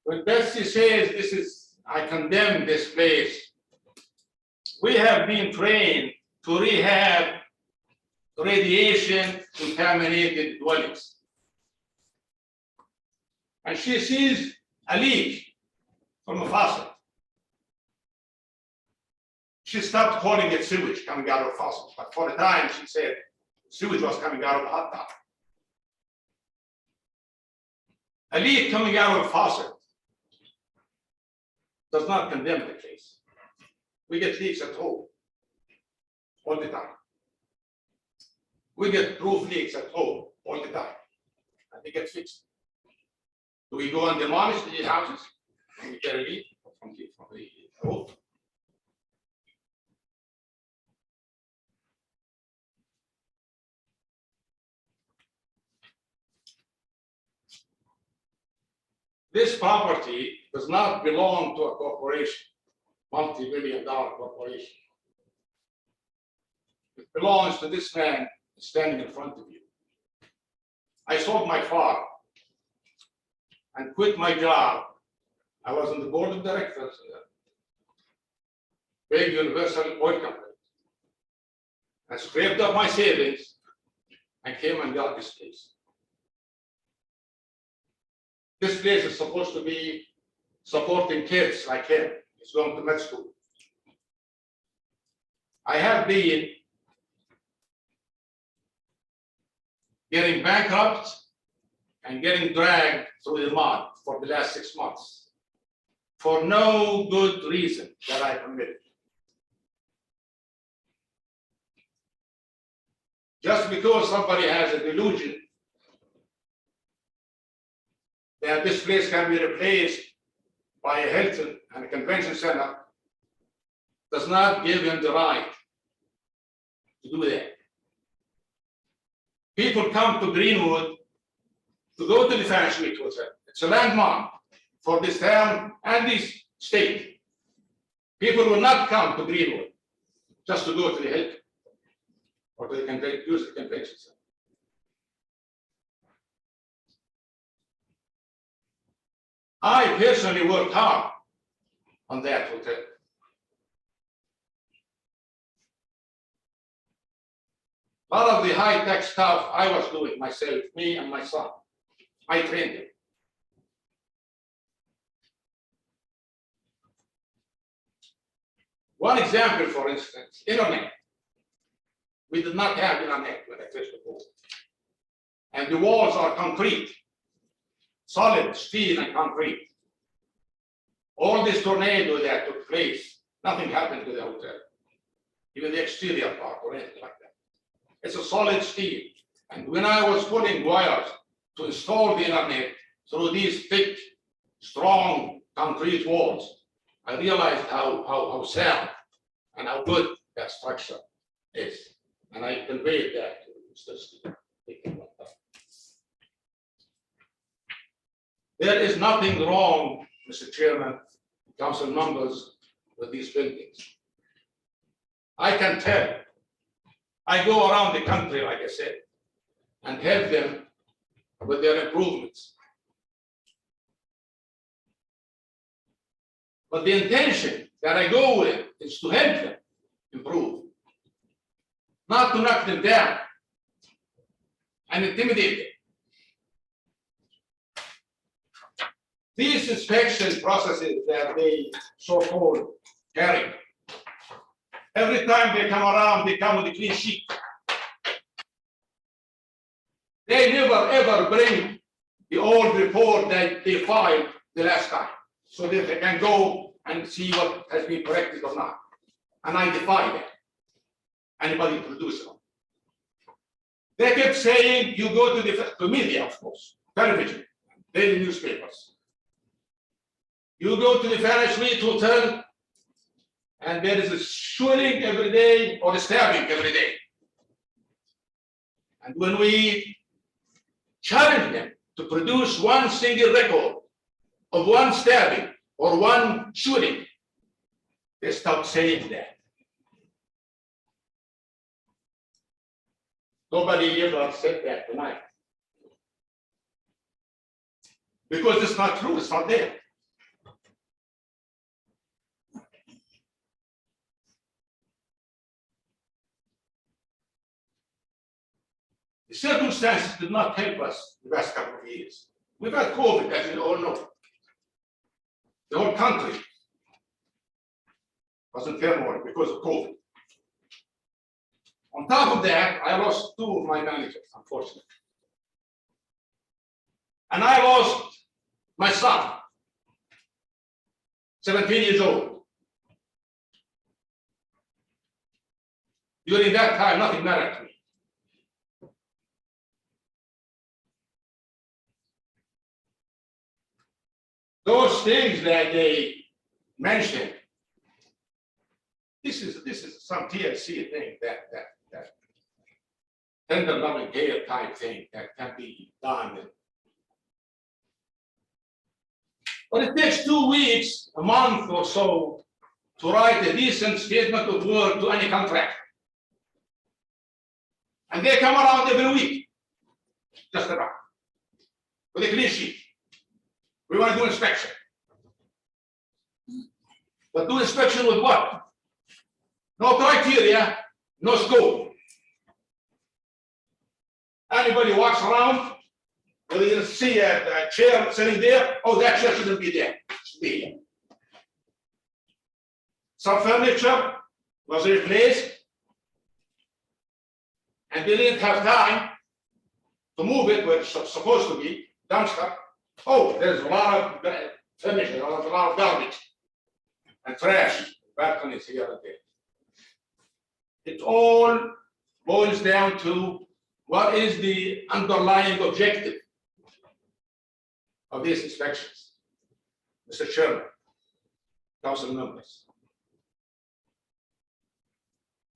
When Betsy says this is, I condemn this place, we have been trained to rehab radiation contaminated dwellings. And she sees a leak from a faucet. She stopped calling it sewage coming out of the faucet, but for a time she said sewage was coming out of the hot tub. A leak coming out of a faucet does not condemn the case. We get leaks at home all the time. We get roof leaks at home all the time, and they get fixed. Do we go and demolish the houses and we get a leak from the roof? This property does not belong to a corporation, multi-billion-dollar corporation. It belongs to this man standing in front of you. I sold my farm and quit my job. I was on the board of directors of a big Universal Oil Company. I scraped up my savings and came and got this place. This place is supposed to be supporting kids like him. He's going to med school. I have been getting bankrupt and getting dragged through the mud for the last 6 months for no good reason that I permitted. Just because somebody has a delusion that this place can be replaced by a Hilton and a convention center does not give him the right to do that. People come to Greenwood to go to the Fannie Suite Hotel. It's a landmark for this town and this state. People will not come to Greenwood just to go to the Hilton or to the use the convention center. I personally worked hard on that hotel. A lot of the high-tech stuff I was doing myself, me and my son. I trained him. One example, for instance, internet. We did not have internet when I first moved. And the walls are concrete. Solid steel and concrete. All this tornado that took place, nothing happened to the hotel, even the exterior part or anything like that. It's a solid steel. And when I was putting wires to install the internet through these thick, strong concrete walls, I realized how sound and how good that structure is. And I conveyed that to Mr. Steve. There is nothing wrong, Mr. Chairman, council members, with these buildings. I can tell. I go around the country, like I said, and help them with their improvements. But the intention that I go with is to help them improve, not to knock them down and intimidate them. These inspection processes that they so-called carry, every time they come around, they come with a clean sheet. They never ever bring the old report that they filed the last time, so that they can go and see what has been corrected or not. And I defy that. Anybody produce them. They kept saying, you go to the media, of course, television, daily newspapers. You go to the Fannie Suite Hotel, and there is a shooting every day or stabbing every day. And when we challenge them to produce one single record of one stabbing or one shooting, they stop saying that. Nobody ever said that tonight. Because it's not true, it's not there. The circumstances did not help us the last couple of years. We've had COVID, as you all know. The whole country was in turmoil because of COVID. On top of that, I lost two of my managers, unfortunately. And I lost my son, 17 years old. During that time, nothing mattered to me. Those things that they mentioned, this is some TLC thing, that tender loving care type thing that can be done. But it takes 2 weeks, a month or so, to write a decent statement of work to any contractor. And they come around every week, just about, with a clean sheet. We want to do inspection. But do inspection with what? No criteria, no scope. Anybody walks around, whether you see a chair sitting there, oh, that chair shouldn't be there. It should be here. Some furniture was replaced, and they didn't have time to move it where it's supposed to be, dumpster. Oh, there's a lot of furniture, a lot of garbage and trash, balconies here and there. It all boils down to what is the underlying objective of these inspections, Mr. Chairman, council members.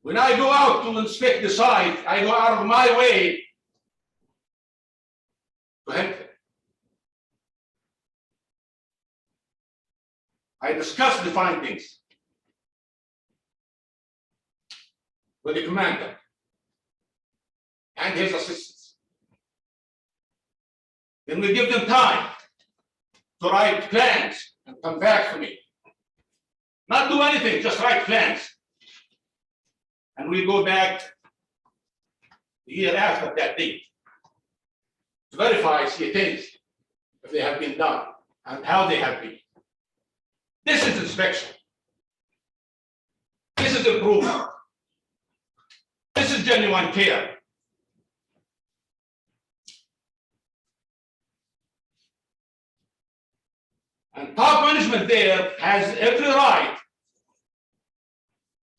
When I go out to inspect the site, I go out of my way to help them. I discuss the findings with the commander and his assistants. Then we give them time to write plans and come back to me. Not do anything, just write plans. And we go back the year after that date to verify, see things, if they have been done and how they have been. This is inspection. This is improvement. This is genuine care. And top management there has every right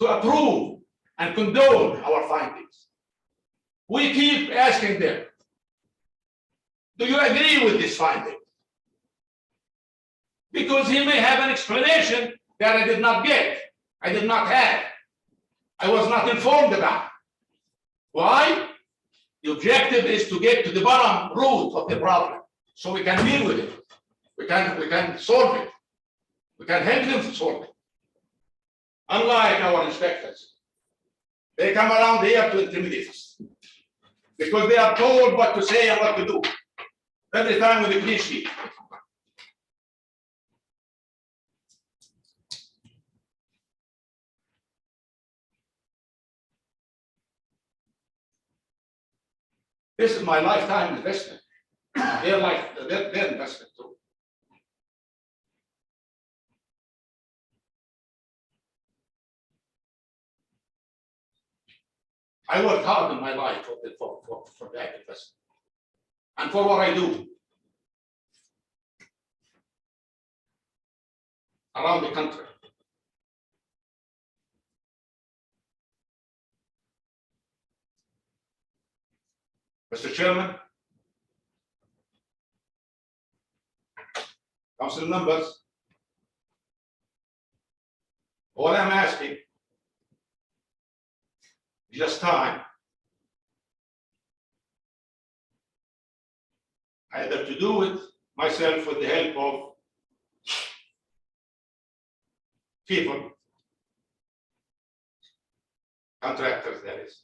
to approve and condone our findings. We keep asking them, do you agree with this finding? Because he may have an explanation that I did not get, I did not have, I was not informed about. Why? The objective is to get to the bottom root of the problem, so we can deal with it. We can solve it. We can help them to solve it. Unlike our inspectors, they come around here to intimidate us because they are told what to say and what to do every time with a clean sheet. This is my lifetime investment. Their investment too. I worked hard in my life for that investment and for what I do around the country. Mr. Chairman, council members, All I'm asking, just time. Either to do it myself with the help of people, contractors that is,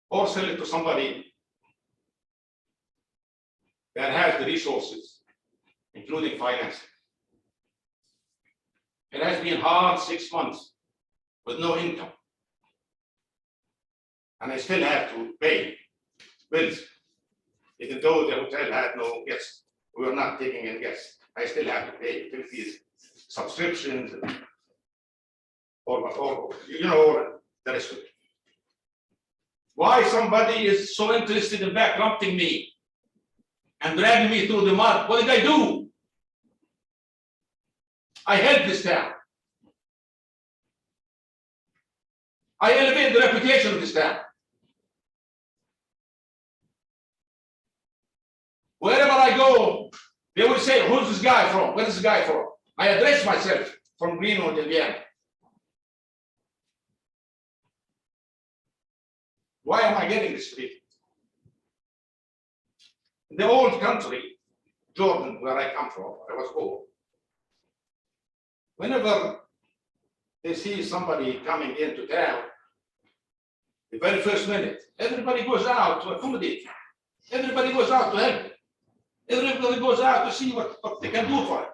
or sell it to somebody that has the resources, including financing. It has been hard 6 months with no income. And I still have to pay bills. Even though the hotel had no guests, we were not taking in guests. I still have to pay utilities, subscriptions, or you know, the rest of it. Why somebody is so interested in bankrupting me and dragging me through the mud? What did I do? I helped this town. I elevated the reputation of this town. Wherever I go, they will say, who's this guy from? Where is this guy from? I address myself from Greenwood, Indiana. Why am I getting this treatment? In the old country, Jordan, where I come from, I was born. Whenever they see somebody coming into town, the very first minute, everybody goes out to accommodate. Everybody goes out to help. Everybody goes out to see what they can do for him.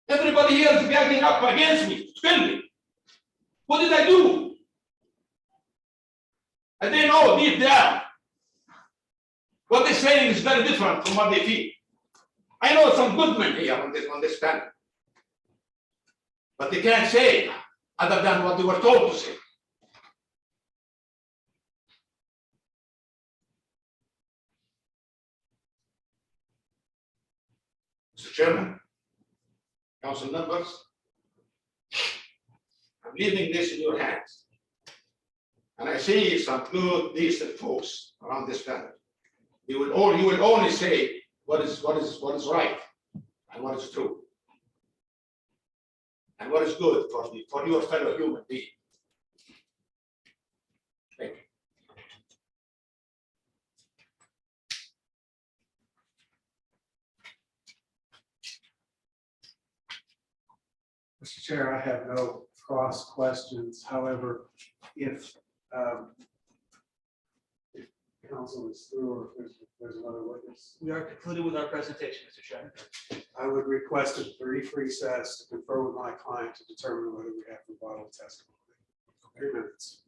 Everybody here is ganging up against me, to kill me. What did I do? And they know deep down what they're saying is very different from what they feel. I know some good men here on this panel, but they can't say other than what they were told to say. Mr. Chairman, council members, I'm leaving this in your hands. And I see some good, decent folks around this panel. You will only say what is right and what is true. And what is good for your fellow human being. Thank you. Mr. Chair, I have no cross questions. However, if council is through, or if there's another witness, We are concluded with our presentation, Mr. Chairman. I would request a brief recess to confer with my client to determine whether we have rebuttal testimony. 3 minutes.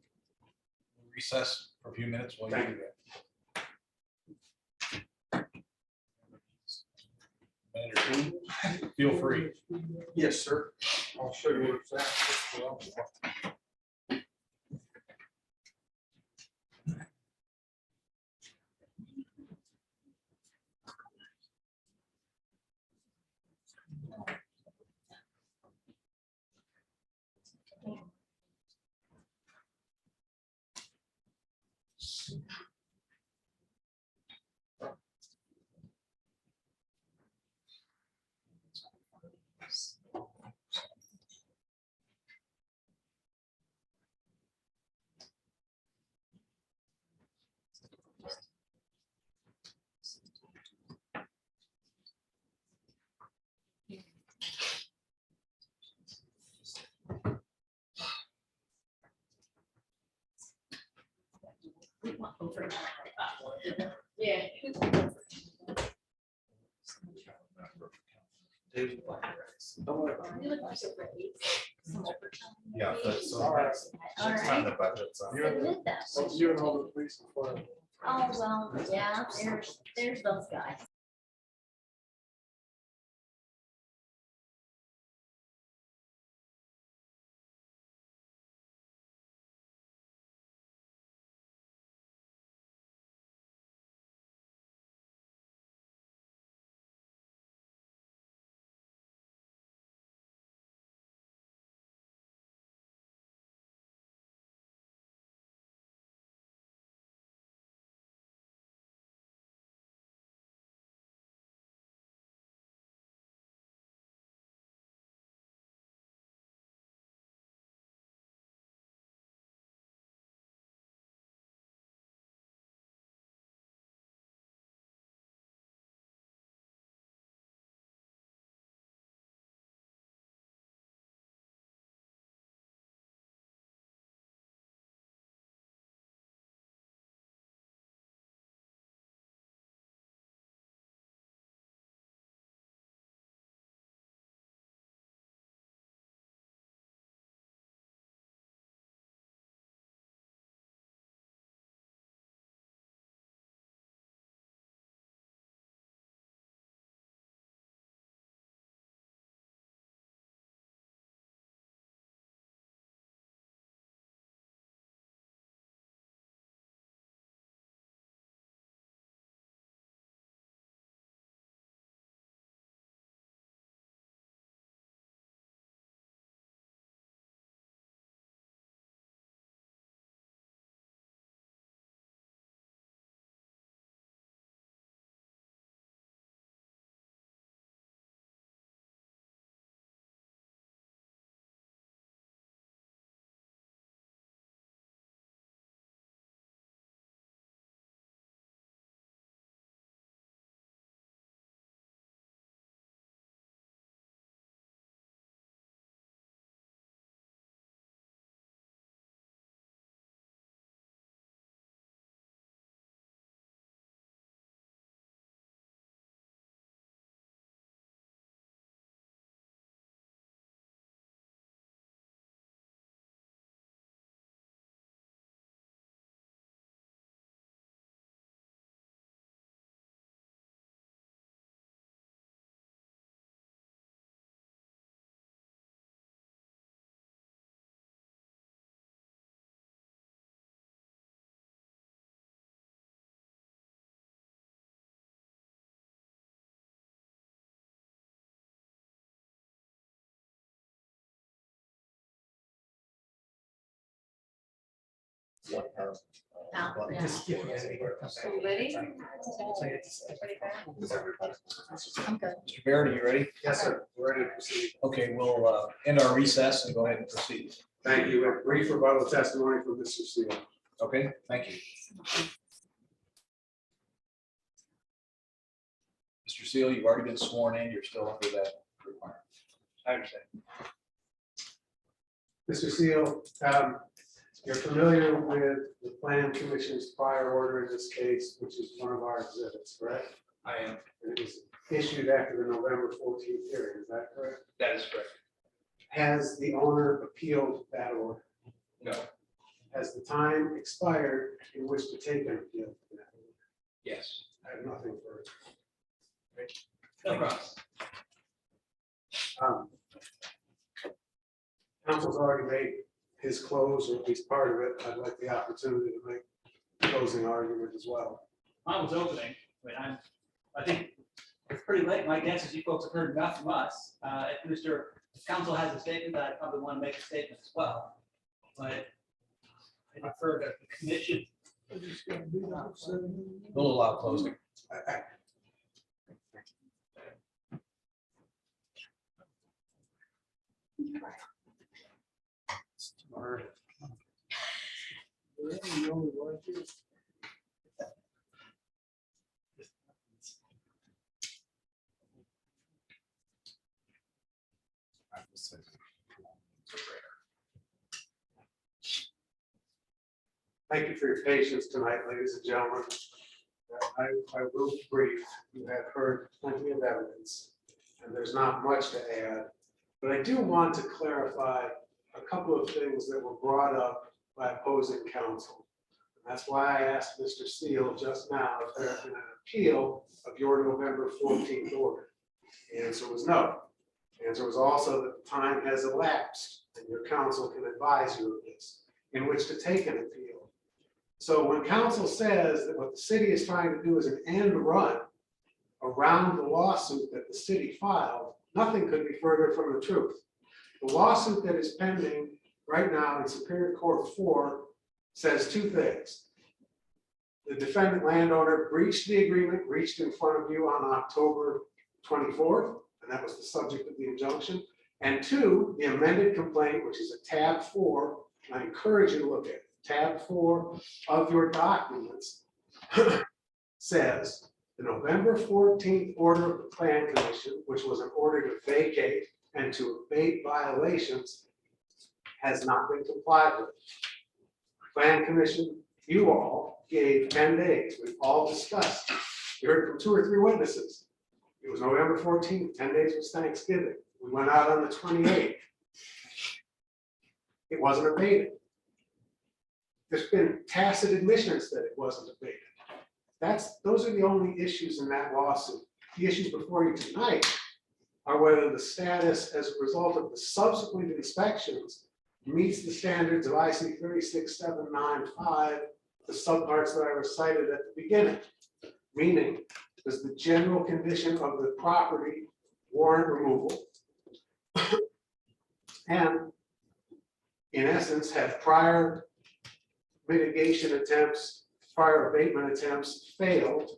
Recess for a few minutes while you Thank do that. Minute or two, feel free. Yes, sir. I'll show you where it's at. Yeah. Yeah, that's All right. it's on the budget, so. Submit that. You and all the police and fire. Oh, well, yeah, there's those guys. what our, Oh, yeah. Are you ready? Is everybody- I'm good. Mr. Barrett, are you ready? Yes, sir. We're ready to proceed. Okay, we'll end our recess and go ahead and proceed. Thank you. A brief rebuttal testimony from Mr. Seal. Okay, thank you. Mr. Seal, you've already been sworn in. You're still under that requirement. I understand. Mr. Seal, you're familiar with the Plan Commission's prior order in this case, which is one of our exhibits, correct? I am. And it was issued after the November 14th hearing, is that correct? That is correct. Has the owner appealed that order? No. Has the time expired in which to take an appeal? from that order? Yes. I have nothing further. No problem. Council's already made his close, or at least part of it. I'd like the opportunity to make closing argument as well. Mine was opening, I think it's pretty late. My guess is you folks have heard enough from us. If Council has a statement, I probably want to make a statement as well. But I defer to the commission. We'll allow closing. Thank you for your patience tonight, ladies and gentlemen. I will be brief. You have heard plenty of evidence, and there's not much to add. But I do want to clarify a couple of things that were brought up by opposing counsel. And that's why I asked Mr. Seal just now if there had been an appeal of your November 14th order. The answer was no. The answer was also that the time has elapsed, and your counsel can advise you of this, in which to take an appeal. So when counsel says that what the city is trying to do is an end run around the lawsuit that the city filed, nothing could be further from the truth. The lawsuit that is pending right now in Superior Court 4 says two things. The defendant landowner breached the agreement reached in front of you on October 24th, and that was the subject of the injunction. And two, the amended complaint, which is a tab 4, and I encourage you to look at it. Tab 4 of your documents says the November 14th order of the Plan Commission, which was an order to vacate and to abate violations, has not been complied with. Plan Commission, you all gave 10 days. We've all discussed. You heard from 2 or 3 witnesses. It was November 14th, 10 days was Thanksgiving. We went out on the 28th. It wasn't abated. There's been tacit admissions that it wasn't abated. Those are the only issues in that lawsuit. The issues before you tonight are whether the status as a result of the subsequent inspections meets the standards of IC 36795, the subparts that I recited at the beginning. Meaning, does the general condition of the property warrant removal? And in essence, have prior mitigation attempts, prior abatement attempts failed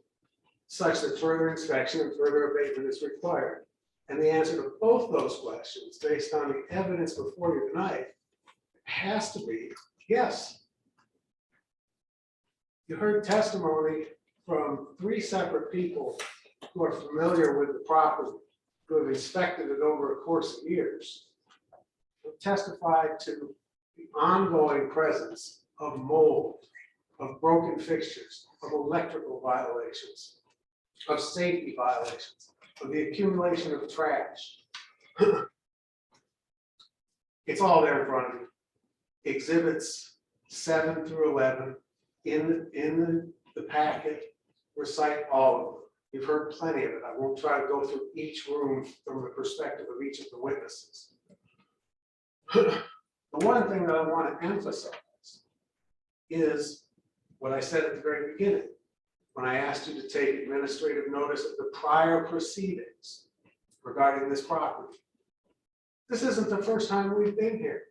such that further inspection and further abatement is required? And the answer to both those questions, based on the evidence before you tonight, has to be yes. You heard testimony from 3 separate people who are familiar with the property, who have inspected it over a course of years, who testified to the ongoing presence of mold, of broken fixtures, of electrical violations, of safety violations, of the accumulation of trash. It's all there in front of you. Exhibits 7 through 11 in the packet recite all of them. You've heard plenty of it. I won't try to go through each room from the perspective of each of the witnesses. The one thing that I want to emphasize is what I said at the very beginning, when I asked you to take administrative notice of the prior proceedings regarding this property. This isn't the first time we've been here.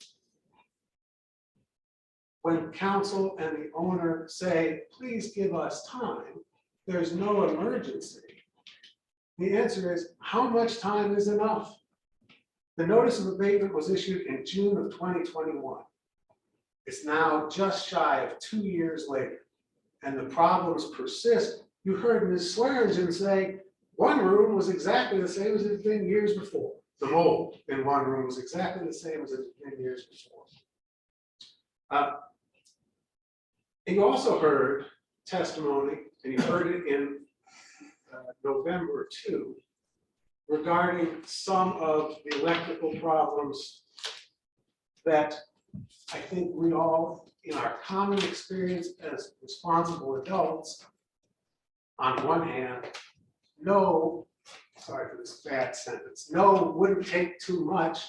when council and the owner say, please give us time, there's no emergency. The answer is, how much time is enough? The notice of abatement was issued in June of 2021. It's now just shy of 2 years later, and the problems persist. You heard Ms. Swearingen say, one room was exactly the same as it had been years before. The mold in one room was exactly the same as it had been years before. And you also heard testimony, and you heard it in November too, regarding some of the electrical problems that I think we all, in our common experience as responsible adults, on one hand, know, sorry for this bad sentence, no, wouldn't take too much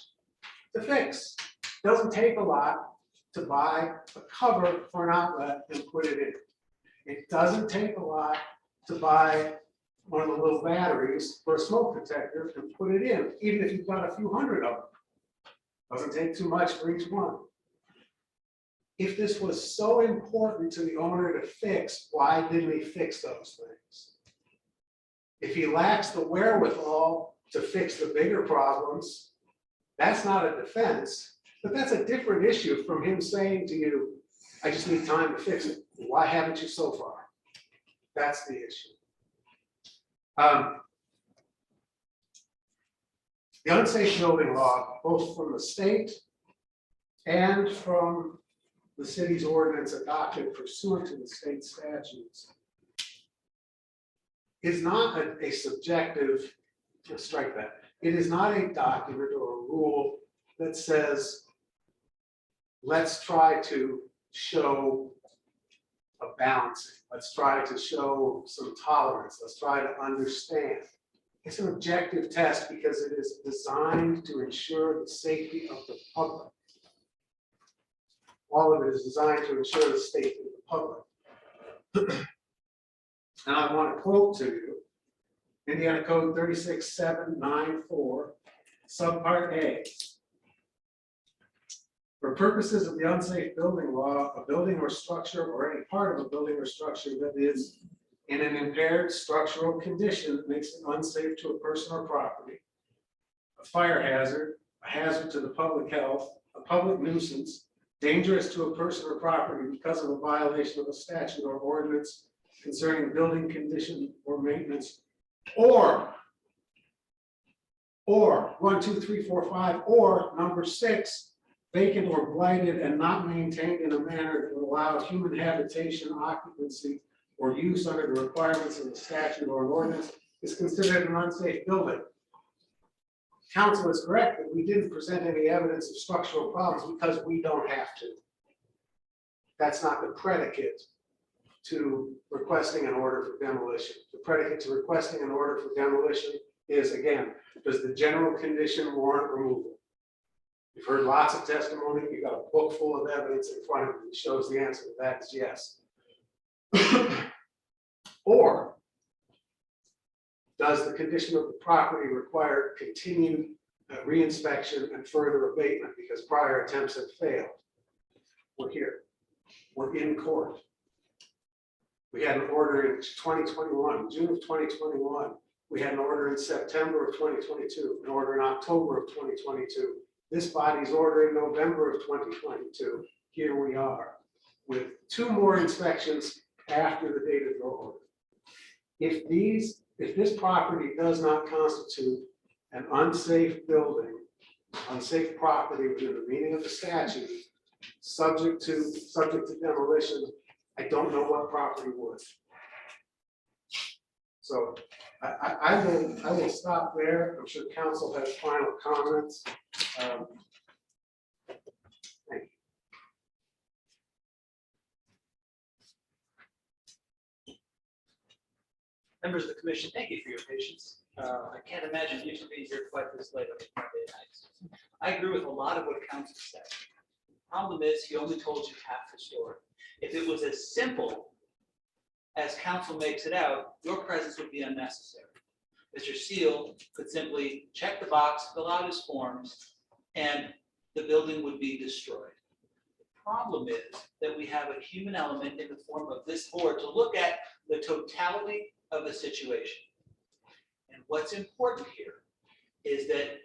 to fix. Doesn't take a lot to buy a cover for an outlet and put it in. It doesn't take a lot to buy one of the little batteries for a smoke detector and put it in, even if you've got a few hundred of them. Doesn't take too much for each one. If this was so important to the owner to fix, why didn't he fix those things? If he lacks the wherewithal to fix the bigger problems, that's not a defense, but that's a different issue from him saying to you, I just need time to fix it. Why haven't you so far? That's the issue. The unsafe building law, both from the state and from the city's ordinance adopted pursuant to the state statutes, is not a subjective, strike that, it is not a document or a rule that says, let's try to show a balancing, let's try to show some tolerance, let's try to understand. It's an objective test because it is designed to ensure the safety of the public. All of it is designed to ensure the safety of the public. And I want to quote to you Indiana Code 36794, subpart A. For purposes of the unsafe building law, a building or structure or any part of a building or structure that is in an impaired structural condition that makes it unsafe to a person or property, a fire hazard, a hazard to the public health, a public nuisance, dangerous to a person or property because of a violation of a statute or ordinance concerning building condition or maintenance, or 1, 2, 3, 4, 5, or number 6, vacant or blighted and not maintained in a manner that would allow human habitation, occupancy, or use under the requirements of the statute or an ordinance is considered an unsafe building. Council is correct that we didn't present any evidence of structural problems because we don't have to. That's not the predicate to requesting an order for demolition. The predicate to requesting an order for demolition is, again, does the general condition warrant removal? You've heard lots of testimony. You've got a book full of evidence in front of you that shows the answer to that is yes. Or does the condition of the property require continued reinspection and further abatement because prior attempts have failed? We're here. We're in court. We had an order in 2021, June of 2021. We had an order in September of 2022, an order in October of 2022. This body's order in November of 2022. Here we are with 2 more inspections after the date of your order. If this property does not constitute an unsafe building, unsafe property within the meaning of the statute, subject to demolition, I don't know what property would. So I will stop there. I'm sure council has final comments. Thank you. Members of the commission, thank you for your patience. I can't imagine you should be here quite this late on a Monday night. I agree with a lot of what council said. Problem is, he only told you half the story. If it was as simple as council makes it out, your presence would be unnecessary. Mr. Seal could simply check the box, fill out his forms, and the building would be destroyed. The problem is that we have a human element in the form of this board to look at the totality of the situation. And what's important here is that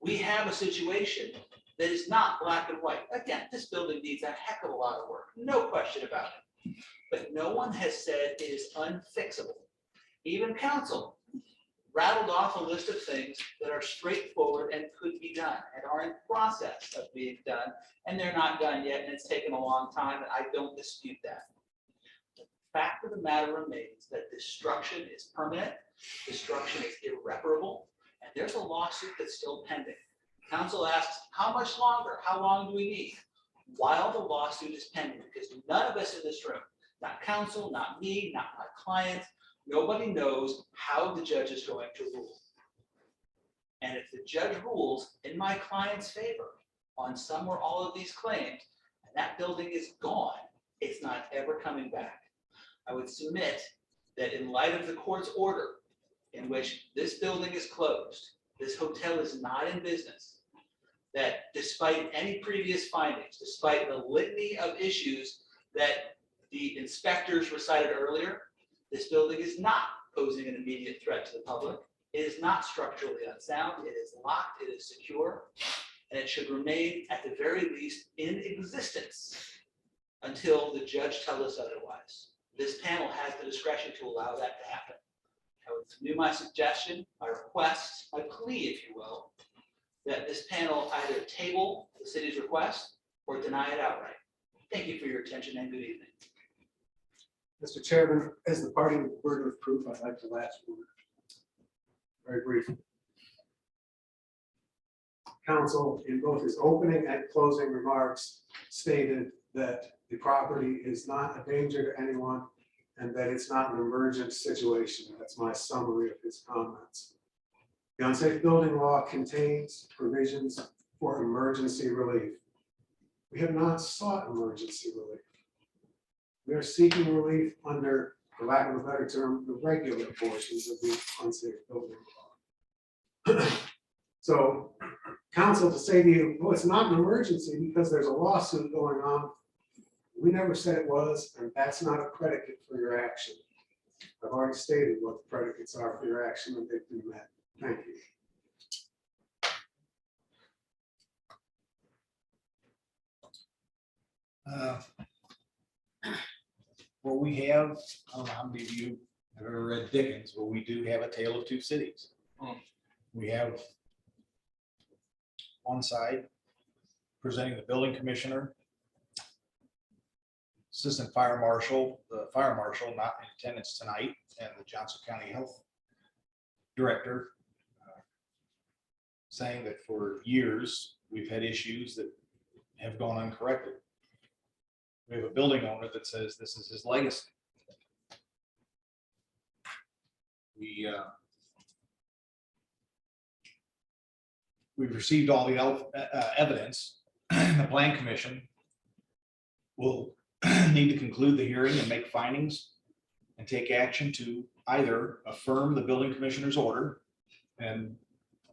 we have a situation that is not black and white. Again, this building needs a heck of a lot of work, no question about it. But no one has said it is unfixable. Even council rattled off a list of things that are straightforward and could be done and are in process of being done, and they're not done yet, and it's taken a long time, and I don't dispute that. The fact of the matter remains that destruction is permanent, destruction is irreparable, and there's a lawsuit that's still pending. Council asks, how much longer? How long do we need? While the lawsuit is pending, because none of us in this room, not council, not me, not my client, nobody knows how the judge is going to rule. And if the judge rules in my client's favor on some or all of these claims, and that building is gone, it's not ever coming back. I would submit that in light of the court's order in which this building is closed, this hotel is not in business, that despite any previous findings, despite the litany of issues that the inspectors recited earlier, this building is not posing an immediate threat to the public. It is not structurally unsound. It is locked, it is secure, and it should remain at the very least in existence until the judge tells us otherwise. This panel has the discretion to allow that to happen. I would renew my suggestion, my request, my plea, if you will, that this panel either table the city's request or deny it outright. Thank you for your attention and good evening. Mr. Chairman, as the party with burden of proof, I'd like to last word. Very briefly. Council, in both his opening and closing remarks, stated that the property is not a danger to anyone and that it's not an emergent situation. That's my summary of his comments. The unsafe building law contains provisions for emergency relief. We have not sought emergency relief. We are seeking relief under, for lack of a better term, the regular portions of the unsafe building law. So, council, to say to you, well, it's not an emergency because there's a lawsuit going on. We never said it was, and that's not a predicate for your action. I've already stated what the predicates are for your action, and they've been met. Thank you. Well, we have, I don't know how many of you have ever read Dickens, but we do have a tale of two cities. We have one side presenting the building commissioner, assistant fire marshal, the fire marshal not in attendance tonight, and the Johnson County Health Director saying that for years we've had issues that have gone uncorrected. We have a building owner that says this is his legacy. We've received all the evidence. The Plan Commission will need to conclude the hearing and make findings and take action to either affirm the building commissioner's order, and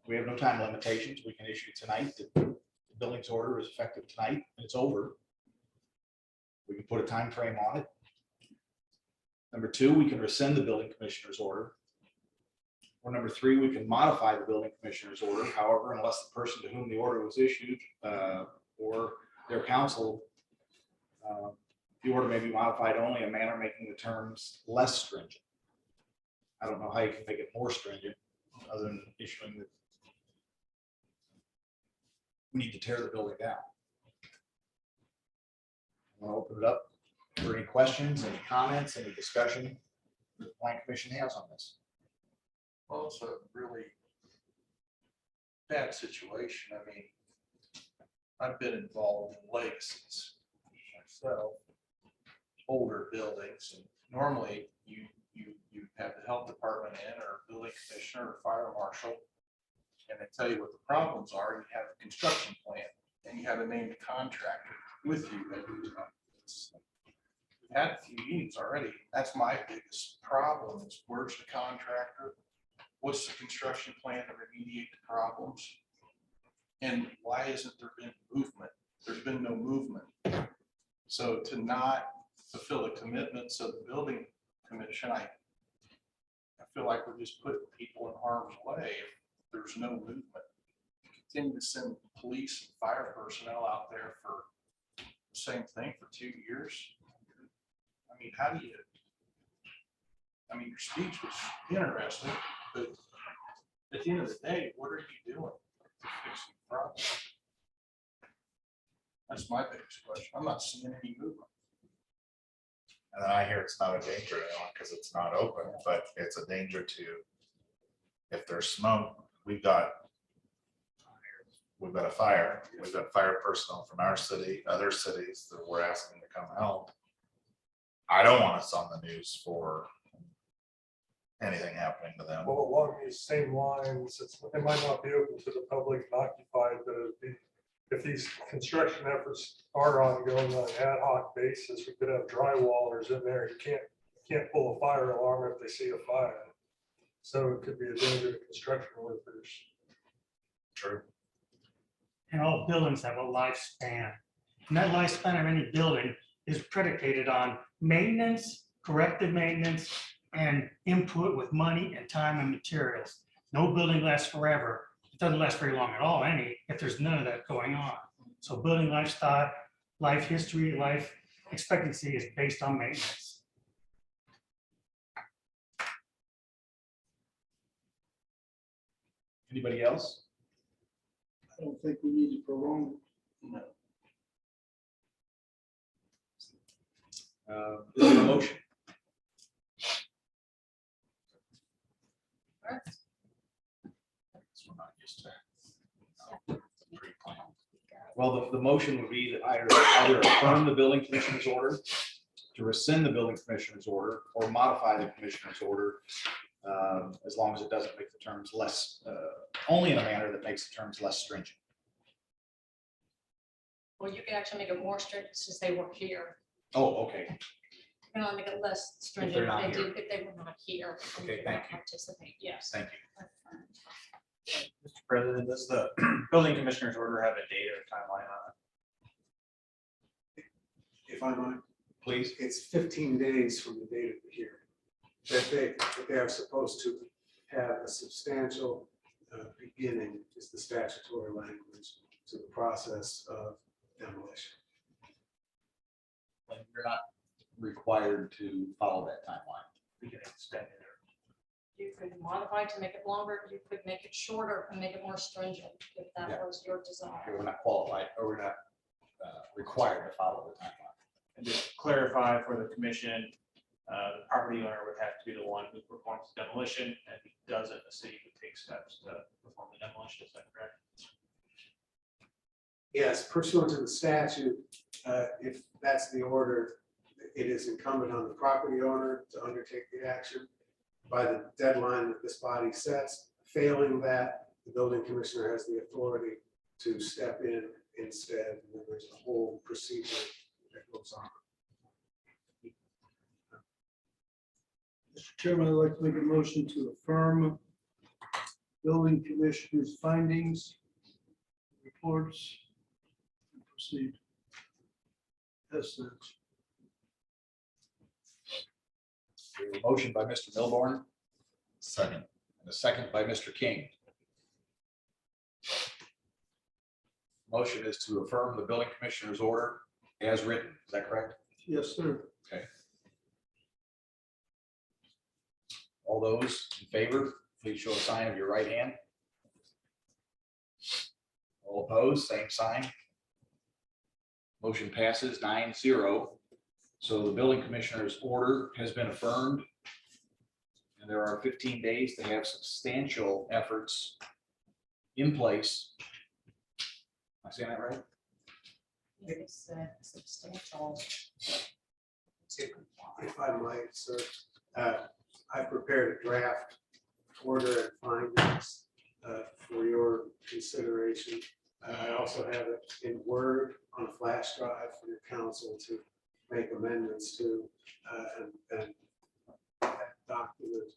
we have no time limitations. We can issue tonight. The building's order is effective tonight and it's over. We can put a time frame on it. Number two, we can rescind the building commissioner's order. Or number three, we can modify the building commissioner's order. However, unless the person to whom the order was issued or their counsel, the order may be modified only in a manner making the terms less stringent. I don't know how you can make it more stringent other than issuing the, we need to tear the building down. I want to open it up for any questions, any comments, any discussion the Plan Commission has on this. Well, it's a really bad situation. I mean, I've been involved in legacies myself, older buildings, and normally you have the health department in, or building commissioner, or fire marshal, and they tell you what the problems are. You have a construction plan, and you have a named contractor with you every time. We've had a few meetings already. That's my biggest problem is where's the contractor? What's the construction plan to remediate the problems? And why hasn't there been movement? There's been no movement. So to not fulfill the commitments of the building commission, I feel like we're just putting people in harm's way if there's no movement. Continue to send police and fire personnel out there for the same thing for 2 years. I mean, how do you, I mean, your speech was interesting, but at the end of the day, what are you doing to fix the problem? That's my biggest question. I'm not seeing any movement. And then I hear it's not a danger anymore because it's not open, but it's a danger to, if there's smoke, we've got a fire, we've got fire personnel from our city, other cities that we're asking to come help. I don't want us on the news for anything happening to them. Well, along these same lines, it might not be open to the public and occupied, but if these construction efforts are ongoing on an ad hoc basis, we could have drywallers in there. You can't pull a fire alarm if they see a fire. So it could be a danger to construction workers. True. And all buildings have a lifespan. And that lifespan of any building is predicated on maintenance, corrective maintenance, and input with money and time and materials. No building lasts forever. It doesn't last very long at all, if there's none of that going on. So building lifestyle, life history, life expectancy is based on maintenance. Anybody else? I don't think we need to prolong it. No. Is there a motion? We're not used to pre-planned. Well, the motion would be that either affirm the building commissioner's order, to rescind the building commissioner's order, or modify the commissioner's order, as long as it doesn't make the terms less, only in a manner that makes the terms less stringent. Well, you can actually make it more strict since they were here. Oh, okay. You can only make it less stringent they're not if they here. did, if they were not here. and Okay, did thank not you. Participate, yes. Thank you. Mr. President, does the building commissioner's order have a date or a timeline on it? If I might, Please. it's 15 days from the date of the hearing. That they are supposed to have a substantial beginning is the statutory language to the process of demolition. And you're not required to follow that timeline. We can extend it. You could modify to make it longer, you could make it shorter and make it more stringent if that Yeah. was your desire. We're not qualified, or we're not required to follow the timeline. And just to clarify for the commission, the property owner would have to be the one who performs the demolition, and if he doesn't, the city would take steps to perform the demolition. Is that correct? Yes, pursuant to the statute, if that's the order, it is incumbent on the property owner to undertake the action by the deadline that this body sets. Failing that, the building commissioner has the authority to step in instead. And then there's a whole procedure that goes on. Mr. Chairman, I'd like to make a motion to affirm building commissioner's findings, reports, and proceed as such. A motion by Mr. Milborn, Second. and a second by Mr. King. Motion is to affirm the building commissioner's order as written. Is that correct? Yes, sir. Okay. All those in favor, please show a sign of your right hand. All opposed, same sign. Motion passes 9-0. So the building commissioner's order has been affirmed. And there are 15 days to have substantial efforts in place. Am I saying that right? It's substantial. If I might, sir, I prepared a draft order and findings for your consideration. I also have it in Word on a flash drive for your council to make amendments to. And that document,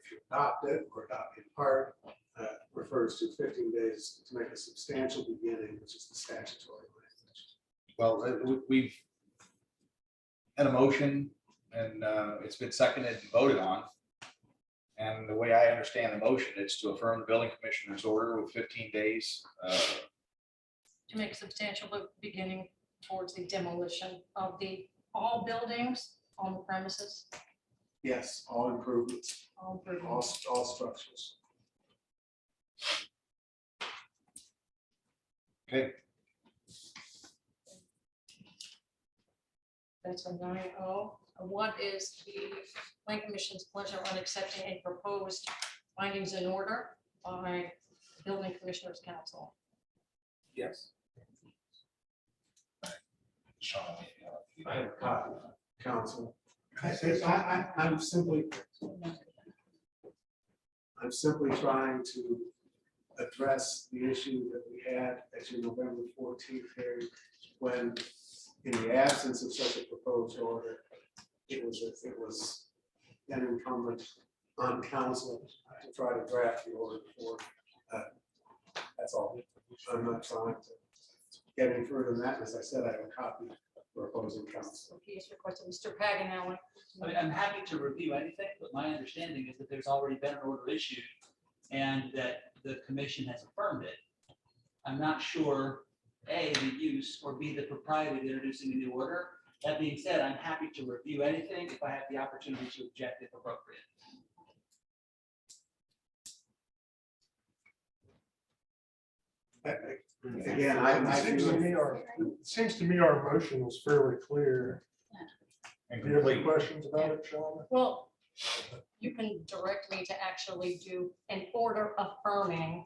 if you adopt it or adopt in part, refers to 15 days to make a substantial beginning, which is the statutory language. Well, we've had a motion and it's been seconded and voted on. And the way I understand the motion, it's to affirm the building commissioner's order with 15 days. To make substantial beginning towards the demolition of all buildings on the premises. Yes, all improvements, All improvements. all structures. Okay, That's a 9-0. What is the plan commission's pleasure on accepting a proposed findings in order by building commissioners council? yes. Sean, I have a copy, council. I'm simply trying to address the issue that we had at your November 14th hearing, when, in the absence of such a proposed order, it was then incumbent on council to try to draft the order before. That's all. I'm not trying to get any further than that. As I said, I have a copy for opposing council. He has requested Mr. Paganelli. I mean, I'm happy to review anything, but my understanding is that there's already been an order issued and that the commission has affirmed it. I'm not sure, A, the use, or B, the propriety of introducing a new order. That being said, I'm happy to review anything if I have the opportunity to object if appropriate. Again, It seems to me our motion was fairly clear. And Do you have any complete. questions about it, Sean? Well, you can direct me to actually do an order affirming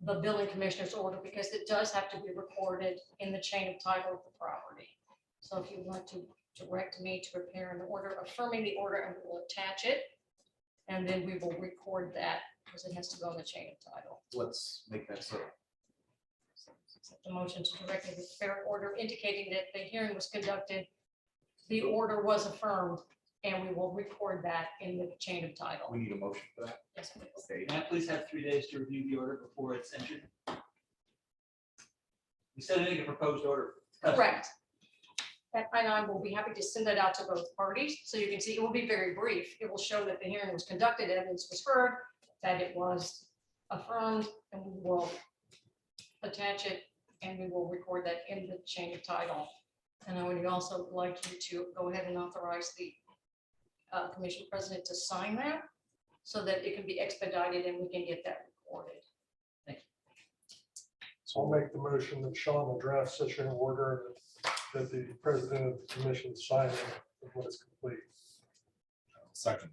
the building commissioner's order, because it does have to be recorded in the chain of title of the property. So if you want to direct me to prepare an order affirming the order, and we'll attach it. And then we will record that, because it has to go in the chain of title. Let's make that so. The motion to direct me to prepare an order indicating that the hearing was conducted, the order was affirmed, and we will record that in the chain of title. We need a motion for that. Yes, please. Okay. May I please have 3 days to review the order before it's entered? You said anything a proposed order. Correct. And I will be happy to send that out to both parties, so you can see, it will be very brief. It will show that the hearing was conducted, evidence was heard, that it was affirmed, and we will attach it, and we will record that in the chain of title. And I would also like you to go ahead and authorize the commission president to sign that, so that it can be expedited and we can get that recorded. So I'll make the motion that Sean will draft such an order that the president of the commission sign it when it's complete. Second.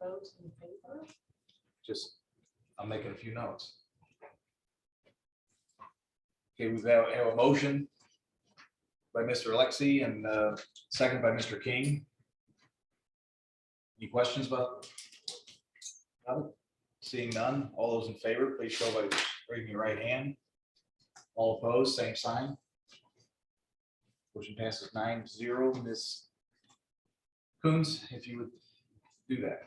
Those in favor? Just, I'm making a few notes. Okay, we've have a motion by Mr. Alexi and second by Mr. King. Any questions about? Seeing none, all those in favor, please show by raising your right hand. All opposed, same sign. Motion passes 9-0. Ms. Coons, if you would do that.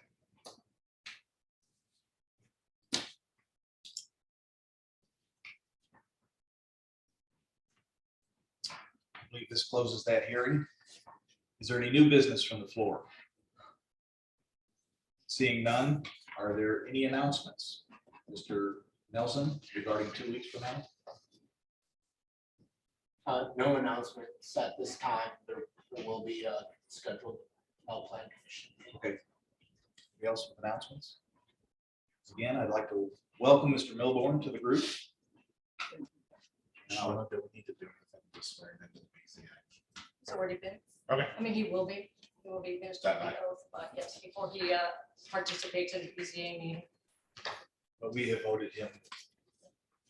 I believe this closes that hearing. Is there any new business from the floor? Seeing none, are there any announcements? Mr. Nelson, regarding 2 weeks from now? No announcements at this time. There will be a scheduled plan commission. Okay. Anybody else with announcements? Again, I'd like to welcome Mr. Milborn to the group. Sean, do we need to do anything to swear into the BZA? It's already been. Okay. I mean, he will be administering the oath, but yes, before he participates in the BZA meeting. But we have voted him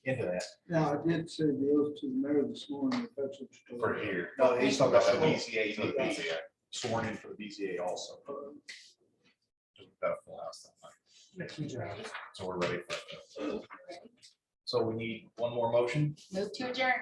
into that. Now, I did say the oath to the mayor this morning, if that's what you're For talking here. No, he's talking about the Oh, BZA, for the BZA. sworn in for the BZA also. We've got a full house that night. So we're ready for it. So we need one more motion. Move to adjourn.